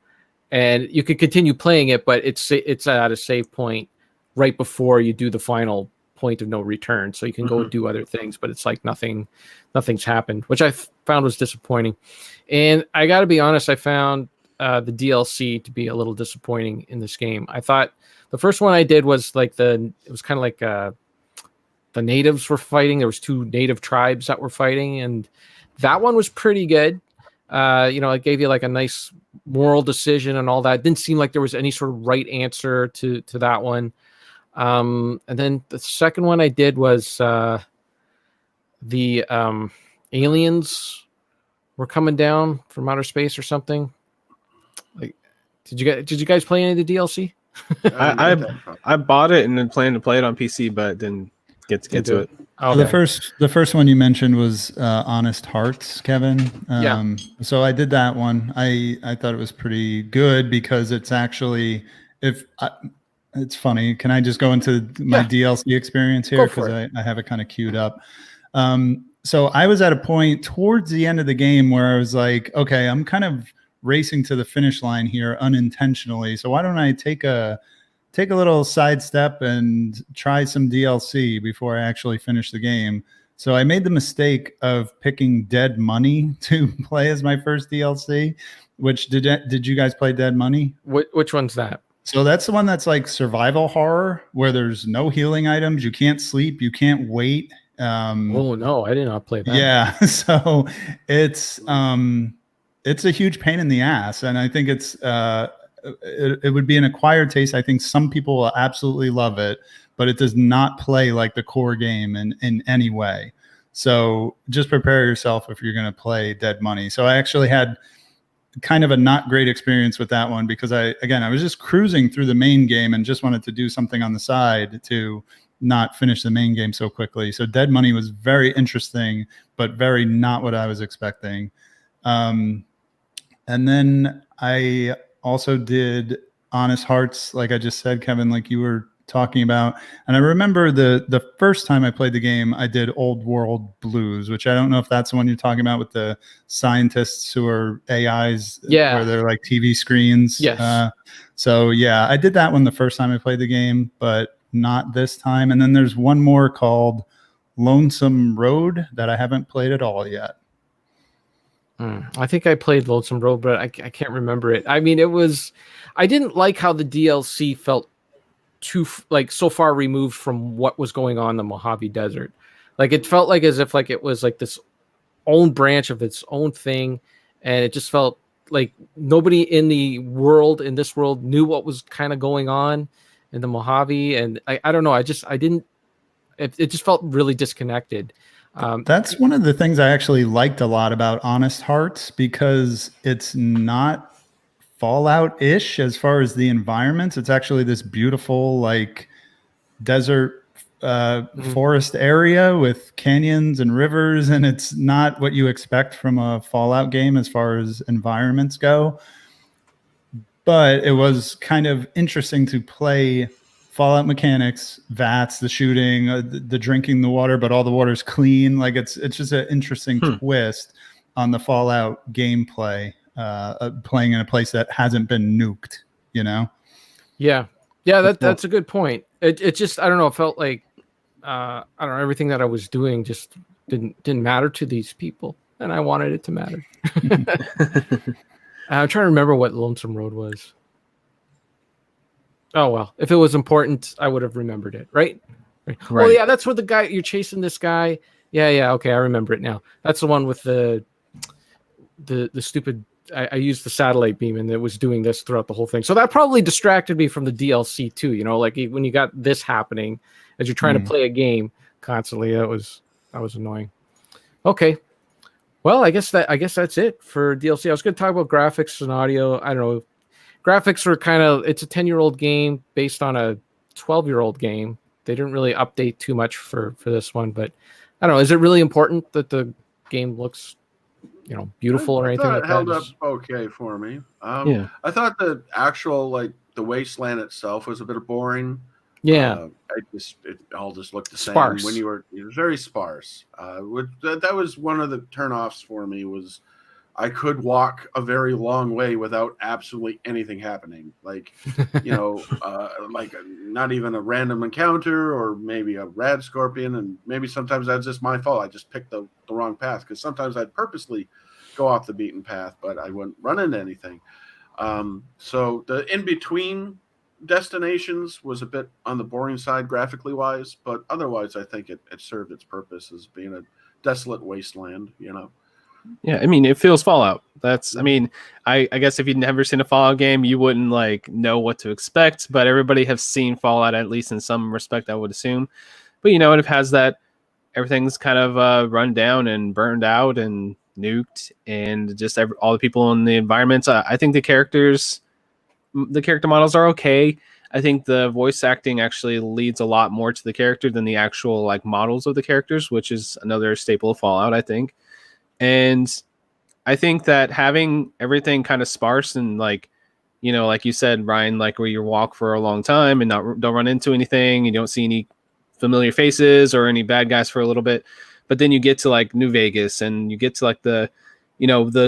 and you could continue playing it, but it's at a save point right before you do the final point of no return. So you can go do other things, but it's like nothing's happened, which I found was disappointing. And I got to be honest, I found the DLC to be a little disappointing in this game. I thought the first one I did was like it was kind of like the natives were fighting. There was 2 native tribes that were fighting, and that one was pretty good. It gave you like a nice moral decision and all that. It didn't seem like there was any sort of right answer to that one. And then the second one I did was the aliens were coming down from outer space or something. Like, did you guys play any of the DLC? I bought it and then planned to play it on PC, but didn't get to it. So the first one you mentioned was Honest Hearts, Kevin. Yeah. So I did that one. I thought it was pretty good because it's actually it's funny. Can I just go into my DLC experience here because I have it kind of queued up. So I was at a point towards the end of the game where I was like, okay, I'm kind of racing to the finish line here unintentionally. So why don't I take a little sidestep and try some DLC before I actually finish the game. So I made the mistake of picking Dead Money to play as my first DLC. Which did you guys play Dead Money? Which one's that? So that's the one that's like survival horror where there's no healing items. You can't sleep. You can't wait. Oh no, I did not play that. Yeah. So it's a huge pain in the ass. And I think it would be an acquired taste. I think some people will absolutely love it, but it does not play like the core game in any way. So just prepare yourself if you're going to play Dead Money. So I actually had kind of a not great experience with that one because I was just cruising through the main game and just wanted to do something on the side to not finish the main game so quickly. So Dead Money was very interesting, but very not what I was expecting. And then I also did Honest Hearts, like I just said, Kevin, like you were talking about. And I remember the first time I played the game, I did Old World Blues, which I don't know if that's the one you're talking about with the scientists who are AIs, where they're like TV screens. Yes. So yeah, I did that one the first time I played the game, but not this time. And then there's one more called Lonesome Road that I haven't played at all yet. I think I played Lonesome Road, but I can't remember it. I mean, I didn't like how the DLC felt so far removed from what was going on in the Mojave Desert. Like it felt like as if like it was like this own branch of its own thing, and it just felt like nobody in this world knew what was kind of going on in the Mojave, and I don't know. It just felt really disconnected. That's one of the things I actually liked a lot about Honest Hearts because it's not Fallout-ish as far as the environments. It's actually this beautiful like desert forest area with canyons and rivers, and it's not what you expect from a Fallout game as far as environments go. But it was kind of interesting to play Fallout mechanics, VATS, the shooting, the drinking the water, but all the water's clean. Like it's just an interesting twist on the Fallout gameplay, playing in a place that hasn't been nuked, you know? Yeah. That's a good point. It just, I don't know. It felt like, I don't know, everything that I was doing just didn't matter to these people, and I wanted it to matter. I'm trying to remember what Lonesome Road was. Oh, well, if it was important, I would have remembered it, right? Well, yeah, that's where you're chasing this guy. Yeah, okay, I remember it now. That's the one with the stupid, I used the satellite beam and it was doing this throughout the whole thing. So that probably distracted me from the DLC too, you know, like when you got this happening as you're trying to play a game constantly, that was annoying. Okay. Well, I guess that's it for DLC. I was going to talk about graphics and audio. I don't know. Graphics were it's a 10-year-old game based on a 12-year-old game. They didn't really update too much for this one, but I don't know. Is it really important that the game looks, you know, beautiful or anything like that? It held up okay for me. I thought the actual, like, the wasteland itself was a bit boring. Yeah. It all just looked the same. Sparse. It was very sparse. That was one of the turnoffs for me was I could walk a very long way without absolutely anything happening. Like, you know, like not even a random encounter or maybe a rad scorpion. And maybe sometimes that's just my fault. I just picked the wrong path because sometimes I'd purposely go off the beaten path, but I wouldn't run into anything. So the in-between destinations was a bit on the boring side graphically wise, but otherwise I think it served its purpose as being a desolate wasteland, you know. Yeah, I mean, it feels Fallout. That's, I mean, I guess if you'd never seen a Fallout game, you wouldn't like know what to expect. But everybody has seen Fallout at least in some respect, I would assume. But it has that everything's kind of run down and burned out and nuked, and just all the people in the environments. I think the character models are okay. I think the voice acting actually leads a lot more to the character than the actual like models of the characters, which is another staple of Fallout, I think. And I think that having everything kind of sparse and like you said, Ryan, like where you walk for a long time and don't run into anything, you don't see any familiar faces or any bad guys for a little bit, but then you get to like New Vegas and you get to like the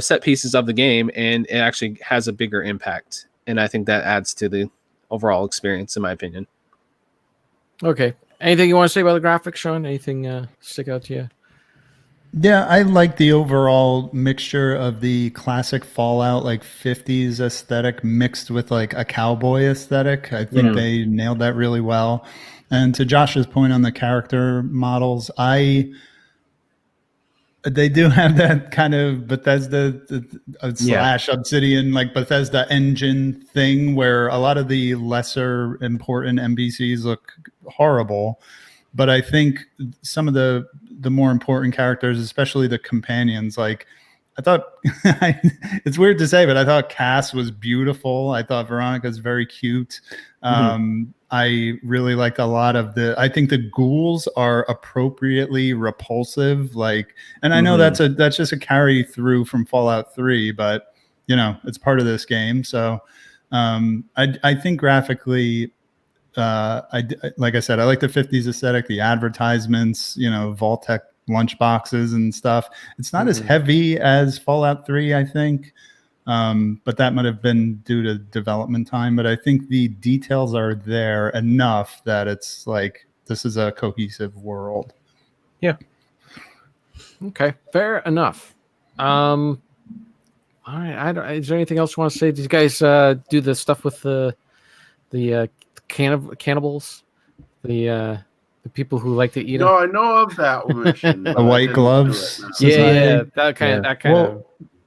set pieces of the game, and it actually has a bigger impact. And I think that adds to the overall experience, in my opinion. Okay. Anything you want to say about the graphics, Sean? Anything stick out to you? Yeah, I like the overall mixture of the classic Fallout, like 50s aesthetic mixed with like a cowboy aesthetic. I think they nailed that really well. And to Josh's point on the character models, they do have that kind of Bethesda / Obsidian, like Bethesda engine thing where a lot of the lesser important NPCs look horrible. But I think some of the more important characters, especially the companions, like I thought, it's weird to say, but I thought Cass was beautiful. I thought Veronica's very cute. I really liked a lot of I think the ghouls are appropriately repulsive. Like, and I know that's just a carry through from Fallout 3, but it's part of this game. So I think graphically, like I said, I like the 50s aesthetic, the advertisements, Vault-Tec lunch boxes and stuff. It's not as heavy as Fallout 3, I think. But that might have been due to development time. But I think the details are there enough that it's like this is a cohesive world. Yeah. Okay, fair enough. All right. Is there anything else you want to say? Did you guys do the stuff with the cannibals? The people who like to eat them? No, I know of that mission. The white gloves. Yeah, that kind of.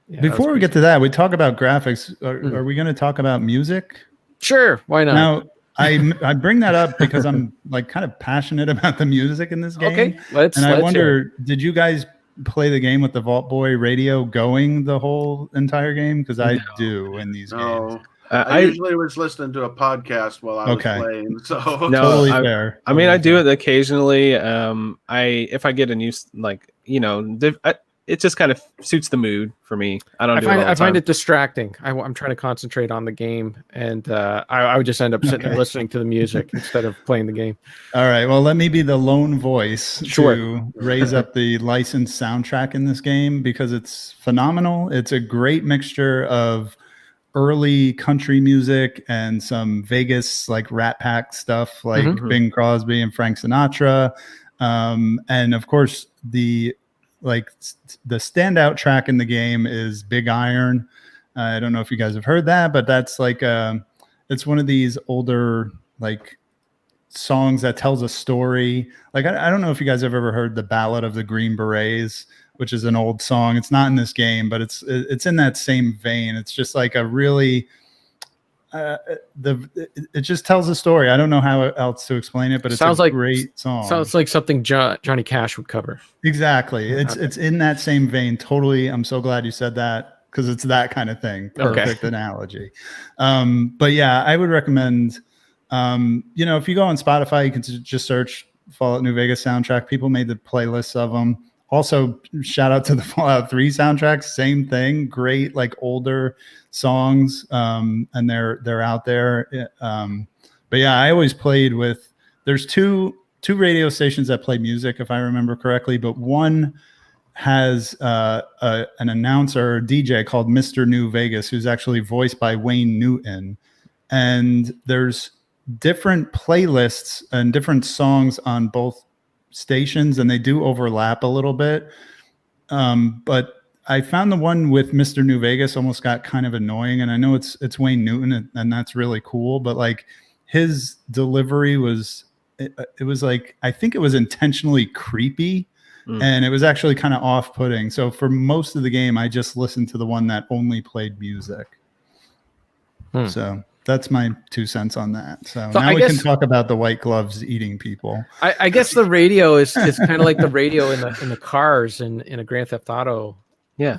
Yeah, before we get to that, we talk about graphics. Are we going to talk about music? Sure, why not? Now, I bring that up because I'm like kind of passionate about the music in this game. Okay, let's wonder, did you guys play the game with the Vault Boy radio going the whole entire game? Because I do in these games. I usually was listening to a podcast while I was playing. So no, totally fair. I mean, I do it occasionally. If I get a new it just kind of suits the mood for me. I find it distracting. I'm trying to concentrate on the game, and I would just end up sitting there listening to the music instead of playing the game. All right. Well, let me be the lone voice to raise up the licensed soundtrack in this game because it's phenomenal. It's a great mixture of early country music and some Vegas like Rat Pack stuff like Bing Crosby and Frank Sinatra. And of course the standout track in the game is Big Iron. I don't know if you guys have heard that, but that's like it's one of these older like songs that tells a story. Like I don't know if you guys have ever heard the Ballad of the Green Berets, which is an old song. It's not in this game, but it's in that same vein. It's just like a really it just tells a story. I don't know how else to explain it, but it's a great song. Sounds like something Johnny Cash would cover. Exactly. It's in that same vein. Totally. I'm so glad you said that because it's that kind of thing. Perfect analogy. But yeah, I would recommend, if you go on Spotify, you can just search Fallout New Vegas soundtrack. People made the playlists of them. Also, shout out to the Fallout 3 soundtrack. Same thing. Great, like older songs, and they're out there. But yeah, I always played with. There's two radio stations that play music, if I remember correctly. But one has an announcer or DJ called Mr. New Vegas, who's actually voiced by Wayne Newton. And there's different playlists and different songs on both stations, and they do overlap a little bit. But I found the one with Mr. New Vegas almost got kind of annoying, and I know it's Wayne Newton, and that's really cool. But like his delivery was, it was like I think it was intentionally creepy, and it was actually kind of off-putting. So for most of the game, I just listened to the one that only played music. So that's my 2 cents on that. So now we can talk about the white gloves eating people. I guess the radio is kind of like the radio in the cars in a Grand Theft Auto. Yeah,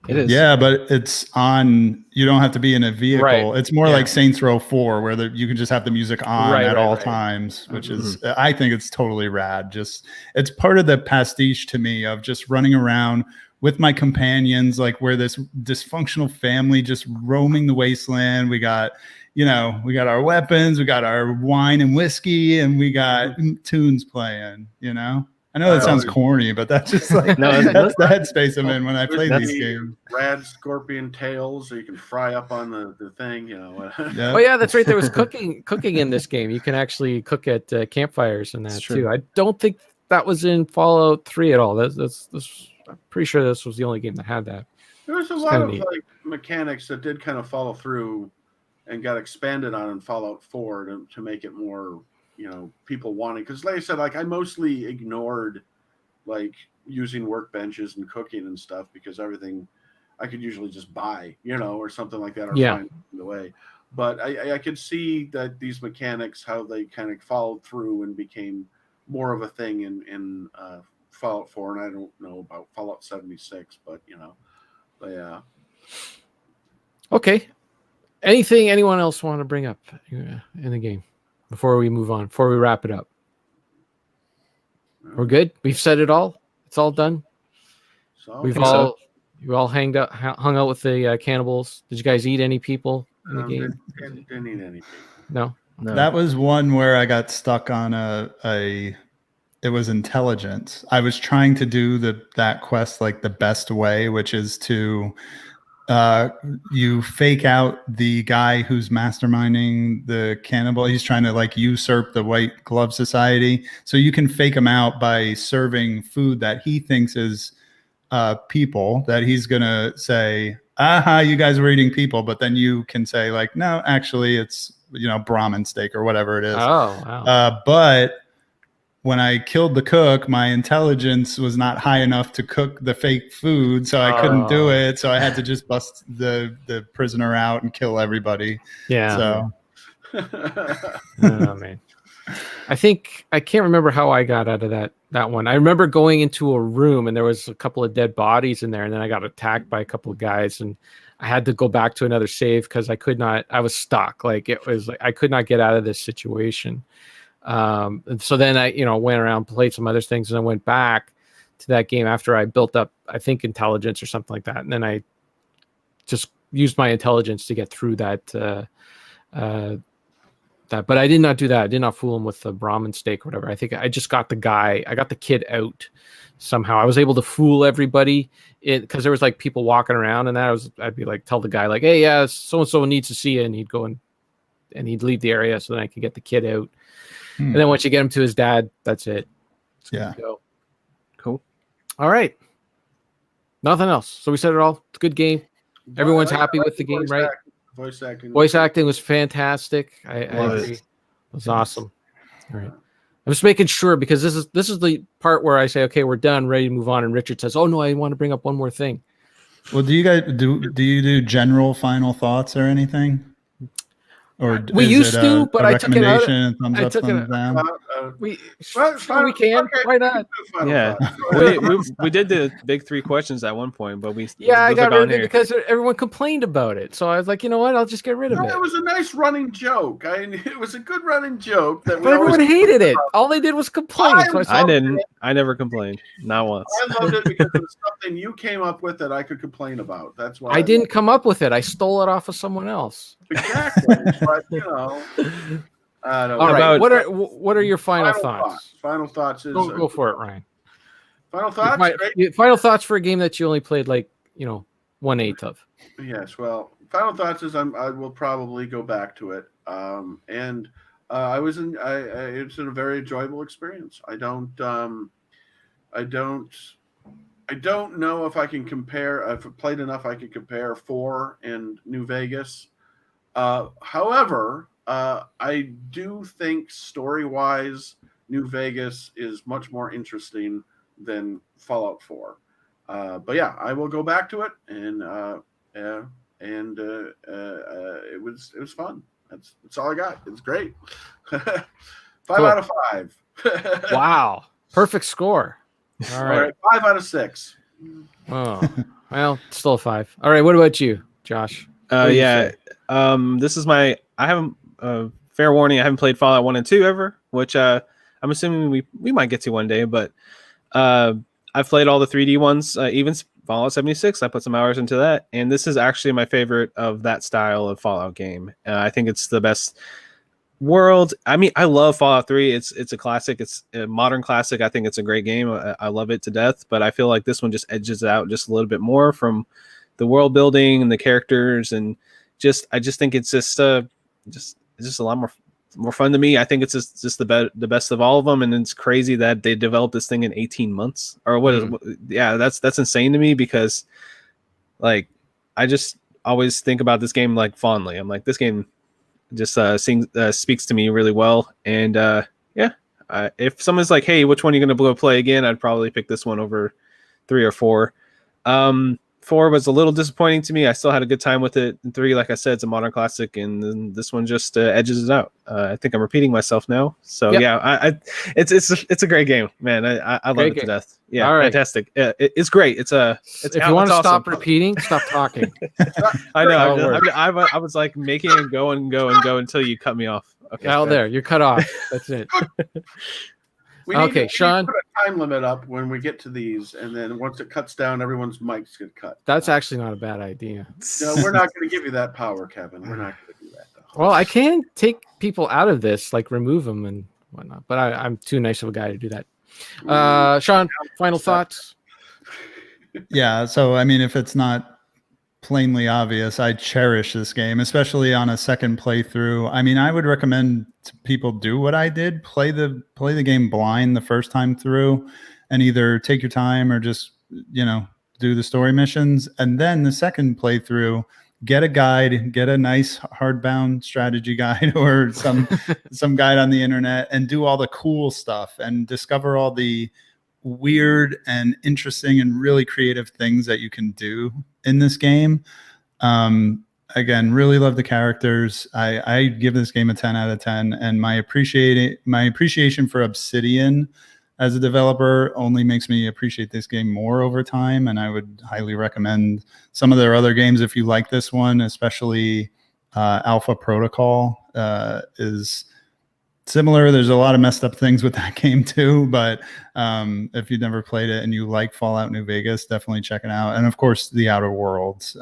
it is. Yeah, but it's on. You don't have to be in a vehicle. Right. It's more like Saints Row 4, where you can just have the music on at all times, which is, I think it's totally rad. Just it's part of the pastiche to me of just running around with my companions, like we're this dysfunctional family just roaming the wasteland. We got our weapons, we got our wine and whiskey, and we got tunes playing. I know that sounds corny, but that's just like that's the headspace I'm in when I play these games. Rad scorpion tails, so you can fry up on the thing. Oh yeah, that's right. There was cooking in this game. You can actually cook at campfires and that too. I don't think that was in Fallout 3 at all. That's I'm pretty sure this was the only game that had that. There was a lot of like mechanics that did kind of follow through and got expanded on in Fallout 4 to make it more. People wanting, because like I said, like I mostly ignored like using workbenches and cooking and stuff because everything I could usually just buy, or something like that, or find the way. But I could see that these mechanics, how they kind of followed through and became more of a thing in Fallout 4, and I don't know about Fallout 76, but yeah. Okay. Anyone else want to bring up in the game? Before we move on, before we wrap it up, we're good. We've said it all. It's all done. So you all hung out with the cannibals. Did you guys eat any people in the game? Didn't eat any people. No. That was one where I got stuck on it was intelligence. I was trying to do that quest like the best way, which is to you fake out the guy who's masterminding the cannibal. He's trying to like usurp the White Glove Society. So you can fake him out by serving food that he thinks is people, that he's going to say, aha, you guys were eating people. But then you can say like, no, actually it's, Brahmin steak or whatever it is. Oh, wow. But when I killed the cook, my intelligence was not high enough to cook the fake food, so I couldn't do it. So I had to just bust the prisoner out and kill everybody. Yeah. So. Oh, man. I can't remember how I got out of that one. I remember going into a room and there was a couple of dead bodies in there, and then I got attacked by a couple of guys, and I had to go back to another save because I was stuck. Like it was like I could not get out of this situation. And so then I, went around, played some other things, and I went back to that game after I built up, I think, intelligence or something like that. And then I just used my intelligence to get through that. But I did not do that. I did not fool him with the Brahmin steak or whatever. I think I just got the kid out somehow. I was able to fool everybody because there was like people walking around, and I'd be like, tell the guy like, hey, yeah, so-and-so needs to see you. And he'd go and he'd leave the area so then I could get the kid out. And then once you get him to his dad, that's it. Yeah. Go. Cool. All right. Nothing else. So we said it all. It's a good game. Everyone's happy with the game, right? Voice acting was fantastic. I agree. It was awesome. All right. I'm just making sure because this is the part where I say, okay, we're done, ready to move on. And Richard says, oh no, I want to bring up one more thing. Well, do you guys do general final thoughts or anything? Or we used to, but I took it out. Thumbs up, thumbs down. We can. Okay. Why not? Yeah, we did the big 3 questions at one point, but I got rid of it because everyone complained about it. So I was like, you know what? I'll just get rid of it. It was a nice running joke. It was a good running joke that. But everyone hated it. All they did was complain. I didn't. I never complained. Not once. I loved it because it was something you came up with that I could complain about. That's why I didn't come up with it. I stole it off of someone else. Exactly. But all right. What are your final thoughts? Final thoughts is go for it, Ryan. Final thoughts. Final thoughts for a game that you only played 1/8 of. Yes. Well, final thoughts is I will probably go back to it. And it's a very enjoyable experience. I don't know if I can compare. I've played enough. I can compare 4 and New Vegas. However, I do think story-wise, New Vegas is much more interesting than Fallout 4. But yeah, I will go back to it, and it was fun. That's all I got. It's great. 5 Cool. out of 5. Wow. Perfect score. All All right. right, 5 out of 6. Oh, well, still a 5. All right. What about you, Josh? What do you Yeah. say? This is I haven't, fair warning, I haven't played Fallout 1 and 2 ever, which I'm assuming we might get to one day, but I've played all the 3D ones, even Fallout 76. I put some hours into that, and this is actually my favorite of that style of Fallout game. I think it's the best world. I mean, I love Fallout 3. It's a classic. It's a modern classic. I think it's a great game. I love it to death, but I feel like this one just edges it out just a little bit more from the world building and the characters, and I just think it's just a lot more fun to me. I think it's just the best of all of them, and it's crazy that they developed this thing in 18 months or what is yeah, that's insane to me, because like I just always think about this game like fondly. I'm like, this game just speaks to me really well, and if someone's like, hey, which one are you gonna go play again, I'd probably pick this one over 3 or 4. 4 was a little disappointing to me. I still had a good time with it. And 3, like I said, it's a modern classic, and then this one just edges it out. I think I'm repeating myself now. So Yep. yeah, it's a great game, man. I love Great it to game. death. Yeah, All right. fantastic. It's great. It's If you want to awesome. stop repeating, stop talking. I know. That'll work. I was like making it go and go and go until you cut me off. Okay. Out there, you're cut off. That's it. Okay, Sean. Put a time limit up when we get to these, and then once it cuts down, everyone's mics get cut. That's actually not a bad idea. No, we're not going to give you that power, Kevin. We're not going to do that, though. Well, I can take people out of this, like remove them and whatnot, but I'm too nice of a guy to do that. Sean, final thoughts? Yeah, so I mean, if it's not plainly obvious, I cherish this game, especially on a second playthrough. I mean, I would recommend people do what I did: play the game blind the first time through, and either take your time or just do the story missions, and then the second playthrough, get a guide, get a nice hardbound strategy guide or some guide on the internet, and do all the cool stuff and discover all the weird and interesting and really creative things that you can do in this game. Again, really love the characters. I give this game a 10 out of 10, and my appreciation for Obsidian as a developer only makes me appreciate this game more over time. And I would highly recommend some of their other games if you like this one, especially Alpha Protocol is similar. There's a lot of messed up things with that game too, but if you've never played it and you like Fallout New Vegas, definitely check it out. And of course, The Outer Worlds.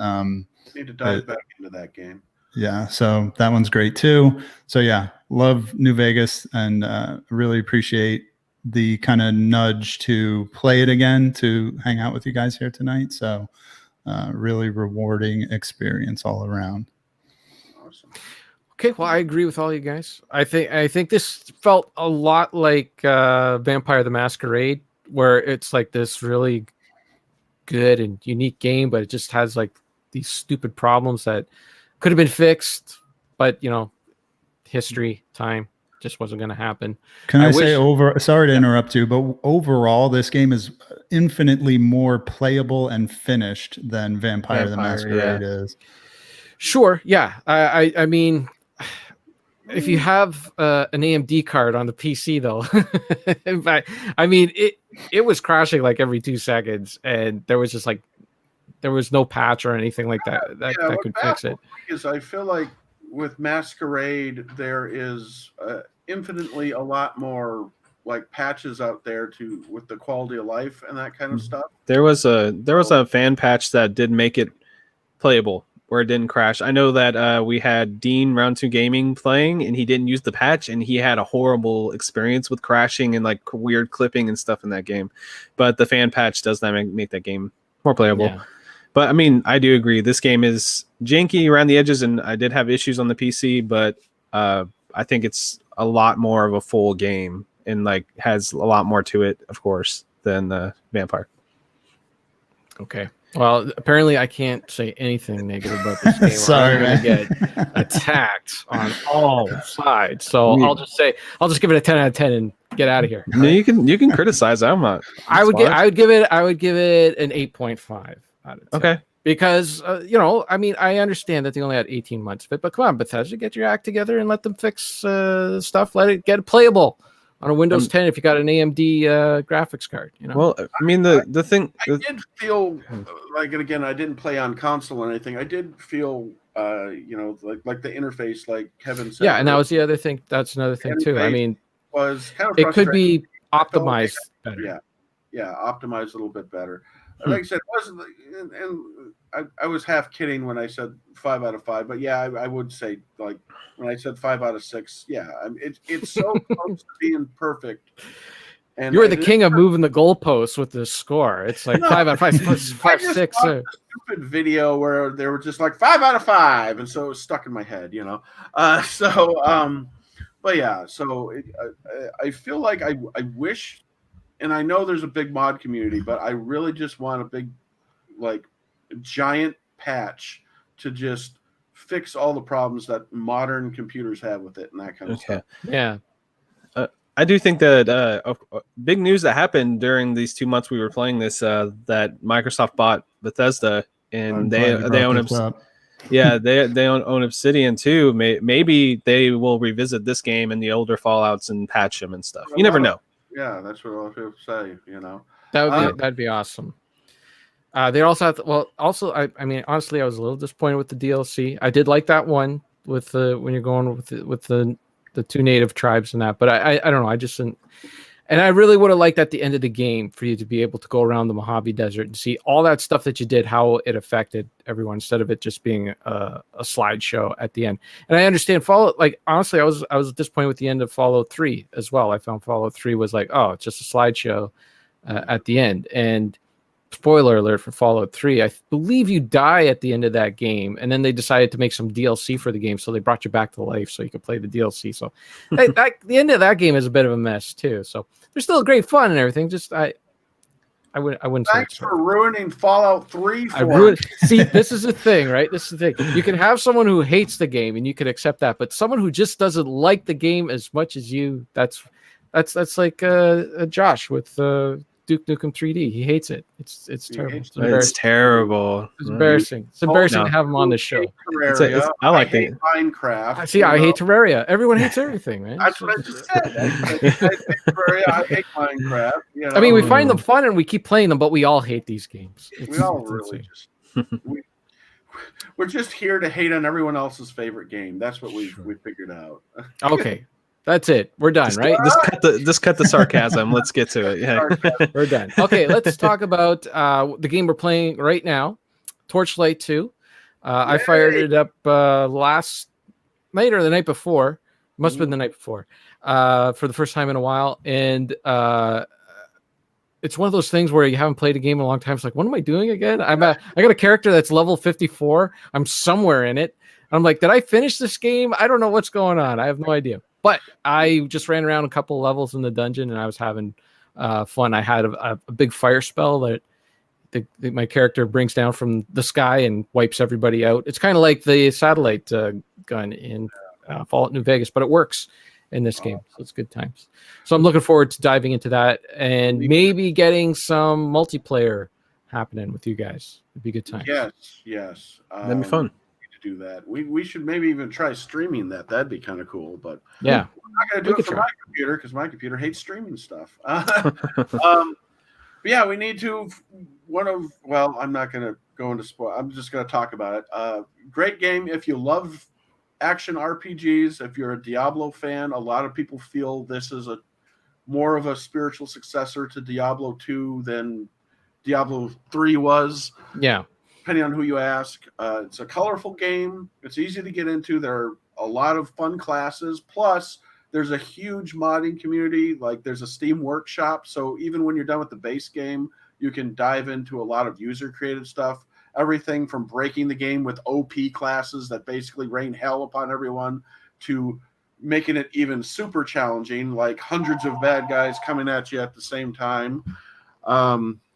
Need to dive back into that game. Yeah, so that one's great too. So yeah, love New Vegas, and really appreciate the kind of nudge to play it again, to hang out with you guys here tonight. So really rewarding experience all around. Awesome. Okay, well, I agree with all you guys. I think this felt a lot like Vampire the Masquerade, where it's like this really good and unique game, but it just has like these stupid problems that could have been fixed, but history, time just wasn't going to happen. Can I say sorry to interrupt you, but overall, this game is infinitely more playable and finished than Vampire the Masquerade is. Sure, yeah. I mean, if you have an AMD card on the PC, though, in fact, I mean, it was crashing like every 2 seconds, and there was just like, there was no patch or anything like that that could fix it. Because I feel like with Masquerade, there is infinitely a lot more like patches out there with the quality of life and that kind of stuff. There was a fan patch that did make it playable, where it didn't crash. I know that we had Dean Round 2 Gaming playing, and he didn't use the patch, and he had a horrible experience with crashing and like weird clipping and stuff in that game. But the fan patch does not make that game more playable. Yeah. But I mean, I do agree. This game is janky around the edges, and I did have issues on the PC, but I think it's a lot more of a full game and like has a lot more to it, of course, than Vampire. Okay. Well, apparently I can't say anything negative about this game. Sorry, I'm gonna man. get attacked on all sides. So I'll just give it a 10 out of 10 and Get out of here. No, you can criticize. I'm not. I would give it an 8.5 out of 10. Okay. Because I mean, I understand that they only had 18 months of it, but come on, Bethesda, get your act together and let them fix stuff. Let it get playable on a Windows 10 if you got an AMD graphics card. Well, I mean the thing. I did feel like, and again, I didn't play on console or anything. I did feel, like the interface, like Kevin said. Yeah, and that was the other thing. That's another thing too. I mean, was kind of it could frustrating. be optimized better. Yeah, optimized a little bit better. Like I said, it wasn't, and I was half kidding when I said 5 out of 5, but yeah, I would say, like, when I said 5 out of 6, yeah, it's so close to being perfect. And You're the king of moving the goalposts with the score. It's like 5 out of 5, 5, 6. Stupid video where they were just like 5 out of 5, and so it was stuck in my head, But yeah, so I feel like I wish. And I know there's a big mod community, but I really just want a big, like, giant patch to just fix all the problems that modern computers have with it and that kind of stuff. Yeah. I do think that big news that happened during these 2 months we were playing this, that Microsoft bought Bethesda, and they own they own Obsidian too. Maybe they will revisit this game and the older Fallouts and patch them and stuff. You never know. Yeah, that's what a lot of people say. That'd be awesome. They also have I mean, honestly, I was a little disappointed with the DLC. I did like that one with when you're going with the 2 native tribes and that, but I don't know. I just didn't. And I really would have liked at the end of the game for you to be able to go around the Mojave Desert and see all that stuff that you did, how it affected everyone, instead of it just being a slideshow at the end. And I understand Fallout. Like, honestly, I was disappointed with the end of Fallout 3 as well. I found Fallout 3 was like, oh, it's just a slideshow at the end. And spoiler alert for Fallout 3, I believe you die at the end of that game, and then they decided to make some DLC for the game, so they brought you back to life so you could play the DLC. So the end of that game is a bit of a mess too. So there's still great fun and everything. Just I wouldn't. Thanks for ruining Fallout 3 for me. See, this is the thing, right? This is the thing. You can have someone who hates the game, and you can accept that, but someone who just doesn't like the game as much as you, that's like Josh with Duke Nukem 3D. He hates it. It's terrible. It's terrible. It's embarrassing. It's embarrassing to have him on the show. I like it. Minecraft. See, I hate Terraria. Everyone hates everything, man. That's what I just said. I hate Terraria. I hate Minecraft. I mean, we find them fun and we keep playing them, but we all hate these games. We all really just. We're just here to hate on everyone else's favorite game. That's what we figured out. Okay. That's it. We're done, right? Just cut the sarcasm. Let's get to it. Yeah. We're done. Okay, let's talk about the game we're playing right now, Torchlight 2. I fired it up last night or the night before. Must have been the night before, for the first time in a while. And it's one of those things where you haven't played a game in a long time. It's like, what am I doing again? I got a character that's level 54. I'm somewhere in it. I'm like, did I finish this game? I don't know what's going on. I have no idea. But I just ran around a couple of levels in the dungeon, and I was having fun. I had a big fire spell that my character brings down from the sky and wipes everybody out. It's kind of like the satellite gun in Fallout New Vegas, but it works in this game. So it's good times. So I'm looking forward to diving into that and maybe getting some multiplayer happening with you guys. It'd be a good time. Yes. That'd be fun. Do that. We should maybe even try streaming that. That'd be kind of cool. But yeah, we're not going to do it for my computer because my computer hates streaming stuff. But yeah, we need to. I'm not going to go into spoil. I'm just going to talk about it. Great game if you love action RPGs. If you're a Diablo fan, a lot of people feel this is more of a spiritual successor to Diablo 2 than Diablo 3 was. Yeah. Depending on who you ask. It's a colorful game. It's easy to get into. There are a lot of fun classes. Plus, there's a huge modding community. Like, there's a Steam workshop. So even when you're done with the base game, you can dive into a lot of user-created stuff. Everything from breaking the game with OP classes that basically rain hell upon everyone to making it even super challenging, like hundreds of bad guys coming at you at the same time.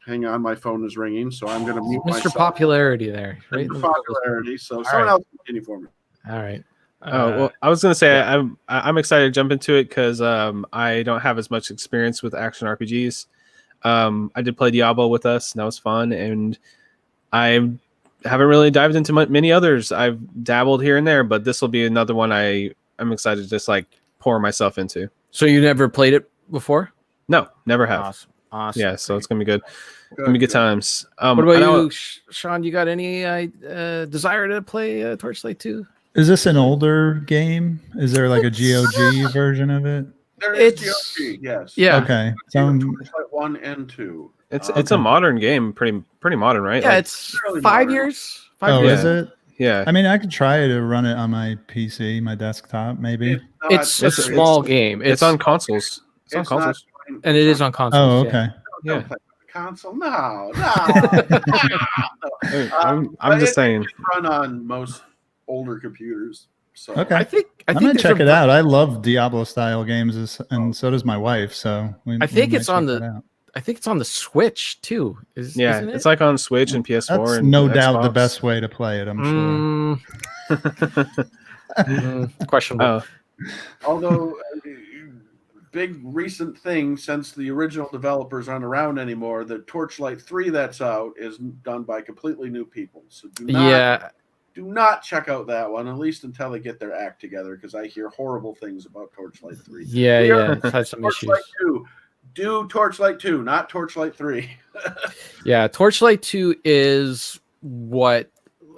Hang on, my phone is ringing, so I'm going to mute Mr. myself. Popularity there. Right? Mr. Popularity. So someone else continue for me. All right. Well, I was gonna say I'm excited to jump into it because I don't have as much experience with action RPGs. I did play Diablo with us, and that was fun. And I haven't really dived into many others. I've dabbled here and there, but this will be another one I'm excited to just like pour myself into. So you never played it before? No, never have. Awesome. Yeah, so it's gonna be good. Gonna be good times. What about you, Sean? You got any desire to play Torchlight 2? Is this an older game? Is there like a GOG version of it? There is It's- GOG, yes. Yeah. Okay. So Torchlight 1 and 2. It's a modern game, pretty modern, right? Yeah, Like, it's fairly 5 modern. years. oh, years. is it? yeah. I mean, I could try to run it on my PC, my desktop, maybe. It's a it's- small game. It's on consoles. It's on consoles. and it is on consoles. Oh, okay. Yeah. Console? No. I'm just saying. Run on most older computers. So Okay. I think I might there's check a it out. I love Diablo style games, and so does my wife. So I think might it's on check the- that out. I think it's on the Switch too. Yeah, isn't it? it's like on Switch and PS4. That's and no doubt the Xbox. best way to play it. I'm sure. Questionable. Oh, although big recent thing since the original developers aren't around anymore, the Torchlight 3 that's out is done by completely new people. So do not check out that one, at least until they get their act together, because I hear horrible things about Torchlight 3. Yeah. It's had some issues. Torchlight 2. Do Torchlight 2, not Torchlight 3. Yeah, Torchlight 2 is what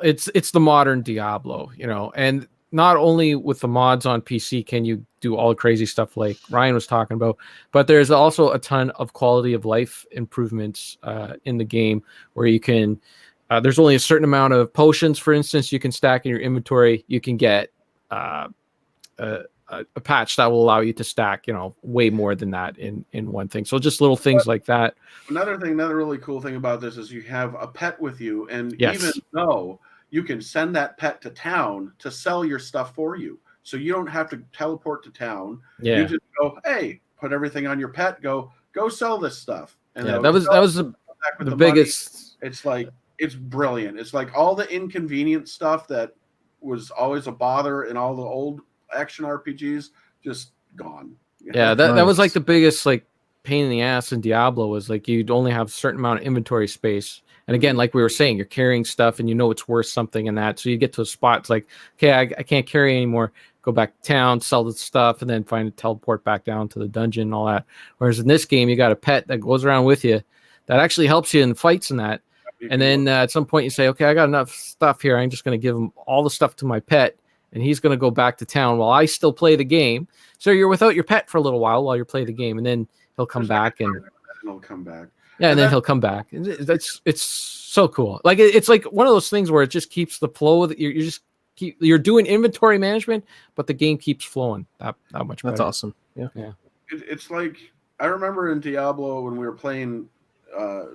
it's the modern Diablo, and not only with the mods on PC can you do all the crazy stuff like Ryan was talking about, but there's also a ton of quality of life improvements in the game where you can there's only a certain amount of potions, for instance, you can stack in your inventory. You can get a patch that will allow you to stack, way more than that in one thing. So just little things like that. Another really cool thing about this is you have a pet with you, and Yes. even though you can send that pet to town to sell your stuff for you, so you don't have to teleport to town. Yeah. You just go, hey, put everything on your pet, go sell this stuff. And Yeah, they'll that was come back with the money. biggest. It's like, it's brilliant. It's like all the inconvenient stuff that was always a bother in all the old action RPGs, just gone. Yeah, that was like Nice. the biggest pain in the ass in Diablo was you'd only have a certain amount of inventory space. And again, like we were saying, you're carrying stuff and it's worth something and that. So you get to a spot, it's like, okay, I can't carry anymore. Go back to town, sell the stuff, and then find a teleport back down to the dungeon and all that. Whereas in this game, you got a pet that goes around with you that actually helps you in fights and that. And then at some point you say, okay, I got enough stuff here. I'm just going to give him all the stuff to my pet, and he's going to go back to town while I still play the game. So you're without your pet for a little while you're playing the game, and then he'll come back and he'll come back. yeah, and then he'll come back. And it's so cool. It's like one of those things where it just keeps the flow of you're doing inventory management, but the game keeps flowing that much better. that's awesome. Yeah. It's like, I remember in Diablo when we were playing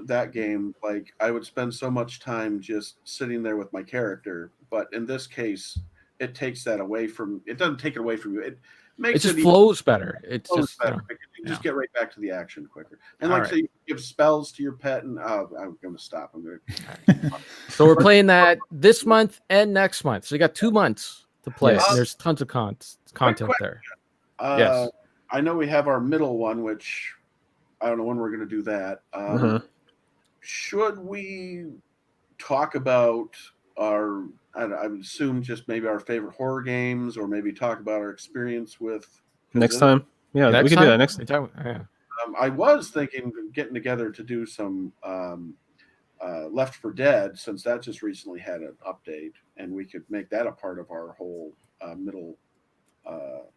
that game, like I would spend so much time just sitting there with my character, but in this case it takes that away from it. Doesn't take it away from you. It makes It just it flows better. It's flows just better because you just get right back to the action quicker. And All like so you give spells to your pet, and I'm gonna stop. So we're playing that this month and next month. So you got 2 months to play. Yes. And there's tons of content Quick. there. Yes. I know we have our middle one, which I don't know when we're gonna do that. Should we talk about our, I would assume just maybe our favorite horror games, or maybe talk about our experience with Next time. Yeah, we can do that next time. Yeah. I was thinking of getting together to do some Left 4 Dead, since that just recently had an update, and we could make that a part of our whole middle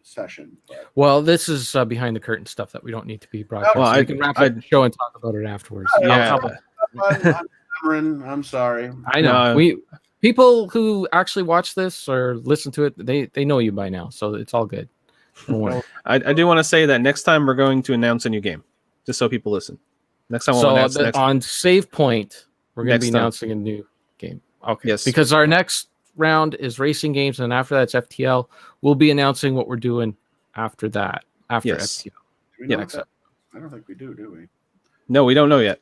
session. But Well, this is behind the curtain stuff that we don't need to be broadcast. Well, So we can wrap up the show and talk about it afterwards. Yeah. I'm Cameron, I'm sorry. I know. No. People who actually watch this or listen to it, they know you by now, so it's all good. Don't worry. I do want to say that next time we're going to announce a new game, just so people listen. Next time we'll So announce next. on Save Point, we're going to Next be time. announcing a new game. Okay. Yes. Because our next round is racing games, and after that's FTL. We'll be announcing what we're doing after that. After Yes. FTL. Do we Yeah, know except- that? I don't think we do we? No, we don't know yet.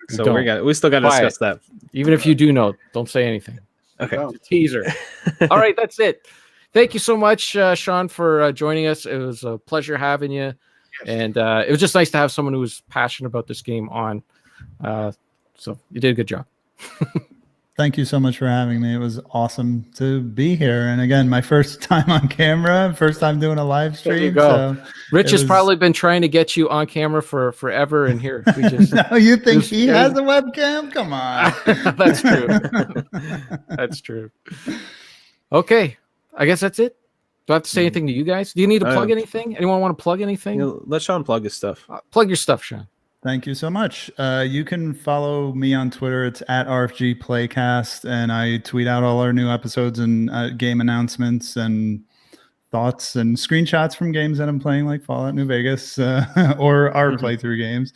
So don't. we still got to Quiet. discuss that. Even if you do know, don't say anything. Okay. No. Teaser. All right, that's it. thank you so much, Sean, for joining us. It was a pleasure having you. Yes. And it was just nice to have someone who was passionate about this game on. So you did a good job. Thank you so much for having me. It was awesome to be here. And again, my first time on camera, first time doing a live There you stream. go. So Rich it has was- probably been trying to get you on camera for forever. And here, we just. no, you think just- he has a webcam? Come on. That's true. That's true. Okay. I guess that's it. Do I have to say anything to you guys? Do you need to plug anything? Anyone want to plug anything? Let Sean plug his stuff. Plug your stuff, Sean. Thank you so much. You can follow me on Twitter. It's at RFG Playcast, and I tweet out all our new episodes and game announcements and thoughts and screenshots from games that I'm playing, like Fallout New Vegas or our playthrough games.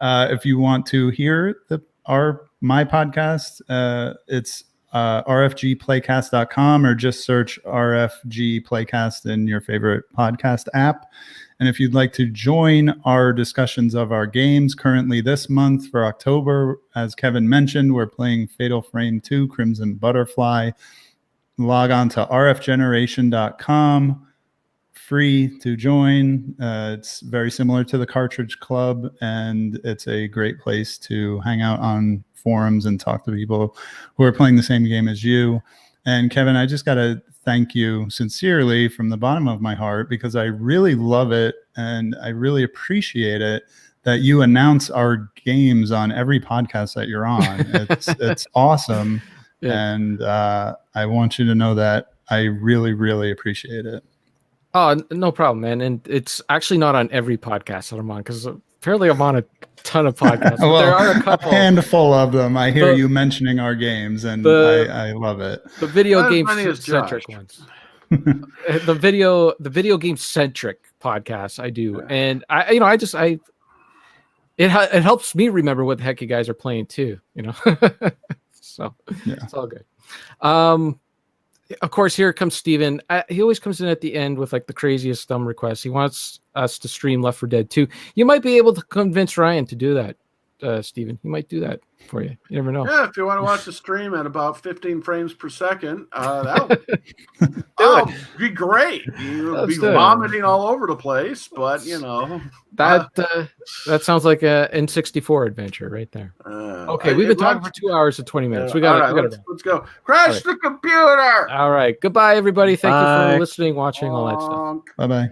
If you want to hear my podcast, it's rfgplaycast.com, or just search RFG Playcast in your favorite podcast app. And if you'd like to join our discussions of our games currently this month for October, as Kevin mentioned, we're playing Fatal Frame 2, Crimson Butterfly. Log on to rfgeneration.com. Free to join. It's very similar to the Cartridge Club, and it's a great place to hang out on forums and talk to people who are playing the same game as you. And Kevin, I just got to thank you sincerely from the bottom of my heart, because I really love it and I really appreciate it that you announce our games on every podcast that you're on. It's awesome. Yeah. And I want you to know that I really, really appreciate it. Oh, no problem, man. And it's actually not on every podcast that I'm on, because apparently I'm on a ton of podcasts. But there are a couple. handful of them. I hear The- you mentioning our games, and the- I love it. The video Not as game many as centric Josh. ones. the video game centric podcasts I do, and it helps me remember what the heck you guys are playing too. So Yeah. it's all good. Of course, here comes Steven. He always comes in at the end with like the craziest dumb requests. He wants us to stream Left 4 Dead 2. You might be able to convince Ryan to do that, Steven. He might do that for you. You never know. Yeah, if you want to watch the stream at about 15 frames per second, that'll be great. You'll Let's be do it. vomiting all over the place, but That sounds like a N64 adventure right there. Okay, we've been talking for 2 hours and 20 minutes. We got it. Let's go. Crash the computer. All right. Goodbye, everybody. Thank you Bye. for listening, watching, all that stuff. Honk. Bye bye.